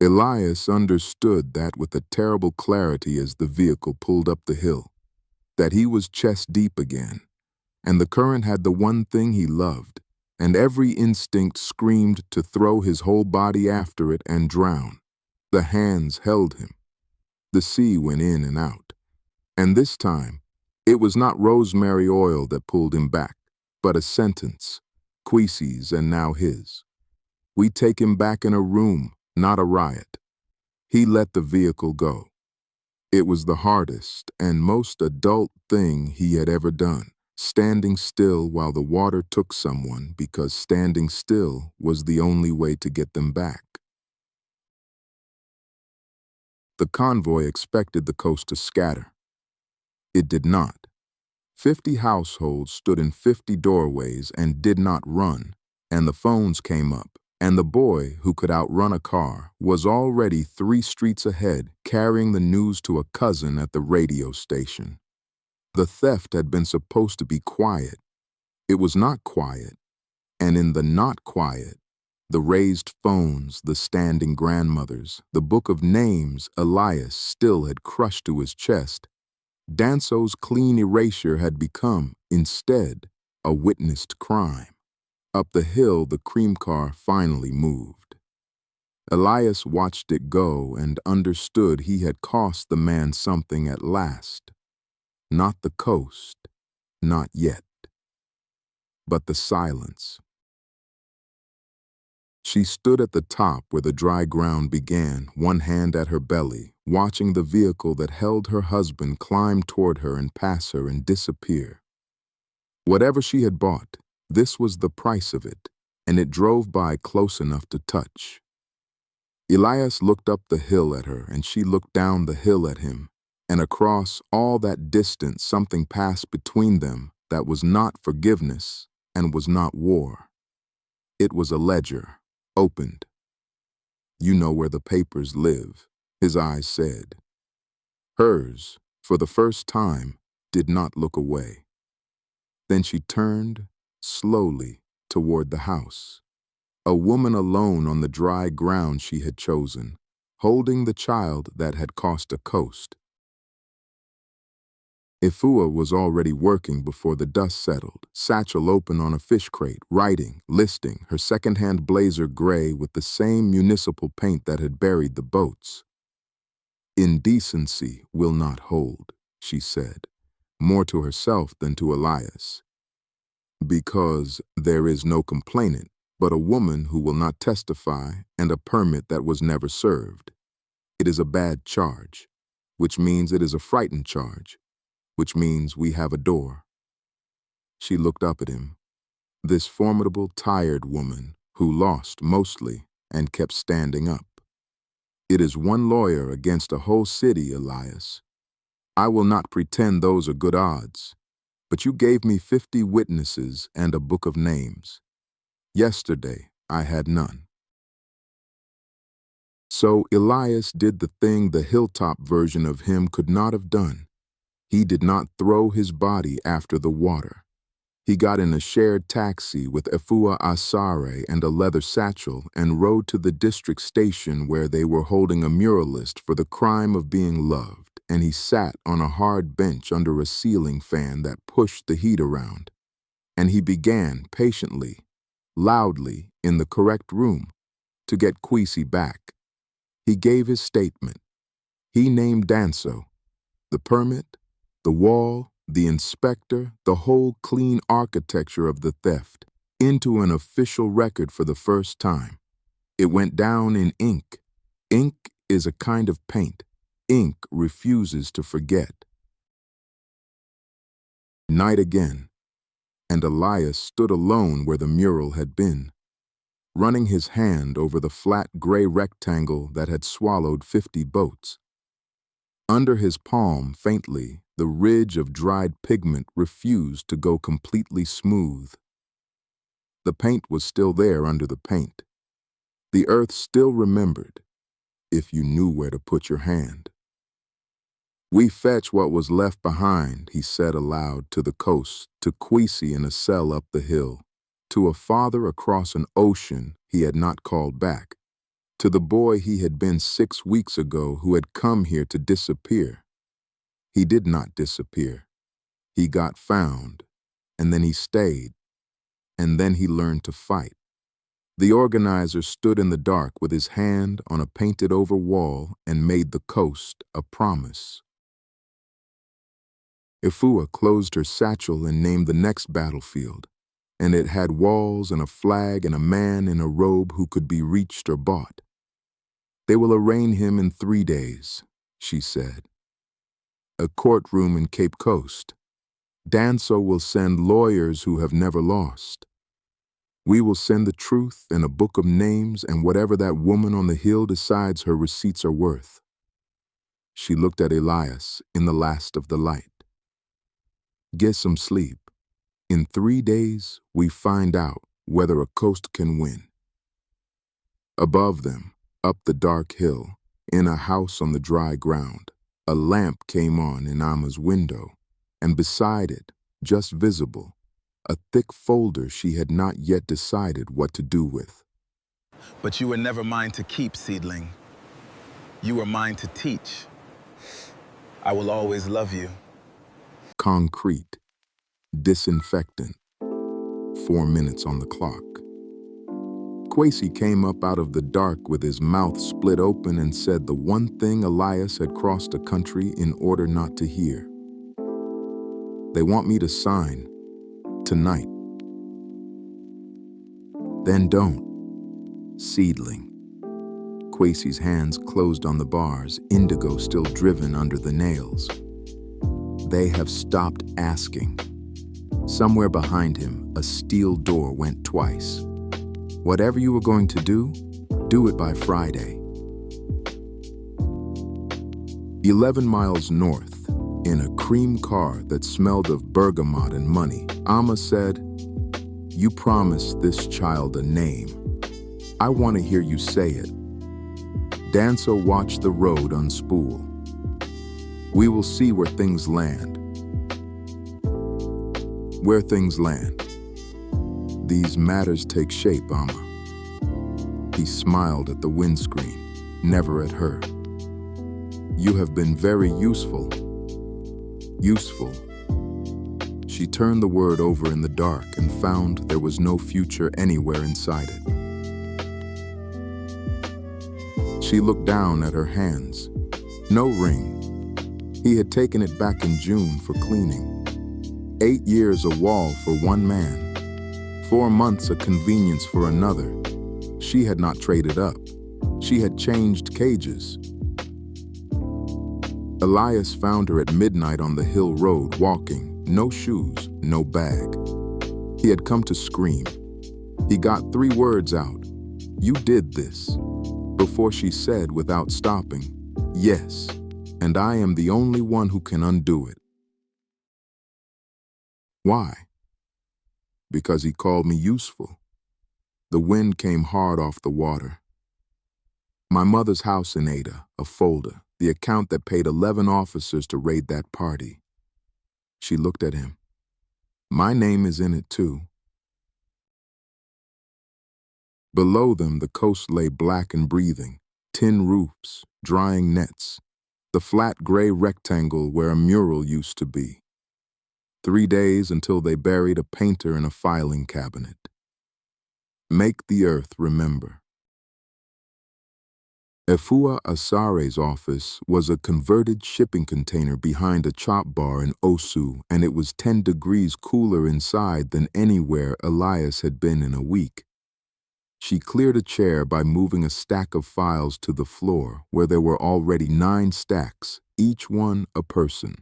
Elias understood that with a terrible clarity as the vehicle pulled up the hill, that he was chest deep again, and the current had the one thing he loved, and every instinct screamed to throw his whole body after it and drown. The hands held him. The sea went in and out. And this time, it was not rosemary oil that pulled him back, but a sentence. Quisi's and now his. We take him back in a room, not a riot. He let the vehicle go. It was the hardest and most adult thing he had ever done, standing still while the water took someone because standing still was the only way to get them back. The convoy expected the coast to scatter. It did not. 50 households stood in 50 doorways and did not run, and the phones came up, and the boy, who could outrun a car, was already 3 streets ahead, carrying the news to a cousin at the radio station. The theft had been supposed to be quiet. It was not quiet, and in the not quiet, the raised phones, the standing grandmothers, the book of names Elias still had crushed to his chest, Danso's clean erasure had become, instead, a witnessed crime. Up the hill, the cream car finally moved. Elias watched it go and understood he had cost the man something at last. Not the coast, not yet, but the silence. She stood at the top where the dry ground began, one hand at her belly, watching the vehicle that held her husband climb toward her and pass her and disappear. Whatever she had bought, this was the price of it, and it drove by close enough to touch. Elias looked up the hill at her, and she looked down the hill at him, and across all that distance something passed between them that was not forgiveness and was not war. It was a ledger, opened. "You know where the papers live," his eyes said. Hers, for the first time, did not look away. Then she turned, slowly, toward the house. A woman alone on the dry ground she had chosen, holding the child that had cost a coast. Ifua was already working before the dust settled, satchel open on a fish crate, writing, listing, her second-hand blazer gray with the same municipal paint that had buried the boats. "Indecency will not hold," she said, more to herself than to Elias. "Because there is no complainant, but a woman who will not testify and a permit that was never served. It is a bad charge, which means it is a frightened charge, which means we have a door." She looked up at him, this formidable, tired woman who lost mostly and kept standing up. "It is one lawyer against a whole city, Elias. I will not pretend those are good odds, but you gave me 50 witnesses and a book of names. Yesterday, I had none." So Elias did the thing the hilltop version of him could not have done. He did not throw his body after the water. He got in a shared taxi with Ifua Asare and a leather satchel and rode to the district station where they were holding a muralist for the crime of being loved, and he sat on a hard bench under a ceiling fan that pushed the heat around. And he began patiently, loudly, in the correct room, to get Kwesi back. He gave his statement. He named Danso, the permit, the wall, the inspector, the whole clean architecture of the theft, into an official record for the first time. It went down in ink. Ink is a kind of paint. Ink refuses to forget. Night again, and Elias stood alone where the mural had been, running his hand over the flat gray rectangle that had swallowed 50 boats. Under his palm, faintly, the ridge of dried pigment refused to go completely smooth. The paint was still there under the paint. The earth still remembered, if you knew where to put your hand. "We fetch what was left behind," he said aloud to the coast, to Kwesi in a cell up the hill, to a father across an ocean he had not called back, to the boy he had been 6 weeks ago who had come here to disappear. He did not disappear. He got found, and then he stayed, and then he learned to fight. The organizer stood in the dark with his hand on a painted-over wall and made the coast a promise. Ifua closed her satchel and named the next battlefield, and it had walls and a flag and a man in a robe who could be reached or bought. "They will arraign him in 3 days," she said. "A courtroom in Cape Coast. Danso will send lawyers who have never lost. We will send the truth and a book of names and whatever that woman on the hill decides her receipts are worth." She looked at Elias in the last of the light. "Get some sleep. In 3 days, we find out whether a coast can win." Above them, up the dark hill, in a house on the dry ground, a lamp came on in Ama's window, and beside it, just visible, a thick folder she had not yet decided what to do with.
But you were never mine to keep, seedling. You were mine to teach. I will always love you.
Concrete, disinfectant, 4 minutes on the clock. Kwesi came up out of the dark with his mouth split open and said the one thing Elias had crossed a country in order not to hear. "They want me to sign, tonight." "Then don't, seedling." Kwesi's hands closed on the bars, indigo still driven under the nails. They have stopped asking. Somewhere behind him, a steel door went twice. "Whatever you were going to do it by Friday. 11 miles north, in a cream car that smelled of bergamot and money, Amma said, "You promised this child a name. I want to hear you say it." Danso watched the road unspool. "We will see where things land." Where things land. These matters take shape, Amma. He smiled at the windscreen, never at her. "You have been very useful." Useful. She turned the word over in the dark and found there was no future anywhere inside it. She looked down at her hands. No ring. He had taken it back in June for cleaning. 8 years a wall for one man. 4 months a convenience for another. She had not traded up. She had changed cages. Elias found her at midnight on the hill road, walking, no shoes, no bag. He had come to scream. He got 3 words out. "You did this," before she said without stopping, "Yes, and I am the only one who can undo it." Why? Because he called me useful. The wind came hard off the water. My mother's house in Ada, a folder, the account that paid 11 officers to raid that party. She looked at him. "My name is in it too." Below them, the coast lay black and breathing, tin roofs, drying nets, the flat gray rectangle where a mural used to be. 3 days until they buried a painter in a filing cabinet. Make the earth remember. Efua Asare's office was a converted shipping container behind a chop bar in Osu, and it was 10 degrees cooler inside than anywhere Elias had been in a week. She cleared a chair by moving a stack of files to the floor, where there were already 9 stacks, each one a person.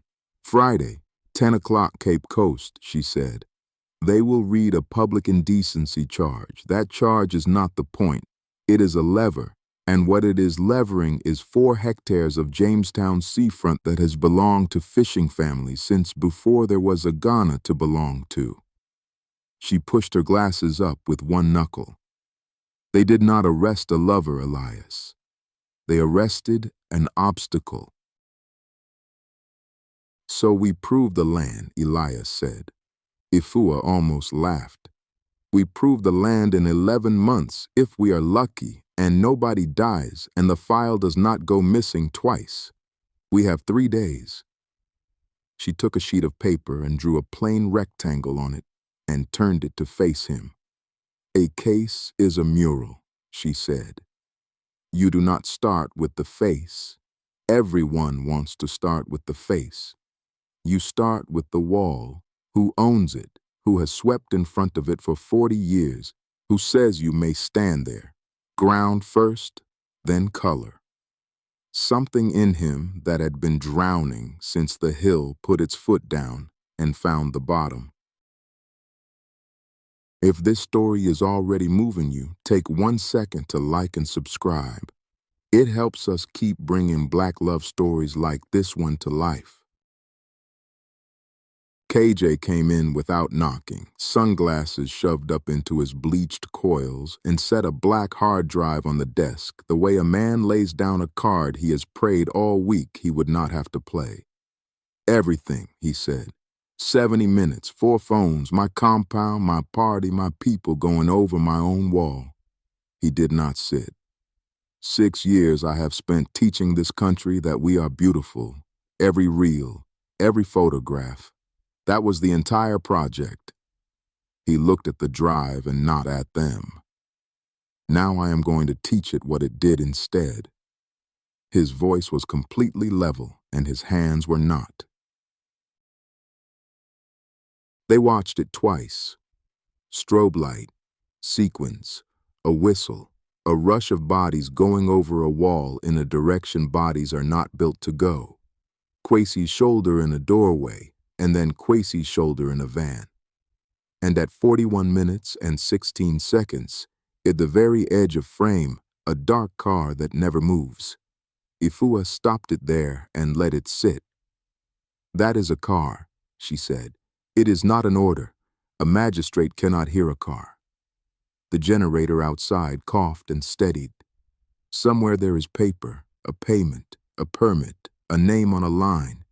"Friday, 10 o'clock Cape Coast," she said. "They will read a public indecency charge. That charge is not the point. It is a lever, and what it is levering is 4 hectares of Jamestown seafront that has belonged to fishing families since before there was a Ghana to belong to." She pushed her glasses up with one knuckle. "They did not arrest a lover, Elias. They arrested an obstacle." "So we proved the land," Elias said. Efua almost laughed. "We proved the land in 11 months, if we are lucky, and nobody dies, and the file does not go missing twice. We have 3 days." She took a sheet of paper and drew a plain rectangle on it and turned it to face him. "A case is a mural," she said. "You do not start with the face. Everyone wants to start with the face. You start with the wall. Who owns it? Who has swept in front of it for 40 years? Who says you may stand there? Ground first, then color." Something in him that had been drowning since the hill put its foot down and found the bottom. If this story is already moving you, take 1 second to like and subscribe. It helps us keep bringing Black love stories like this one to life. KJ came in without knocking, sunglasses shoved up into his bleached coils, and set a black hard drive on the desk, the way a man lays down a card he has prayed all week he would not have to play. "Everything," he said. 70 minutes, 4 phones, my compound, my party, my people going over my own wall. He did not sit. 6 years I have spent teaching this country that we are beautiful. Every reel, every photograph. That was the entire project. He looked at the drive and not at them. Now I am going to teach it what it did instead. His voice was completely level and his hands were not. They watched it twice. Strobe light, sequence, a whistle, a rush of bodies going over a wall in a direction bodies are not built to go. Kwesi's shoulder in a doorway, and then Kwesi's shoulder in a van. And at 41 minutes and 16 seconds, at the very edge of frame, a dark car that never moves. Ifua stopped it there and let it sit. "That is a car," she said. "It is not an order. A magistrate cannot hear a car." The generator outside coughed and steadied. "Somewhere there is paper, a payment, a permit, a name on a line.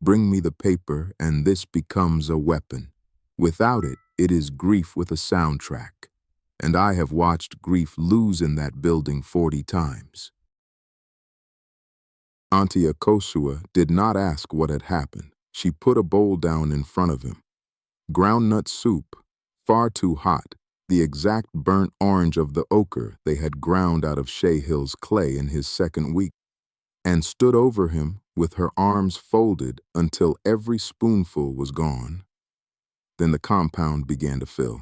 Bring me the paper and this becomes a weapon. Without it, it is grief with a soundtrack. And I have watched grief lose in that building 40 times." Auntie Akosua did not ask what had happened. She put a bowl down in front of him. Groundnut soup, far too hot, the exact burnt orange of the ochre they had ground out of Shea Hill's clay in his second week, and stood over him with her arms folded until every spoonful was gone. Then the compound began to fill.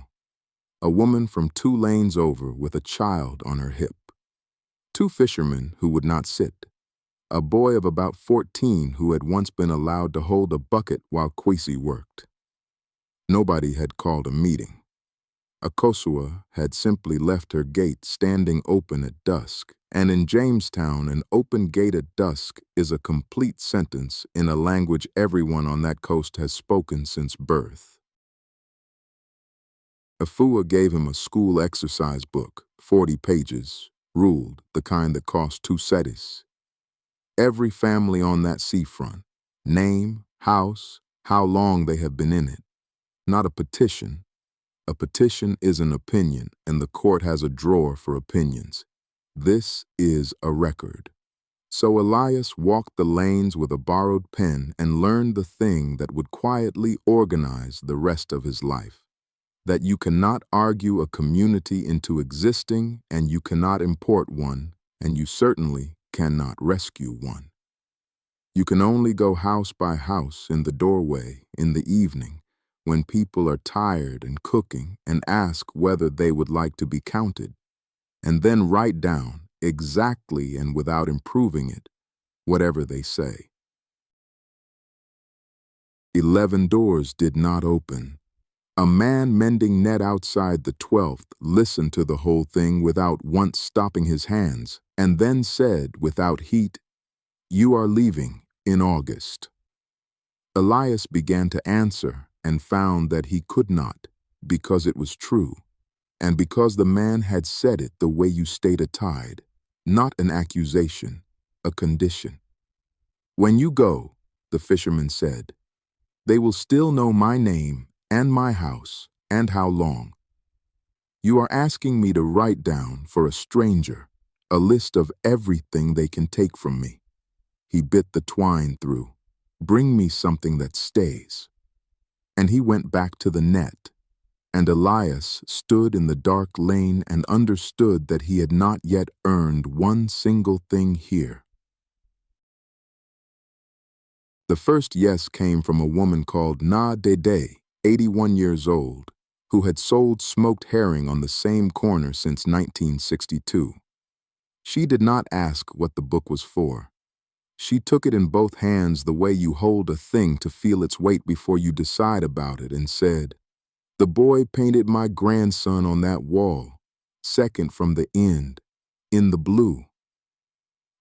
A woman from 2 lanes over with a child on her hip. 2 fishermen who would not sit. A boy of about 14 who had once been allowed to hold a bucket while Kwesi worked. Nobody had called a meeting. Akosua had simply left her gate standing open at dusk, and in Jamestown, an open gate at dusk is a complete sentence in a language everyone on that coast has spoken since birth. Afua gave him a school exercise book, 40 pages, ruled, the kind that cost 2 cedis. Every family on that seafront, name, house, how long they have been in it. Not a petition. A petition is an opinion, and the court has a drawer for opinions. This is a record. So Elias walked the lanes with a borrowed pen and learned the thing that would quietly organize the rest of his life. That you cannot argue a community into existing, and you cannot import one, and you certainly cannot rescue one. You can only go house by house in the doorway in the evening when people are tired and cooking and ask whether they would like to be counted, and then write down exactly and without improving it whatever they say. 11 doors did not open. A man mending net outside the 12th listened to the whole thing without once stopping his hands, and then said without heat, "You are leaving in August." Elias began to answer and found that he could not, because it was true, and because the man had said it the way you state a tide, not an accusation, a condition. "When you go," the fisherman said, "they will still know my name and my house, and how long. You are asking me to write down for a stranger a list of everything they can take from me." He bit the twine through. "Bring me something that stays." And he went back to the net, and Elias stood in the dark lane and understood that he had not yet earned one single thing here. The first yes came from a woman called Na Dede, 81 years old, who had sold smoked herring on the same corner since 1962. She did not ask what the book was for. She took it in both hands the way you hold a thing to feel its weight before you decide about it and said, "The boy painted my grandson on that wall, second from the end, in the blue."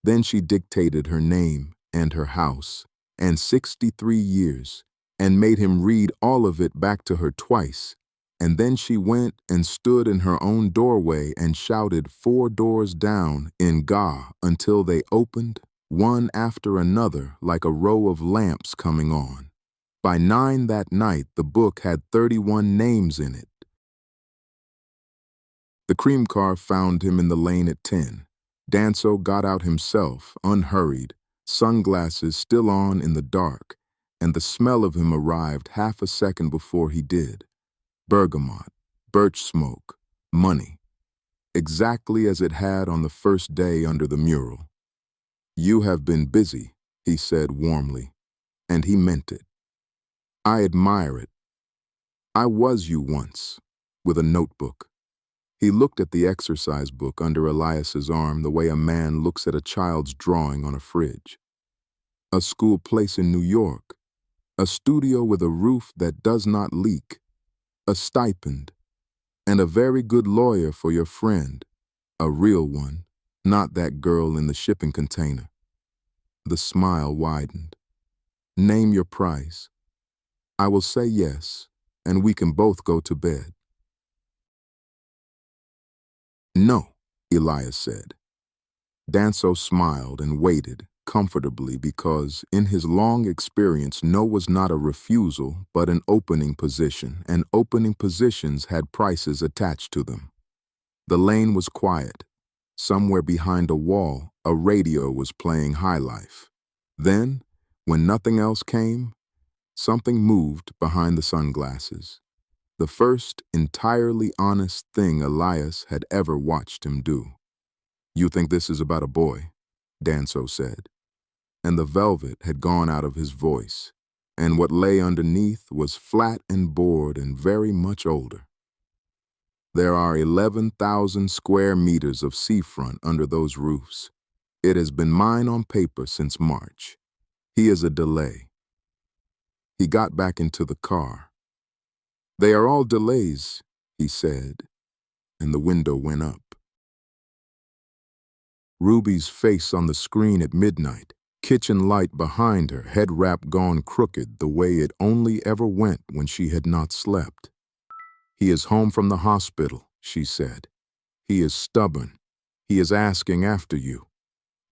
Then she dictated her name and her house and 63 years and made him read all of it back to her twice, and then she went and stood in her own doorway and shouted 4 doors down in Ga until they opened, one after another like a row of lamps coming on. By 9 that night, the book had 31 names in it. The cream car found him in the lane at 10. Danso got out himself, unhurried, sunglasses still on in the dark, and the smell of him arrived half a second before he did. Bergamot, birch smoke, money, exactly as it had on the first day under the mural. "You have been busy," he said warmly, and he meant it. "I admire it. I was you once," with a notebook. He looked at the exercise book under Elias's arm the way a man looks at a child's drawing on a fridge. A school place in New York, a studio with a roof that does not leak, a stipend, and a very good lawyer for your friend, a real one, not that girl in the shipping container. The smile widened. Name your price. I will say yes, and we can both go to bed. No, Elias said. Danso smiled and waited comfortably because, in his long experience, no was not a refusal but an opening position, and opening positions had prices attached to them. The lane was quiet. Somewhere behind a wall, a radio was playing High Life. Then, when nothing else came, something moved behind the sunglasses. The first entirely honest thing Elias had ever watched him do. You think this is about a boy? Danso said. And the velvet had gone out of his voice, and what lay underneath was flat and bored and very much older. There are 11,000 square meters of seafront under those roofs. It has been mine on paper since March. He is a delay. He got back into the car. They are all delays, he said, and the window went up. Ruby's face on the screen at midnight, kitchen light behind her, head wrap gone crooked the way it only ever went when she had not slept. He is home from the hospital, she said. He is stubborn. He is asking after you.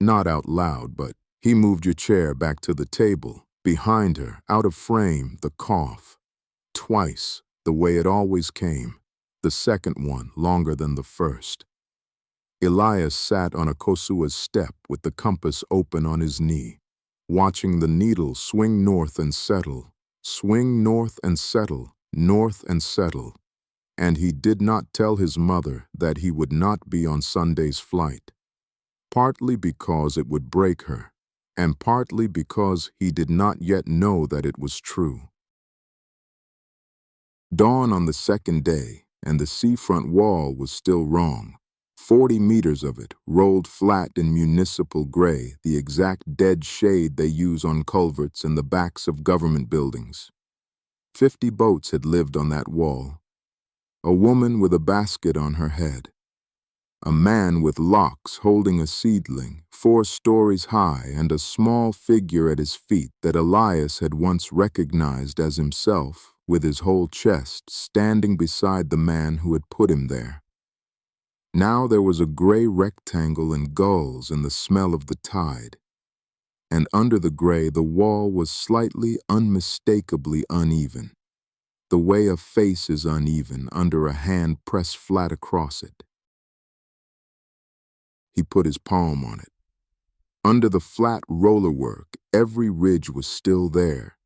Not out loud, but he moved your chair back to the table. Behind her, out of frame, the cough. Twice, the way it always came. The second one longer than the first. Elias sat on a Kosua's step with the compass open on his knee, watching the needle swing north and settle, swing north and settle, north and settle. And he did not tell his mother that he would not be on Sunday's flight, partly because it would break her, and partly because he did not yet know that it was true. Dawn on the second day, and the seafront wall was still wrong. 40 meters of it, rolled flat in municipal gray, the exact dead shade they use on culverts in the backs of government buildings. 50 boats had lived on that wall. A woman with a basket on her head. A man with locks holding a seedling, 4 stories high, and a small figure at his feet that Elias had once recognized as himself, with his whole chest standing beside the man who had put him there. Now there was a gray rectangle and gulls and the smell of the tide. And under the gray, the wall was slightly, unmistakably uneven, the way a face is uneven under a hand pressed flat across it. He put his palm on it. Under the flat roller work, every ridge was still there.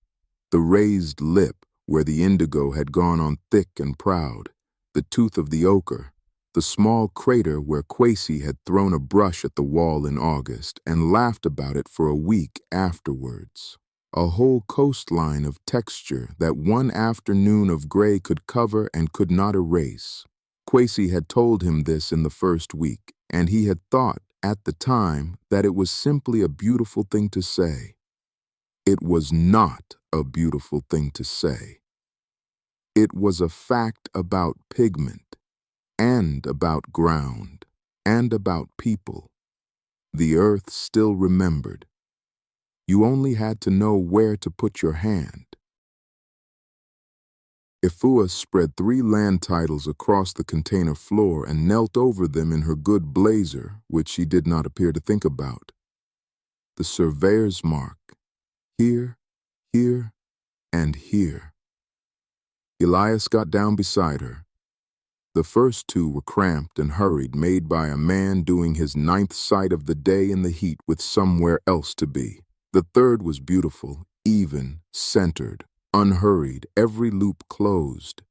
The raised lip, where the indigo had gone on thick and proud, the tooth of the ochre, the small crater where Quasi had thrown a brush at the wall in August and laughed about it for a week afterwards. A whole coastline of texture that one afternoon of gray could cover and could not erase. Quasi had told him this in the first week, and he had thought at the time that it was simply a beautiful thing to say. It was not a beautiful thing to say. It was a fact about pigment, and about ground, and about people. The earth still remembered. You only had to know where to put your hand. Ifua spread 3 land titles across the container floor and knelt over them in her good blazer, which she did not appear to think about. The surveyor's mark. Here, here, and here. Elias got down beside her. The first 2 were cramped and hurried, made by a man doing his 9th sight of the day in the heat with somewhere else to be. The third was beautiful, even, centered, unhurried, every loop closed.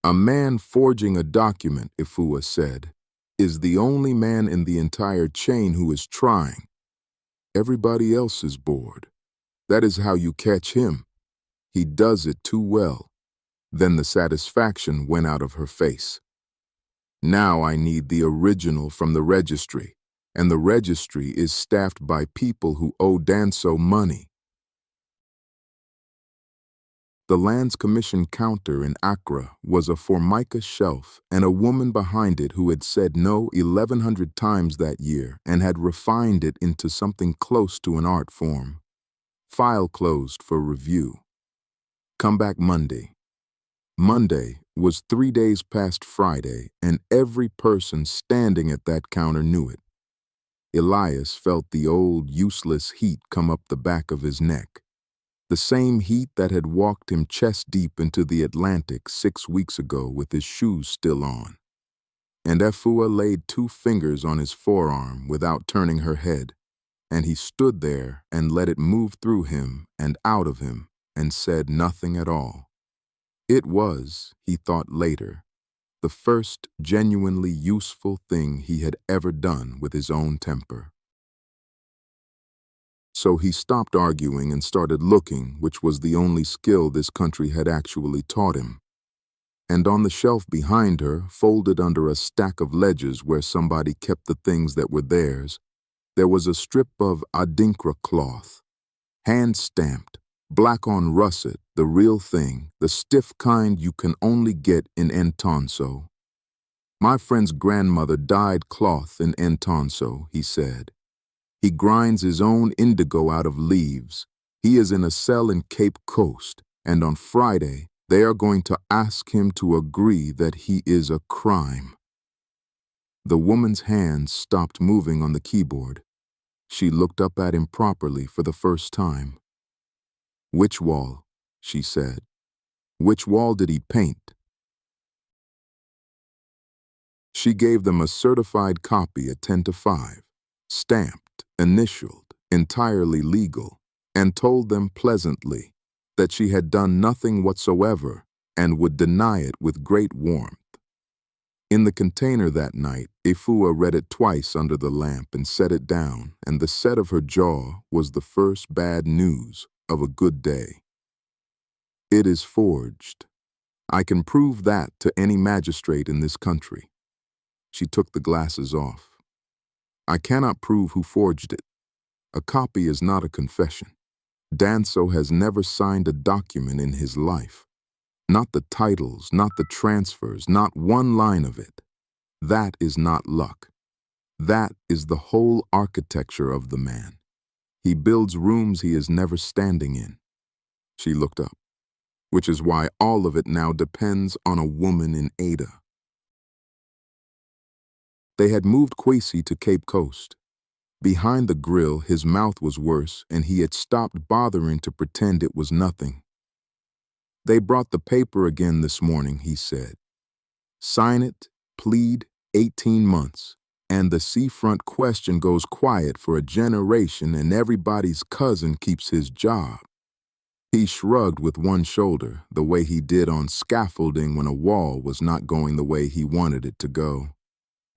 A man forging a document, Ifua said, is the only man in the entire chain who is trying. Everybody else is bored. That is how you catch him. He does it too well. Then the satisfaction went out of her face. Now I need the original from the registry, and the registry is staffed by people who owe Danso money. The Lands Commission counter in Accra was a formica shelf and a woman behind it who had said no 1,100 times that year and had refined it into something close to an art form. File closed for review. Come back Monday. Monday was 3 days past Friday, and every person standing at that counter knew it. Elias felt the old, useless heat come up the back of his neck. The same heat that had walked him chest deep into the Atlantic 6 weeks ago with his shoes still on. And Efua laid 2 fingers on his forearm without turning her head, and he stood there and let it move through him and out of him and said nothing at all. It was, he thought later, the first genuinely useful thing he had ever done with his own temper. So he stopped arguing and started looking, which was the only skill this country had actually taught him. And on the shelf behind her, folded under a stack of ledgers where somebody kept the things that were theirs, there was a strip of adinkra cloth, hand-stamped, black on russet, the real thing, the stiff kind you can only get in Entonso. My friend's grandmother dyed cloth in Entonso, he said. He grinds his own indigo out of leaves. He is in a cell in Cape Coast, and on Friday they are going to ask him to agree that he is a crime. The woman's hands stopped moving on the keyboard. She looked up at him properly for the first time. "Which wall?" she said. "Which wall did he paint?" She gave them a certified copy at 10 to 5, stamped, initialed, entirely legal, and told them pleasantly that she had done nothing whatsoever and would deny it with great warmth. In the container that night, Efua read it twice under the lamp and set it down, and the set of her jaw was the first bad news of a good day. "It is forged. I can prove that to any magistrate in this country." She took the glasses off. "I cannot prove who forged it. A copy is not a confession. Danso has never signed a document in his life. Not the titles, not the transfers, not one line of it. That is not luck. That is the whole architecture of the man. He builds rooms he is never standing in." She looked up. "Which is why all of it now depends on a woman in Ada." They had moved Kwesi to Cape Coast. Behind the grill, his mouth was worse, and he had stopped bothering to pretend it was nothing. "They brought the paper again this morning," he said. "Sign it, plead, 18 months, and the seafront question goes quiet for a generation and everybody's cousin keeps his job." He shrugged with one shoulder, the way he did on scaffolding when a wall was not going the way he wanted it to go.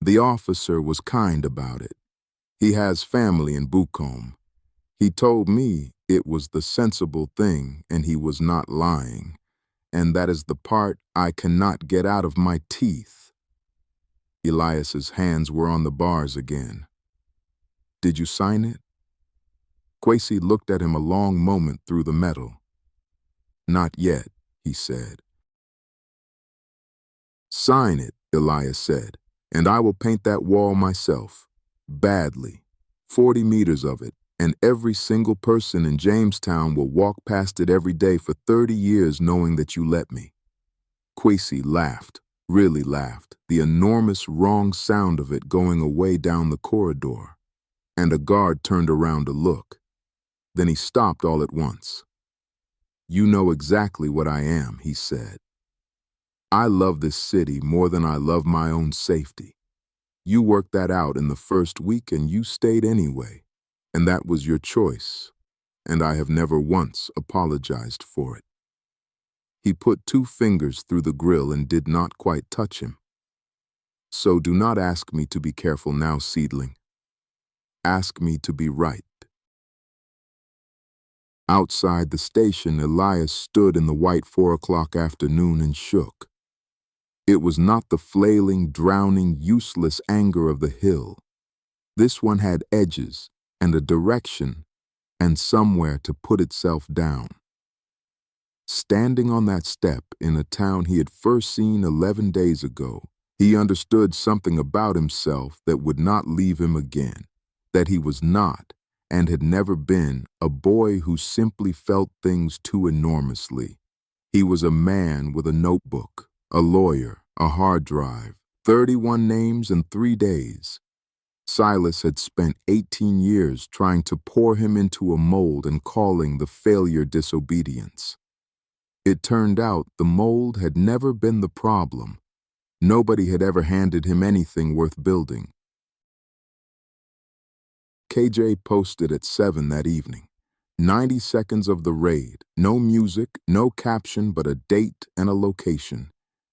The officer was kind about it. He has family in Bukom. He told me it was the sensible thing and he was not lying, and that is the part I cannot get out of my teeth. Elias's hands were on the bars again. "Did you sign it?" Kwesi looked at him a long moment through the metal. "Not yet," he said. "Sign it," Elias said, "and I will paint that wall myself. Badly. 40 meters of it, and every single person in Jamestown will walk past it every day for 30 years knowing that you let me." Kwesi laughed, really laughed, the enormous wrong sound of it going away down the corridor, and a guard turned around to look. Then he stopped all at once. "You know exactly what I am," he said. "I love this city more than I love my own safety. You worked that out in the first week and you stayed anyway, and that was your choice, and I have never once apologized for it." He put 2 fingers through the grill and did not quite touch him. "So do not ask me to be careful now, seedling. Ask me to be right." Outside the station, Elias stood in the white 4 o'clock afternoon and shook. It was not the flailing, drowning, useless anger of the hill. This one had edges and a direction and somewhere to put itself down. Standing on that step in a town he had first seen 11 days ago, he understood something about himself that would not leave him again, that he was not, and had never been, a boy who simply felt things too enormously. He was a man with a notebook, a lawyer, a hard drive, 31 names in 3 days. Silas had spent 18 years trying to pour him into a mold and calling the failure disobedience. It turned out the mold had never been the problem. Nobody had ever handed him anything worth building. KJ posted at 7 that evening. 90 seconds of the raid, no music, no caption but a date and a location,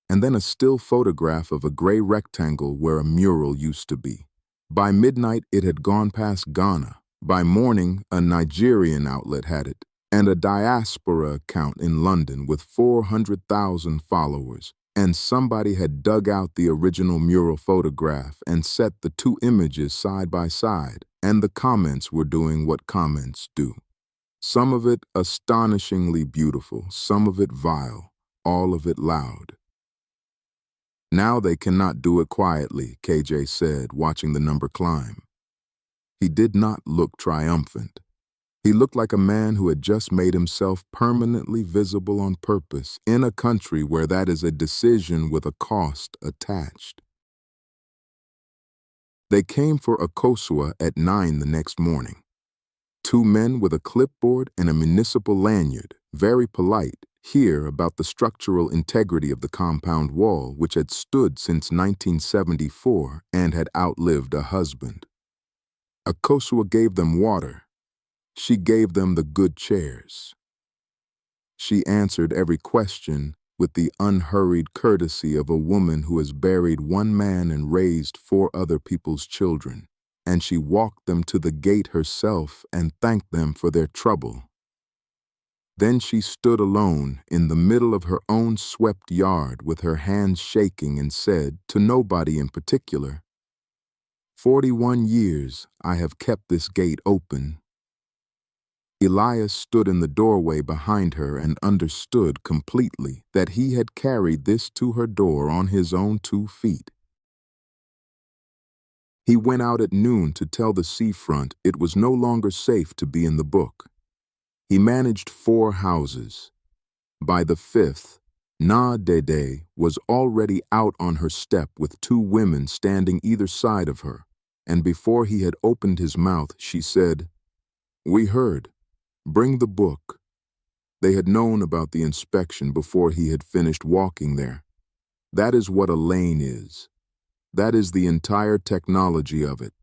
and then a still photograph of a gray rectangle where a mural used to be. By midnight, it had gone past Ghana. By morning, a Nigerian outlet had it, and a diaspora account in London with 400,000 followers. And somebody had dug out the original mural photograph and set the two images side by side, and the comments were doing what comments do. Some of it astonishingly beautiful, some of it vile, all of it loud. Now they cannot do it quietly, KJ said, watching the number climb. He did not look triumphant. He looked like a man who had just made himself permanently visible on purpose in a country where that is a decision with a cost attached. They came for Akosua at 9 the next morning. 2 men with a clipboard and a municipal lanyard, very polite, here about the structural integrity of the compound wall which had stood since 1974 and had outlived a husband. Akosua gave them water. She gave them the good chairs. She answered every question with the unhurried courtesy of a woman who has buried 1 man and raised 4 other people's children, and she walked them to the gate herself and thanked them for their trouble. Then she stood alone in the middle of her own swept yard with her hands shaking and said, to nobody in particular, 41 years I have kept this gate open. Elias stood in the doorway behind her and understood completely that he had carried this to her door on his own 2 feet. He went out at noon to tell the seafront it was no longer safe to be in the book. He managed 4 houses. By the 5th, Na Dede was already out on her step with 2 women standing either side of her, and before he had opened his mouth, she said, "We heard. Bring the book." They had known about the inspection before he had finished walking there. That is what a lane is. That is the entire technology of it.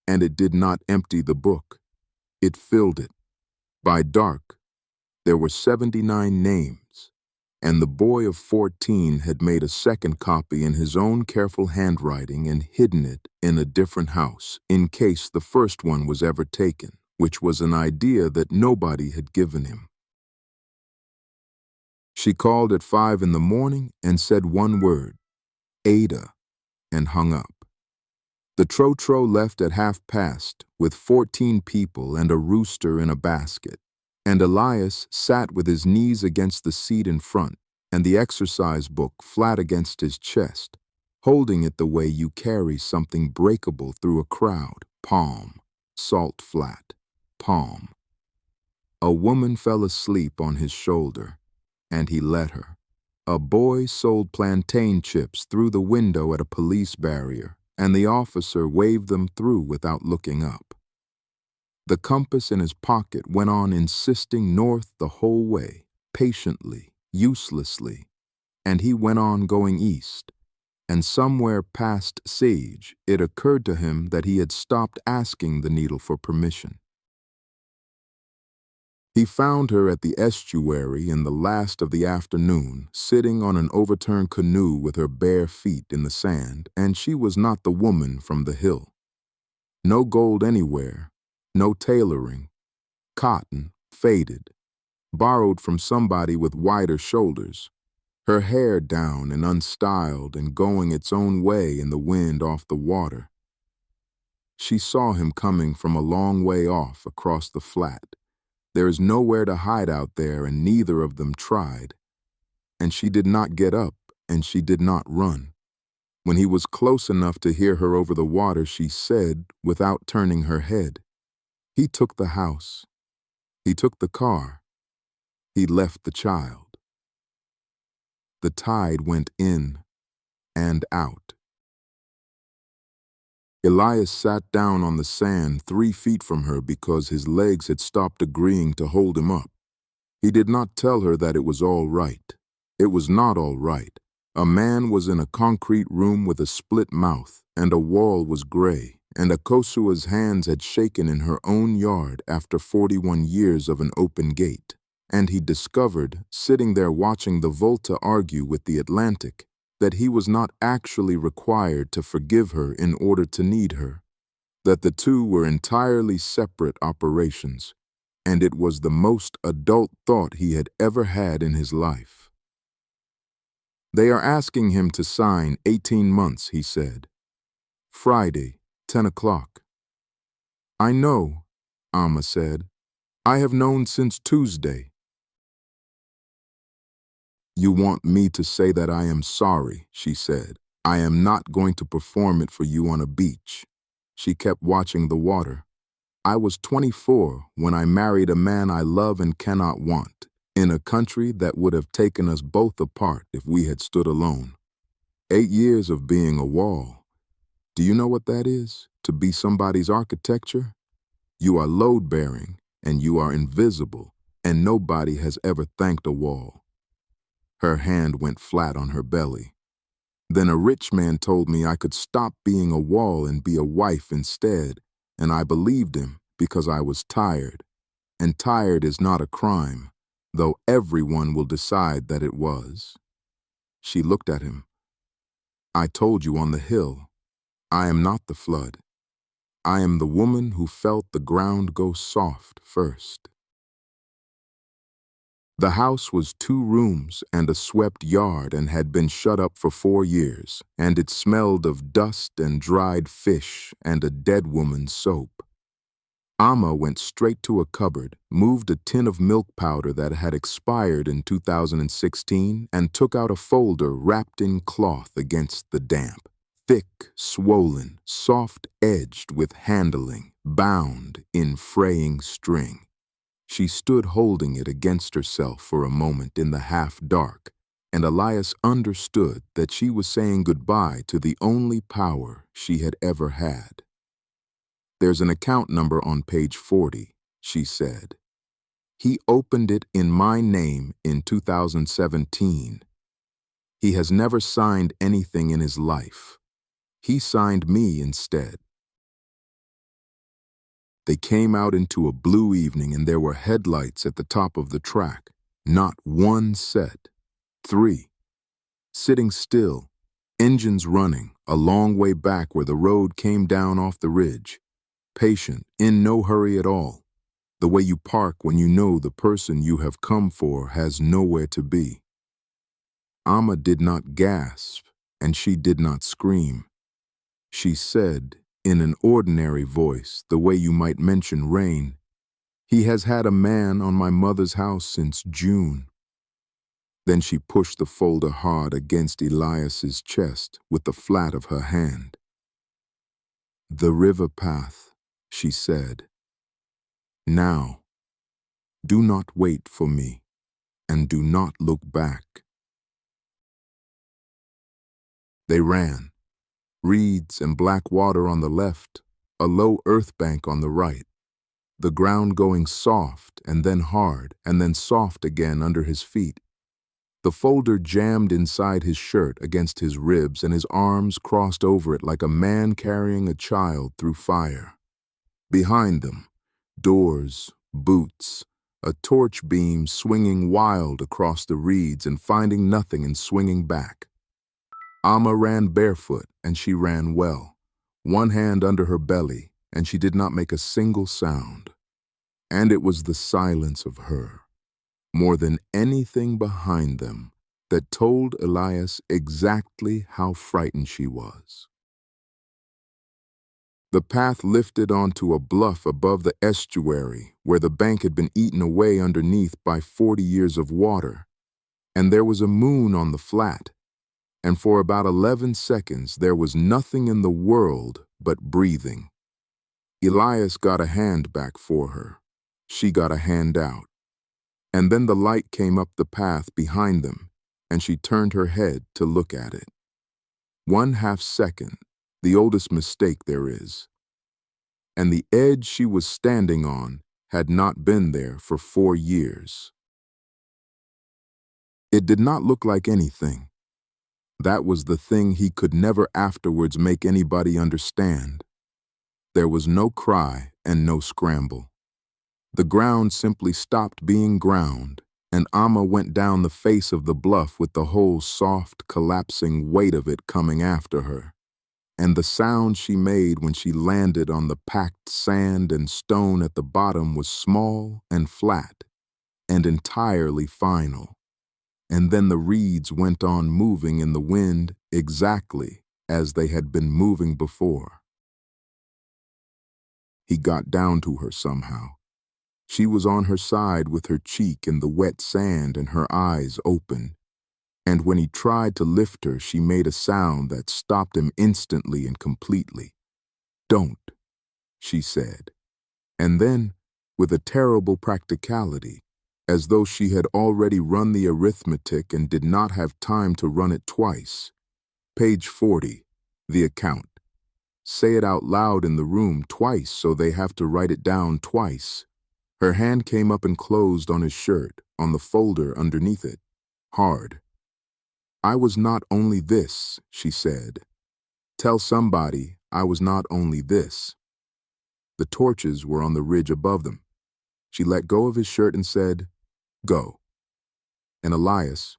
And it did not empty the book. It filled it. By dark, there were 79 names, and the boy of 14 had made a second copy in his own careful handwriting and hidden it in a different house in case the first one was ever taken, which was an idea that nobody had given him. She called at 5 in the morning and said 1 word, "Ada," and hung up. The Trotro left at past with 14 people and a rooster in a basket, and Elias sat with his knees against the seat in front and the exercise book flat against his chest, holding it the way you carry something breakable through a crowd, palm, salt flat, palm. A woman fell asleep on his shoulder, and he let her. A boy sold plantain chips through the window at a police barrier, and the officer waved them through without looking up. The compass in his pocket went on insisting north the whole way, patiently, uselessly, and he went on going east, and somewhere past Sage it occurred to him that he had stopped asking the needle for permission. He found her at the estuary in the last of the afternoon, sitting on an overturned canoe with her bare feet in the sand, and she was not the woman from the hill. No gold anywhere, no tailoring, cotton, faded, borrowed from somebody with wider shoulders, her hair down and unstyled and going its own way in the wind off the water. She saw him coming from a long way off across the flat, There is nowhere to hide out there, and neither of them tried. And she did not get up, and she did not run. When he was close enough to hear her over the water, she said, without turning her head, "He took the house. He took the car. He left the child." The tide went in and out. Elias sat down on the sand 3 feet from her because his legs had stopped agreeing to hold him up. He did not tell her that it was all right. It was not all right. A man was in a concrete room with a split mouth, and a wall was gray, and Akosua's hands had shaken in her own yard after 41 years of an open gate. And he discovered, sitting there watching the Volta argue with the Atlantic, that he was not actually required to forgive her in order to need her, that the two were entirely separate operations, and it was the most adult thought he had ever had in his life. "They are asking him to sign 18 months, he said. "Friday, 10 o'clock. "I know," Amma said. "I have known since Tuesday." "You want me to say that I am sorry," she said. "I am not going to perform it for you on a beach." She kept watching the water. "I was 24 when I married a man I love and cannot want, in a country that would have taken us both apart if we had stood alone. 8 years of being a wall. Do you know what that is? To be somebody's architecture? You are load-bearing, and you are invisible, and nobody has ever thanked a wall." Her hand went flat on her belly. "Then a rich man told me I could stop being a wall and be a wife instead, and I believed him because I was tired. And tired is not a crime, though everyone will decide that it was." She looked at him. "I told you on the hill, I am not the flood. I am the woman who felt the ground go soft first." The house was 2 rooms and a swept yard and had been shut up for 4 years, and it smelled of dust and dried fish and a dead woman's soap. Amma went straight to a cupboard, moved a tin of milk powder that had expired in 2016, and took out a folder wrapped in cloth against the damp. Thick, swollen, soft-edged with handling, bound in fraying string. She stood holding it against herself for a moment in the half-dark, and Elias understood that she was saying goodbye to the only power she had ever had. "There's an account number on page 40, she said. "He opened it in my name in 2017. He has never signed anything in his life. He signed me instead." They came out into a blue evening, and there were headlights at the top of the track. Not one set. 3. Sitting still, engines running, a long way back where the road came down off the ridge. Patient, in no hurry at all. The way you park when you know the person you have come for has nowhere to be. Amma did not gasp, and she did not scream. She said, in an ordinary voice, the way you might mention rain, "He has had a man on my mother's house since June." Then she pushed the folder hard against Elias's chest with the flat of her hand. "The river path," she said. "Now, do not wait for me, and do not look back." They ran. Reeds and black water on the left, a low earth bank on the right, the ground going soft and then hard and then soft again under his feet. The folder jammed inside his shirt against his ribs, and his arms crossed over it like a man carrying a child through fire. Behind them, doors, boots, a torch beam swinging wild across the reeds and finding nothing and swinging back. Amma ran barefoot, and she ran well, one hand under her belly, and she did not make a single sound. And it was the silence of her, more than anything behind them, that told Elias exactly how frightened she was. The path lifted onto a bluff above the estuary where the bank had been eaten away underneath by 40 years of water, and there was a moon on the flat, and for about 11 seconds there was nothing in the world but breathing. Elias got a hand back for her. She got a hand out. And then the light came up the path behind them, and she turned her head to look at it. 1/2 second, the oldest mistake there is. And the edge she was standing on had not been there for 4 years. It did not look like anything. That was the thing he could never afterwards make anybody understand. There was no cry and no scramble. The ground simply stopped being ground, and Amma went down the face of the bluff with the whole soft, collapsing weight of it coming after her. And the sound she made when she landed on the packed sand and stone at the bottom was small and flat and entirely final. And then the reeds went on moving in the wind exactly as they had been moving before. He got down to her somehow. She was on her side with her cheek in the wet sand and her eyes open. And when he tried to lift her, she made a sound that stopped him instantly and completely. "Don't," she said. And then, with a terrible practicality, as though she had already run the arithmetic and did not have time to run it twice. Page 40, the account. Say it out loud in the room twice so they have to write it down twice. Her hand came up and closed on his shirt, on the folder underneath it. Hard. "I was not only this," she said. "Tell somebody I was not only this." The torches were on the ridge above them. She let go of his shirt and said, "Go." And Elias,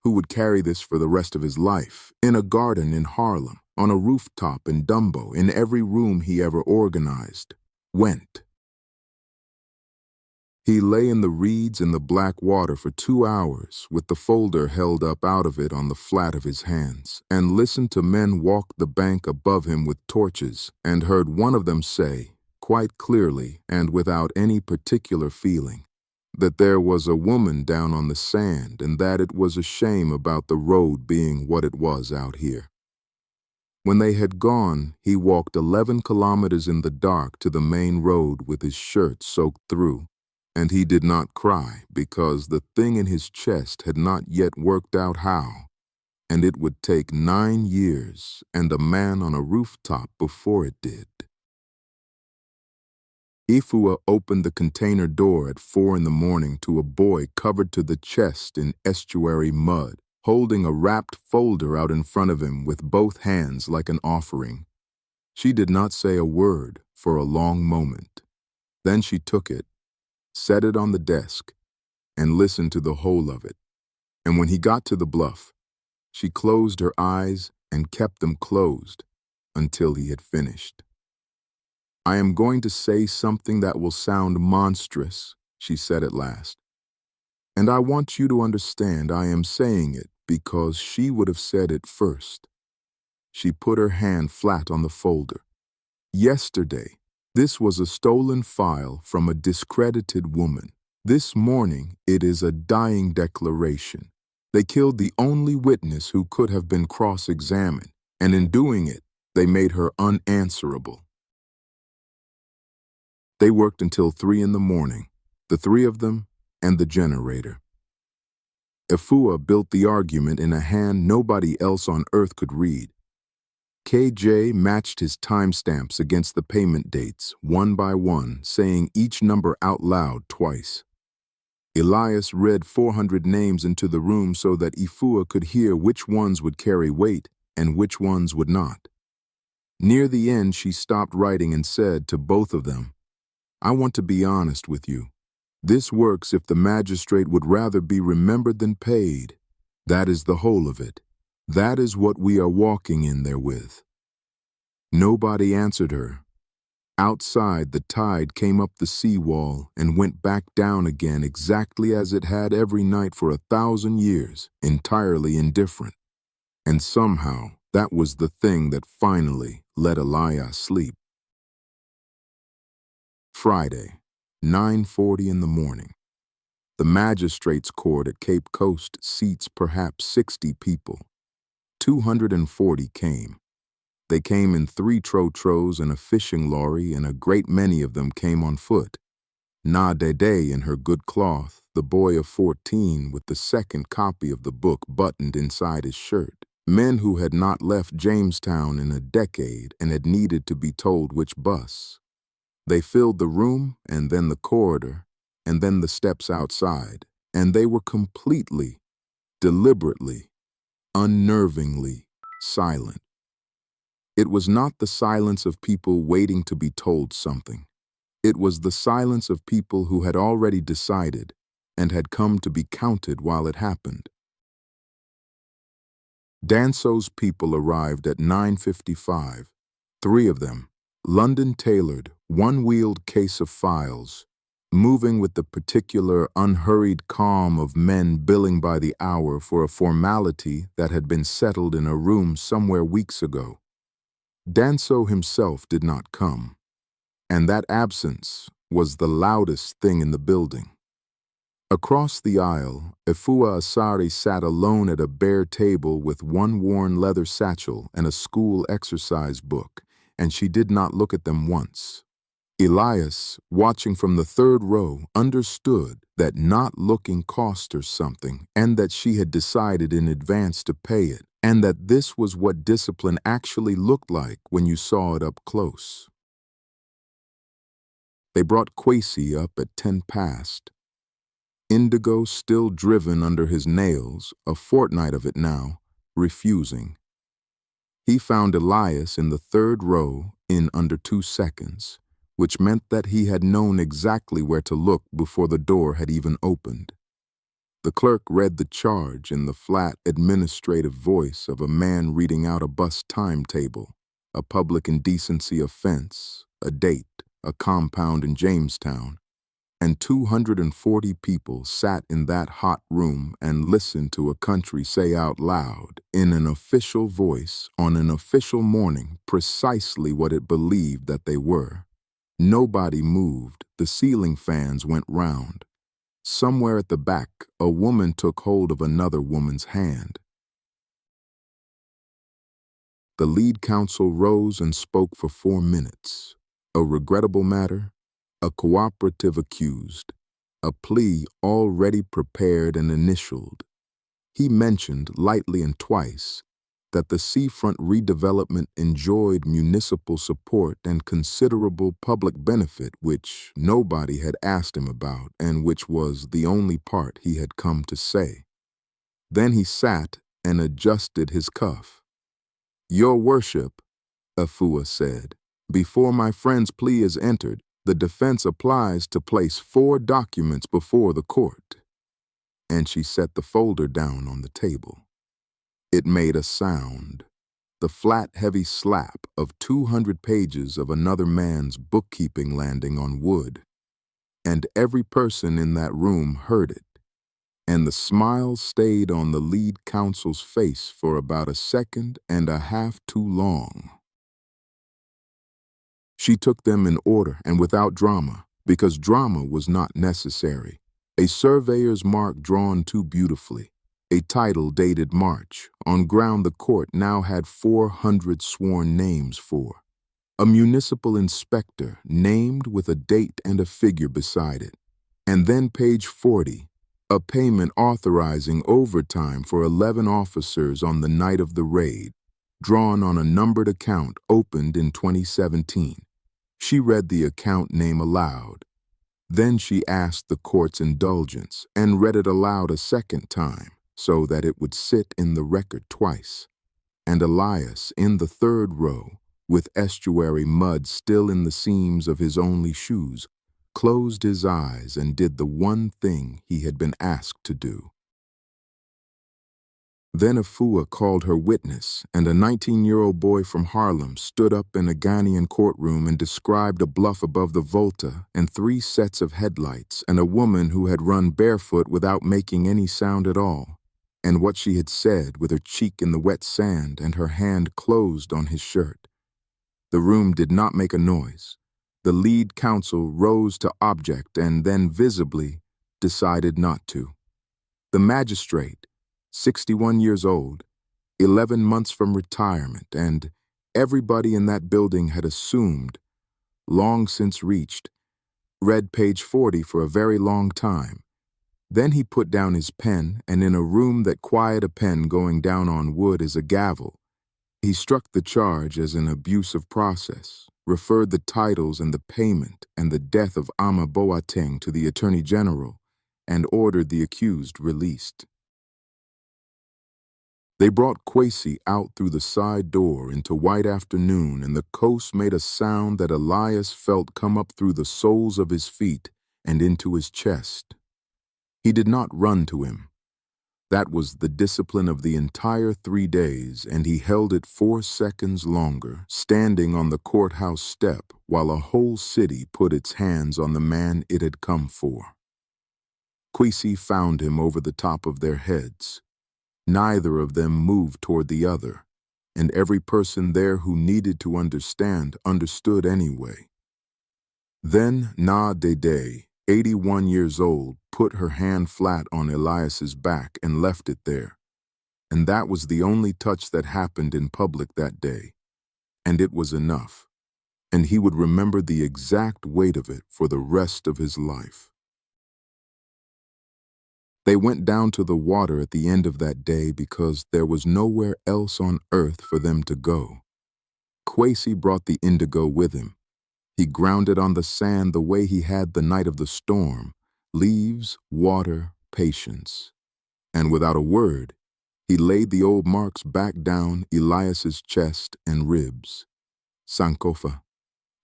who would carry this for the rest of his life, in a garden in Harlem, on a rooftop in Dumbo, in every room he ever organized, went. He lay in the reeds in the black water for 2 hours with the folder held up out of it on the flat of his hands, and listened to men walk the bank above him with torches, and heard one of them say, quite clearly and without any particular feeling, that there was a woman down on the sand and that it was a shame about the road being what it was out here. When they had gone, he walked 11 kilometers in the dark to the main road with his shirt soaked through. And he did not cry because the thing in his chest had not yet worked out how, and it would take 9 years and a man on a rooftop before it did. Ifua opened the container door at 4 in the morning to a boy covered to the chest in estuary mud, holding a wrapped folder out in front of him with both hands like an offering. She did not say a word for a long moment. Then she took it, set it on the desk, and listened to the whole of it. And when he got to the bluff, she closed her eyes and kept them closed until he had finished. "I am going to say something that will sound monstrous," she said at last. "And I want you to understand I am saying it because she would have said it first." She put her hand flat on the folder. "Yesterday, this was a stolen file from a discredited woman. This morning, it is a dying declaration. They killed the only witness who could have been cross-examined, and in doing it, they made her unanswerable." They worked until 3 in the morning, the 3 of them and the generator. Ifua built the argument in a hand nobody else on earth could read. KJ matched his timestamps against the payment dates, one by one, saying each number out loud twice. Elias read 400 names into the room so that Ifua could hear which ones would carry weight and which ones would not. Near the end, she stopped writing and said to both of them, "I want to be honest with you. This works if the magistrate would rather be remembered than paid. That is the whole of it. That is what we are walking in there with." Nobody answered her. Outside, the tide came up the seawall and went back down again exactly as it had every night for 1,000 years, entirely indifferent. And somehow, that was the thing that finally let Elias sleep. Friday, 9:40 in the morning. The magistrate's court at Cape Coast seats perhaps 60 people. 240 came. They came in 3 trotros and a fishing lorry, and a great many of them came on foot. Na Dede in her good cloth, the boy of 14 with the second copy of the book buttoned inside his shirt. Men who had not left Jamestown in a decade and had needed to be told which bus. They filled the room and then the corridor and then the steps outside, and they were completely, deliberately, unnervingly silent. It was not the silence of people waiting to be told something. It was the silence of people who had already decided and had come to be counted while it happened. Danso's people arrived at 9:55, 3 of them, London-tailored, one-wheeled case of files, moving with the particular unhurried calm of men billing by the hour for a formality that had been settled in a room somewhere weeks ago. Danso himself did not come, and that absence was the loudest thing in the building. Across the aisle, Efua Asari sat alone at a bare table with one worn leather satchel and a school exercise book, and she did not look at them once. Elias, watching from the 3rd row, understood that not looking cost her something, and that she had decided in advance to pay it, and that this was what discipline actually looked like when you saw it up close. They brought Kwesi up at 10 past. Indigo still driven under his nails, a fortnight of it now, refusing. He found Elias in the 3rd row in under 2 seconds, which meant that he had known exactly where to look before the door had even opened. The clerk read the charge in the flat, administrative voice of a man reading out a bus timetable, a public indecency offense, a date, a compound in Jamestown, and 240 people sat in that hot room and listened to a country say out loud, in an official voice, on an official morning, precisely what it believed that they were. Nobody moved. The ceiling fans went round. Somewhere at the back, a woman took hold of another woman's hand. The lead counsel rose and spoke for 4 minutes. A regrettable matter, a cooperative accused, a plea already prepared and initialed. He mentioned, lightly and twice, that the seafront redevelopment enjoyed municipal support and considerable public benefit which nobody had asked him about and which was the only part he had come to say. Then he sat and adjusted his cuff. "Your worship," Efua said, "before my friend's plea is entered, the defense applies to place 4 documents before the court." And she set the folder down on the table. It made a sound, the flat, heavy slap of 200 pages of another man's bookkeeping landing on wood. And every person in that room heard it, and the smile stayed on the lead counsel's face for about a second and a half too long. She took them in order and without drama, because drama was not necessary. A surveyor's mark drawn too beautifully, a title dated March, on ground the court now had 400 sworn names for. A municipal inspector named with a date and a figure beside it. And then page 40, a payment authorizing overtime for 11 officers on the night of the raid, drawn on a numbered account opened in 2017. She read the account name aloud. Then she asked the court's indulgence and read it aloud a second time so that it would sit in the record twice. And Elias, in the 3rd row, with estuary mud still in the seams of his only shoes, closed his eyes and did the one thing he had been asked to do. Then Efua called her witness, and a 19-year-old boy from Harlem stood up in a Ghanaian courtroom and described a bluff above the Volta and 3 sets of headlights and a woman who had run barefoot without making any sound at all, and what she had said with her cheek in the wet sand and her hand closed on his shirt. The room did not make a noise. The lead counsel rose to object and then visibly decided not to. The magistrate, 61 years old, 11 months from retirement, and everybody in that building had assumed, long since reached, read page 40 for a very long time. Then he put down his pen, and in a room that quiet a pen going down on wood is a gavel, he struck the charge as an abusive process, referred the titles and the payment and the death of Ama Boateng to the Attorney General, and ordered the accused released. They brought Kwesi out through the side door into white afternoon, and the coast made a sound that Elias felt come up through the soles of his feet and into his chest. He did not run to him. That was the discipline of the entire 3 days, and he held it 4 seconds longer, standing on the courthouse step while a whole city put its hands on the man it had come for. Kwesi found him over the top of their heads. Neither of them moved toward the other, and every person there who needed to understand understood anyway. Then Na Dede, 81 years old, put her hand flat on Elias's back and left it there, and that was the only touch that happened in public that day, and it was enough, and he would remember the exact weight of it for the rest of his life. They went down to the water at the end of that day because there was nowhere else on earth for them to go. Kwesi brought the indigo with him. He ground it on the sand the way he had the night of the storm: leaves, water, patience. And without a word, he laid the old marks back down Elias's chest and ribs. Sankofa,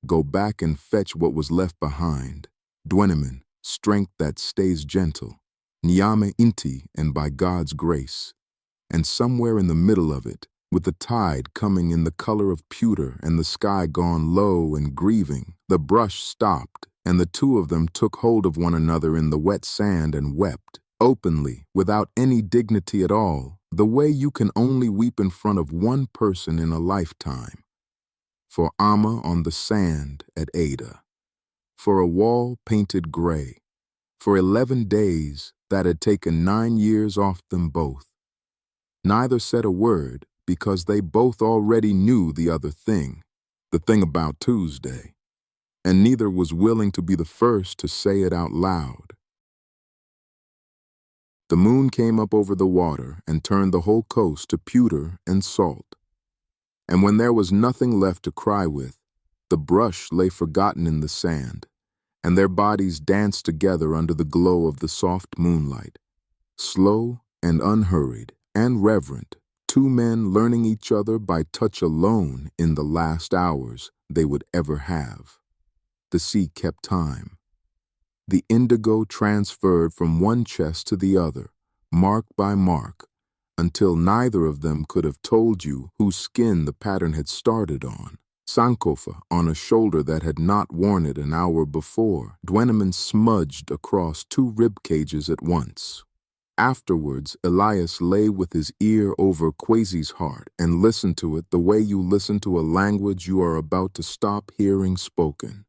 go back and fetch what was left behind. Dwenemen, strength that stays gentle. Nyame Inti, and by God's grace. And somewhere in the middle of it, with the tide coming in the color of pewter and the sky gone low and grieving, the brush stopped, and the two of them took hold of one another in the wet sand and wept, openly, without any dignity at all, the way you can only weep in front of one person in a lifetime. For Ama on the sand at Ada. For a wall painted gray. For 11 days that had taken 9 years off them both. Neither said a word because they both already knew the other thing, the thing about Tuesday, and neither was willing to be the first to say it out loud. The moon came up over the water and turned the whole coast to pewter and salt. And when there was nothing left to cry with, the brush lay forgotten in the sand, and their bodies danced together under the glow of the soft moonlight. Slow and unhurried and reverent, 2 men learning each other by touch alone in the last hours they would ever have. The sea kept time. The indigo transferred from one chest to the other, mark by mark, until neither of them could have told you whose skin the pattern had started on. Sankofa on a shoulder that had not worn it an hour before, Dwenemen smudged across 2 rib cages at once. Afterwards, Elias lay with his ear over Kwesi's heart and listened to it the way you listen to a language you are about to stop hearing spoken.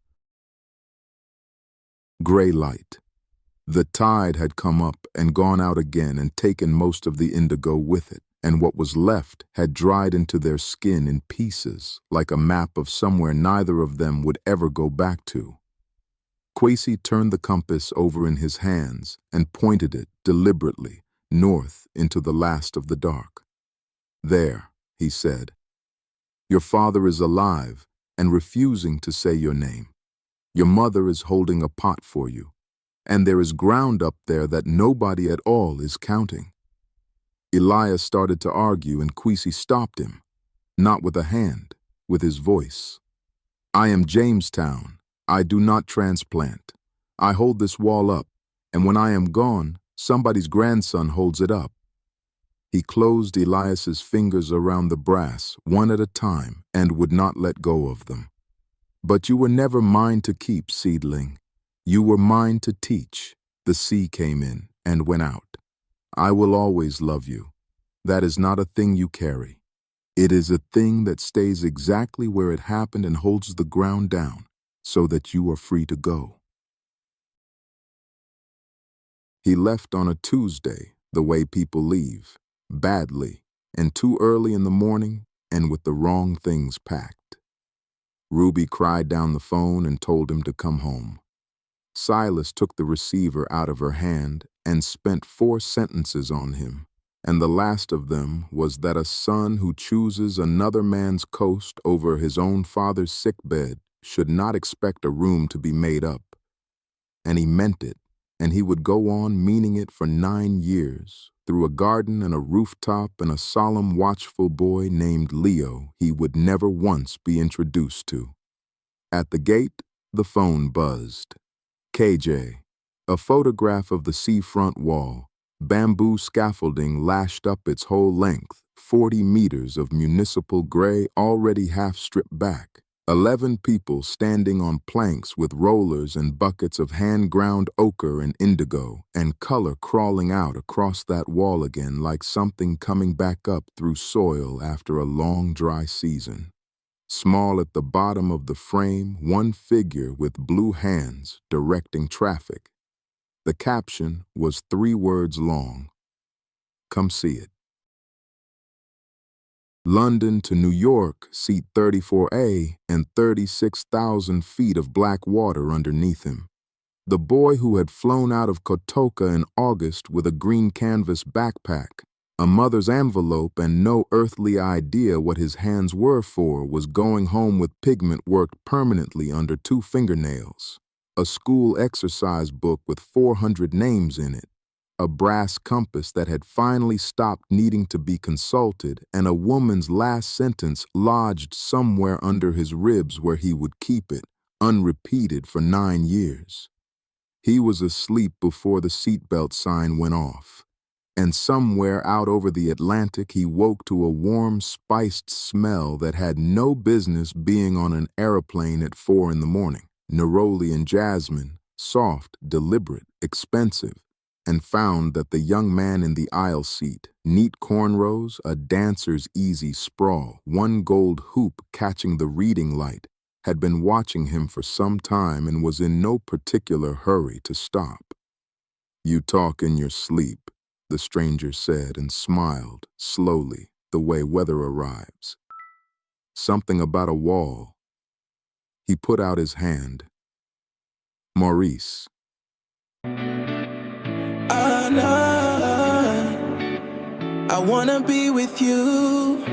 Gray light. The tide had come up and gone out again and taken most of the indigo with it, and what was left had dried into their skin in pieces, like a map of somewhere neither of them would ever go back to. Kwesi turned the compass over in his hands and pointed it deliberately north into the last of the dark. There, he said, your father is alive and refusing to say your name. Your mother is holding a pot for you, and there is ground up there that nobody at all is counting. Elias started to argue, and Kwesi stopped him, not with a hand, with his voice. I am Jamestown. I do not transplant. I hold this wall up, and when I am gone, somebody's grandson holds it up. He closed Elias's fingers around the brass, one at a time, and would not let go of them. But you were never mine to keep, seedling. You were mine to teach. The sea came in and went out. I will always love you. That is not a thing you carry. It is a thing that stays exactly where it happened and holds the ground down. so that you are free to go. He left on a Tuesday, the way people leave, badly, and too early in the morning, and with the wrong things packed. Ruby cried down the phone and told him to come home. Silas took the receiver out of her hand and spent 4 sentences on him, and the last of them was that a son who chooses another man's coast over his own father's sickbed should not expect a room to be made up. And he meant it, and he would go on meaning it for 9 years, through a garden and a rooftop and a solemn, watchful boy named Leo he would never once be introduced to. At the gate, the phone buzzed. KJ, a photograph of the seafront wall, bamboo scaffolding lashed up its whole length, 40 meters of municipal gray already half stripped back, 11 people standing on planks with rollers and buckets of hand-ground ochre and indigo, and color crawling out across that wall again like something coming back up through soil after a long dry season. Small at the bottom of the frame, one figure with blue hands directing traffic. The caption was 3 words long. Come see it. London to New York, seat 34A, and 36,000 feet of black water underneath him. The boy who had flown out of Kotoka in August with a green canvas backpack, a mother's envelope, and no earthly idea what his hands were for, was going home with pigment worked permanently under 2 fingernails, a school exercise book with 400 names in it, a brass compass that had finally stopped needing to be consulted, and a woman's last sentence lodged somewhere under his ribs where he would keep it, unrepeated for 9 years. He was asleep before the seatbelt sign went off. And somewhere out over the Atlantic he woke to a warm, spiced smell that had no business being on an aeroplane at 4 in the morning. Neroli and jasmine, soft, deliberate, expensive, and found that the young man in the aisle seat, neat cornrows, a dancer's easy sprawl, 1 gold hoop catching the reading light, had been watching him for some time and was in no particular hurry to stop. You talk in your sleep, the stranger said, and smiled, slowly, the way weather arrives. Something about a wall. He put out his hand. Maurice.
I wanna be with you.